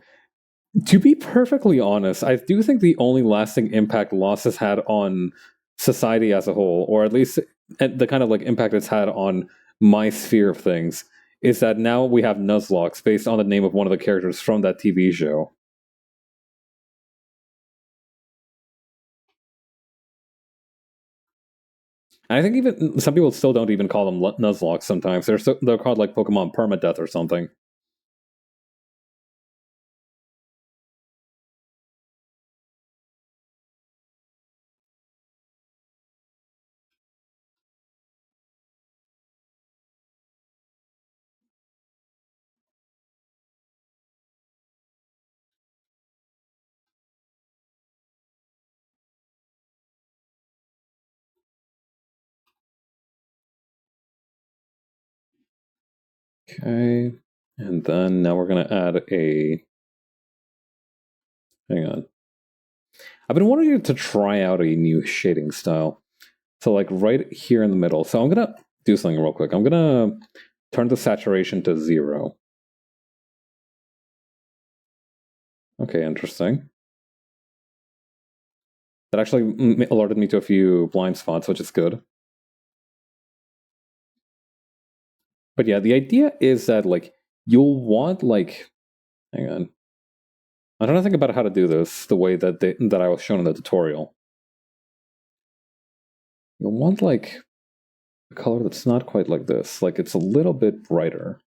to be perfectly honest, I do think the only lasting impact Lost has had on society as a whole, or at least the kind of like impact it's had on my sphere of things, is that now we have Nuzlocke based on the name of one of the characters from that TV show. And I think even some people still don't even call them Nuzlocke sometimes. They're called like Pokemon Permadeath or something. Okay. And then now we're going to add a. Hang on. I've been wanting to try out a new shading style. So, like right here in the middle. So, I'm going to do something real quick. I'm going to turn the saturation to 0. Okay, interesting. That actually alerted me to a few blind spots, which is good. But yeah, the idea is that, like, you'll want, like. Hang on. I'm trying to think about how to do this the way that I was shown in the tutorial. You'll want, like, a color that's not quite like this. Like, it's a little bit brighter.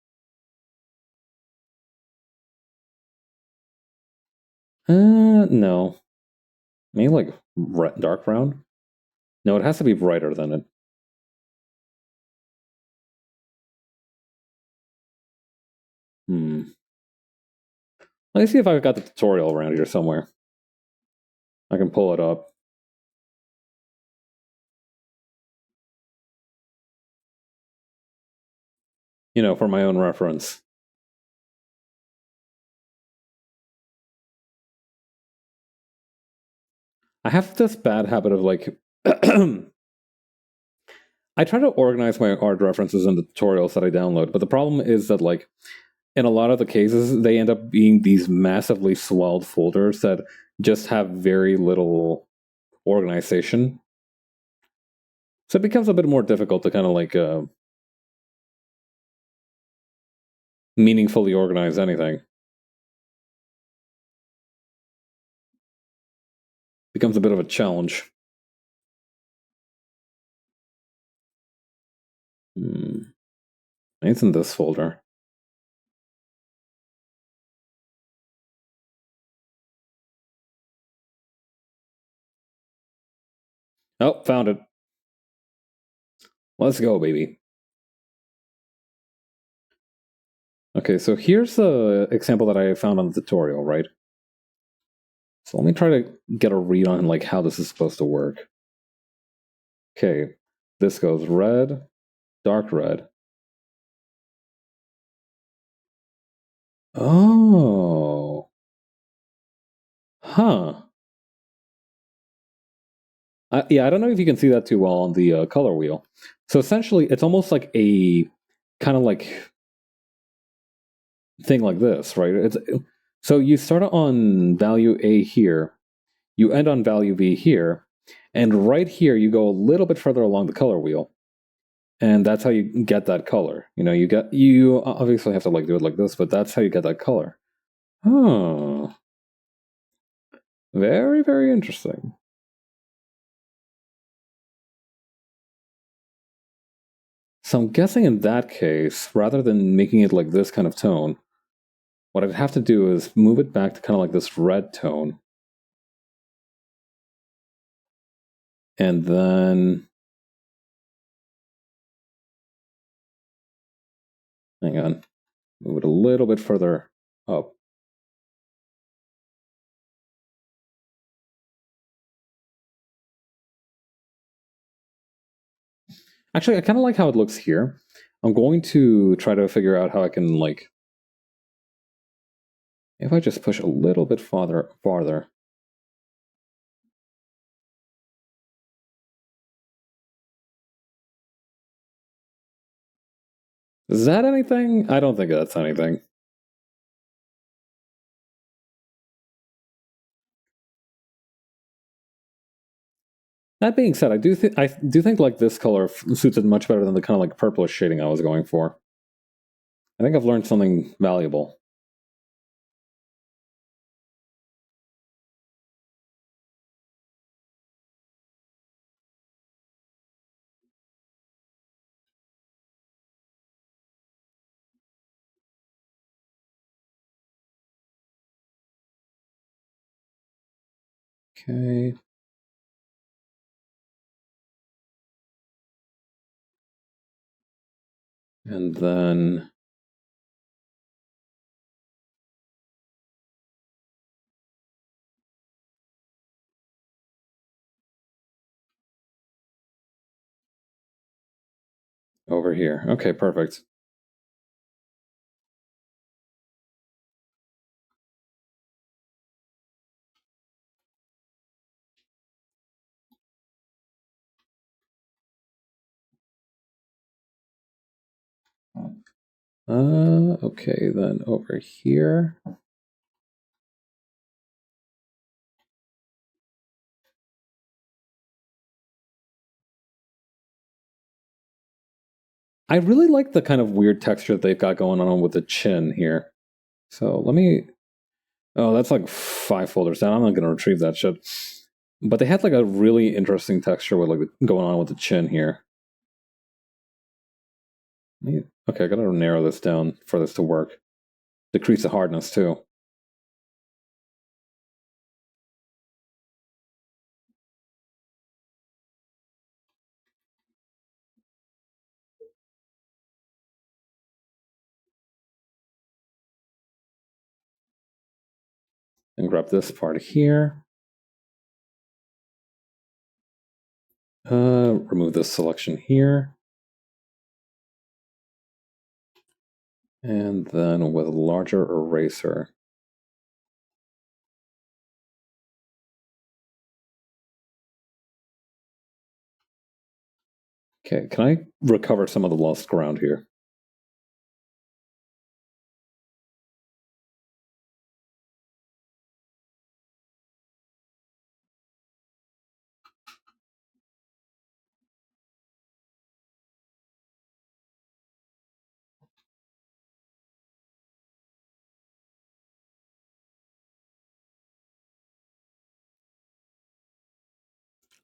No. Maybe, like, dark brown? No, it has to be brighter than it. Let me see if I've got the tutorial around here somewhere. I can pull it up. You know, for my own reference. I have this bad habit of, like... I try to organize my art references in the tutorials that I download, but the problem is that, like, in a lot of the cases, they end up being these massively swelled folders that just have very little organization. So it becomes a bit more difficult to kind of like meaningfully organize anything. Becomes a bit of a challenge. It's in this folder. Oh, found it. Let's go, baby. Okay, so here's the example that I found on the tutorial, right? So let me try to get a read on like how this is supposed to work. Okay, this goes red, dark red. Oh. Huh. Yeah, I don't know if you can see that too well on the color wheel. So essentially, it's almost like a kind of like thing like this, right? So you start on value A here, you end on value B here, and right here you go a little bit further along the color wheel, and that's how you get that color. You obviously have to like do it like this, but that's how you get that color. Oh, very, very interesting. So I'm guessing in that case, rather than making it like this kind of tone, what I'd have to do is move it back to kind of like this red tone. And then, hang on, move it a little bit further up. Actually, I kind of like how it looks here. I'm going to try to figure out how I can, like, if I just push a little bit farther. Is that anything? I don't think that's anything. That being said, I do think like this color suits it much better than the kind of like purplish shading I was going for. I think I've learned something valuable. Okay. And then over here. Okay, perfect. Okay, then over here. I really like the kind of weird texture they've got going on with the chin here. So let me. Oh, that's like 5 folders down. I'm not going to retrieve that shit. But they had like a really interesting texture with like going on with the chin here. Okay, I gotta narrow this down for this to work. Decrease the hardness too. And grab this part here. Remove this selection here. And then with a larger eraser. Okay, can I recover some of the lost ground here?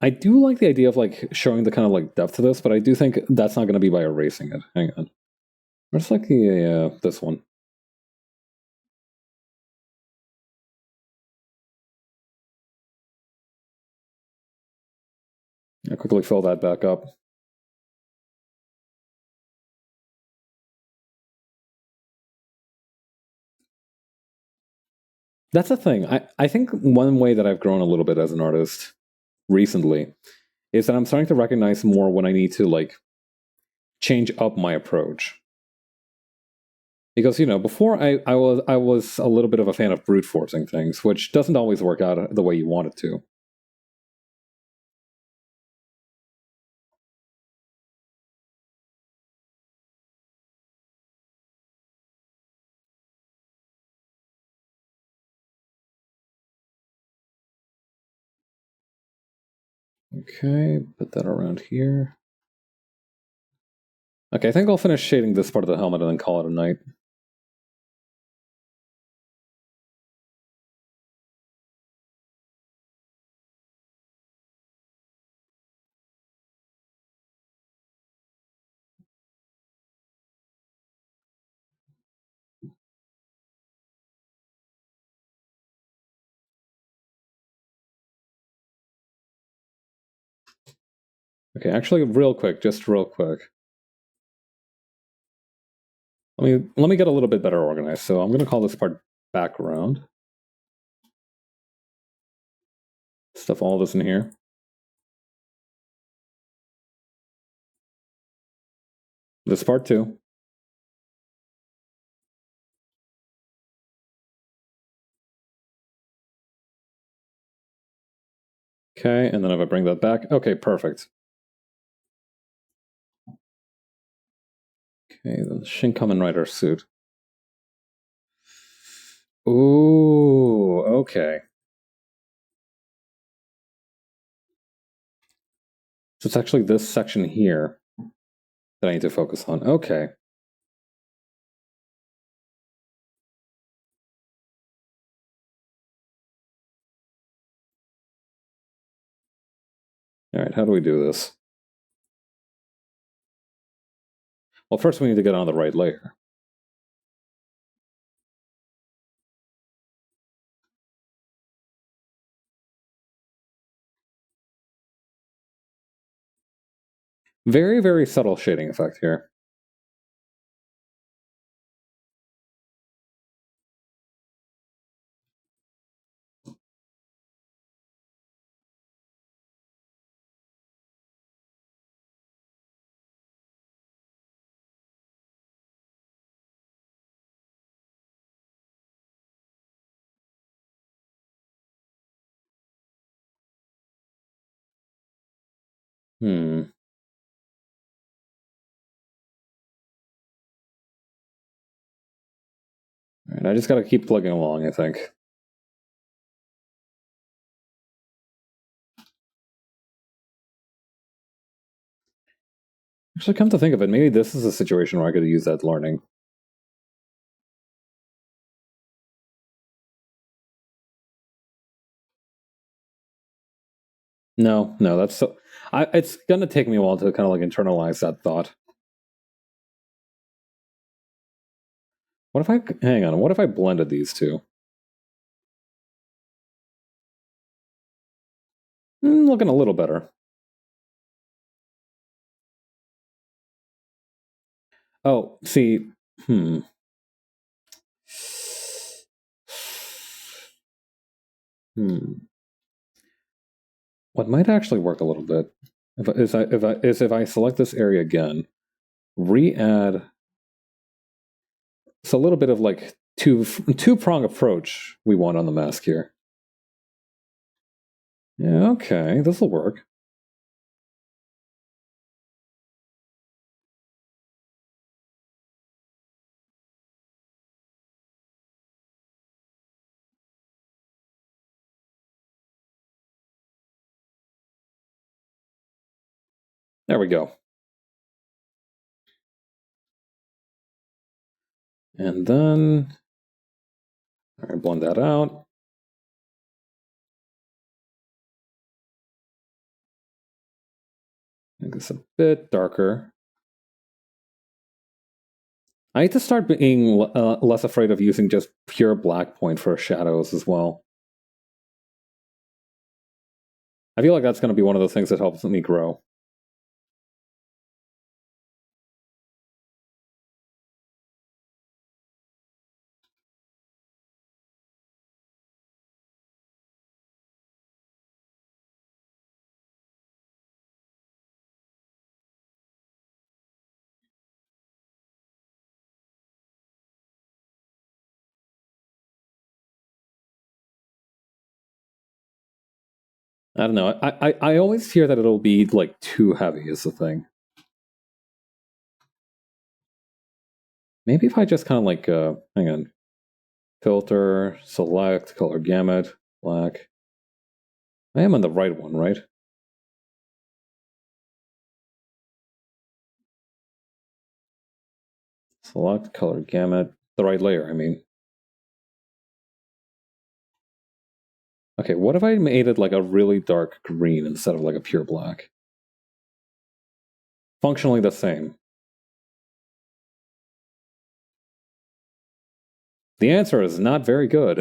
I do like the idea of like showing the kind of like depth to this, but I do think that's not going to be by erasing it. Hang on. Where's like the this one? I'll quickly fill that back up. That's the thing. I think one way that I've grown a little bit as an artist recently is that I'm starting to recognize more when I need to like change up my approach. Because before I was a little bit of a fan of brute forcing things, which doesn't always work out the way you want it to. Okay, put that around here. Okay, I think I'll finish shading this part of the helmet and then call it a night. Okay, actually, just real quick. Let me get a little bit better organized. So I'm going to call this part background. Stuff all this in here. This part too. Okay, and then if I bring that back, okay, perfect. Okay, then the Kamen Rider suit. Ooh, okay. So it's actually this section here that I need to focus on. Okay. All right, how do we do this? Well, first we need to get on the right layer. Very, very subtle shading effect here. Hmm. All right, I just got to keep plugging along, I think. Actually, come to think of it, maybe this is a situation where I could use that learning. No, that's so. It's gonna take me a while to kind of like internalize that thought. What if I hang on? What if I blended these two? Looking a little better. Oh, see, hmm. What might actually work a little bit if I select this area again, re-add. It's a little bit of like two-prong approach we want on the mask here. Yeah, okay, this will work. There we go. And then, all right, blend that out. Make this a bit darker. I need to start being less afraid of using just pure black point for shadows as well. I feel like that's going to be one of the things that helps me grow. I don't know. I always hear that it'll be like too heavy is the thing. Maybe if I just kind of like, hang on, filter, select, color gamut, black. I am on the right one, right? Select color gamut. The right layer, I mean. Okay, what if I made it like a really dark green instead of like a pure black? Functionally the same. The answer is not very good.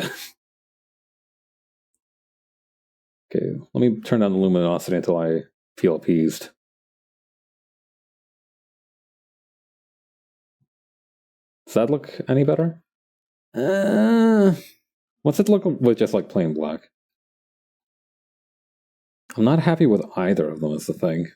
Okay, let me turn down the luminosity until I feel appeased. Does that look any better? What's it look with just like plain black? I'm not happy with either of them is the thing.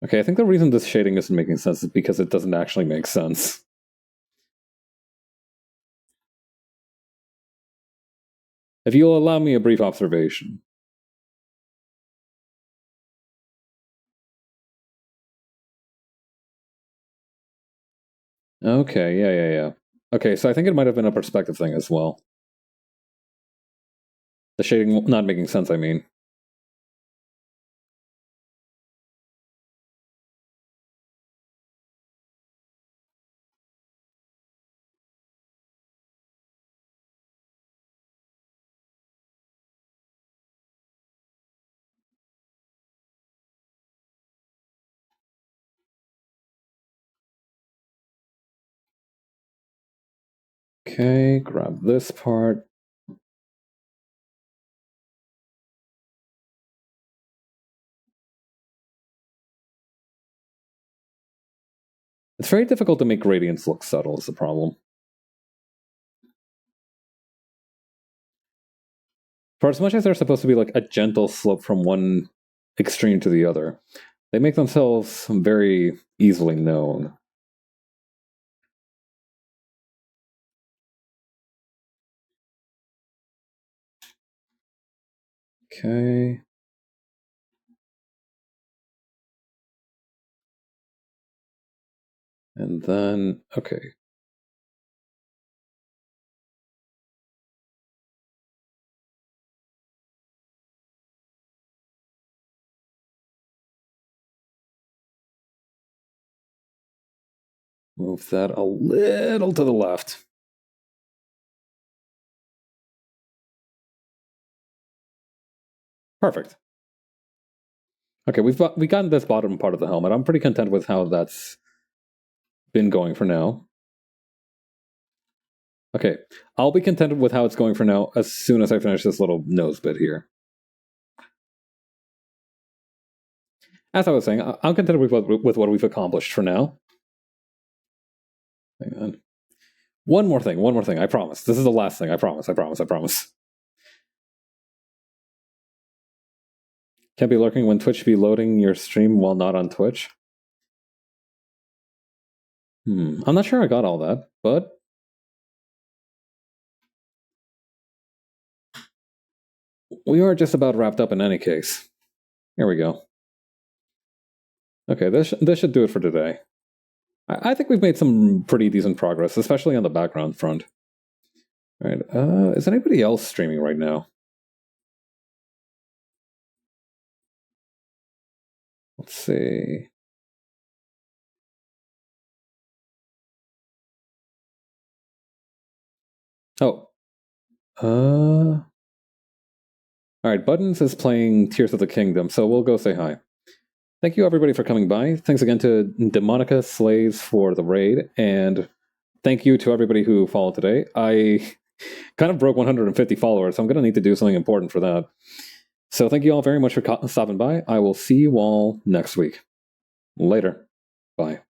Okay, I think the reason this shading isn't making sense is because it doesn't actually make sense. If you'll allow me a brief observation. Okay, yeah. Okay, so I think it might have been a perspective thing as well. The shading not making sense, I mean. Okay, grab this part. It's very difficult to make gradients look subtle is the problem. For as much as they're supposed to be like a gentle slope from one extreme to the other, they make themselves very easily known. Okay. And then, okay. Move that a little to the left. Perfect. Okay, we've gotten this bottom part of the helmet. I'm pretty content with how that's been going for now. Okay, I'll be contented with how it's going for now as soon as I finish this little nose bit here. As I was saying, I'm contented with what we've accomplished for now. Hang on. One more thing, I promise. This is the last thing, I promise. Can't be lurking when Twitch be loading your stream while not on Twitch. I'm not sure I got all that, but we are just about wrapped up in any case. Here we go. Okay, this should do it for today. I think we've made some pretty decent progress, especially on the background front. All right, is anybody else streaming right now? Let's see. Oh. All right, Buttons is playing Tears of the Kingdom, so we'll go say hi. Thank you, everybody, for coming by. Thanks again to Demonica Slays for the raid, and thank you to everybody who followed today. I kind of broke 150 followers, so I'm going to need to do something important for that. So thank you all very much for stopping by. I will see you all next week. Later. Bye.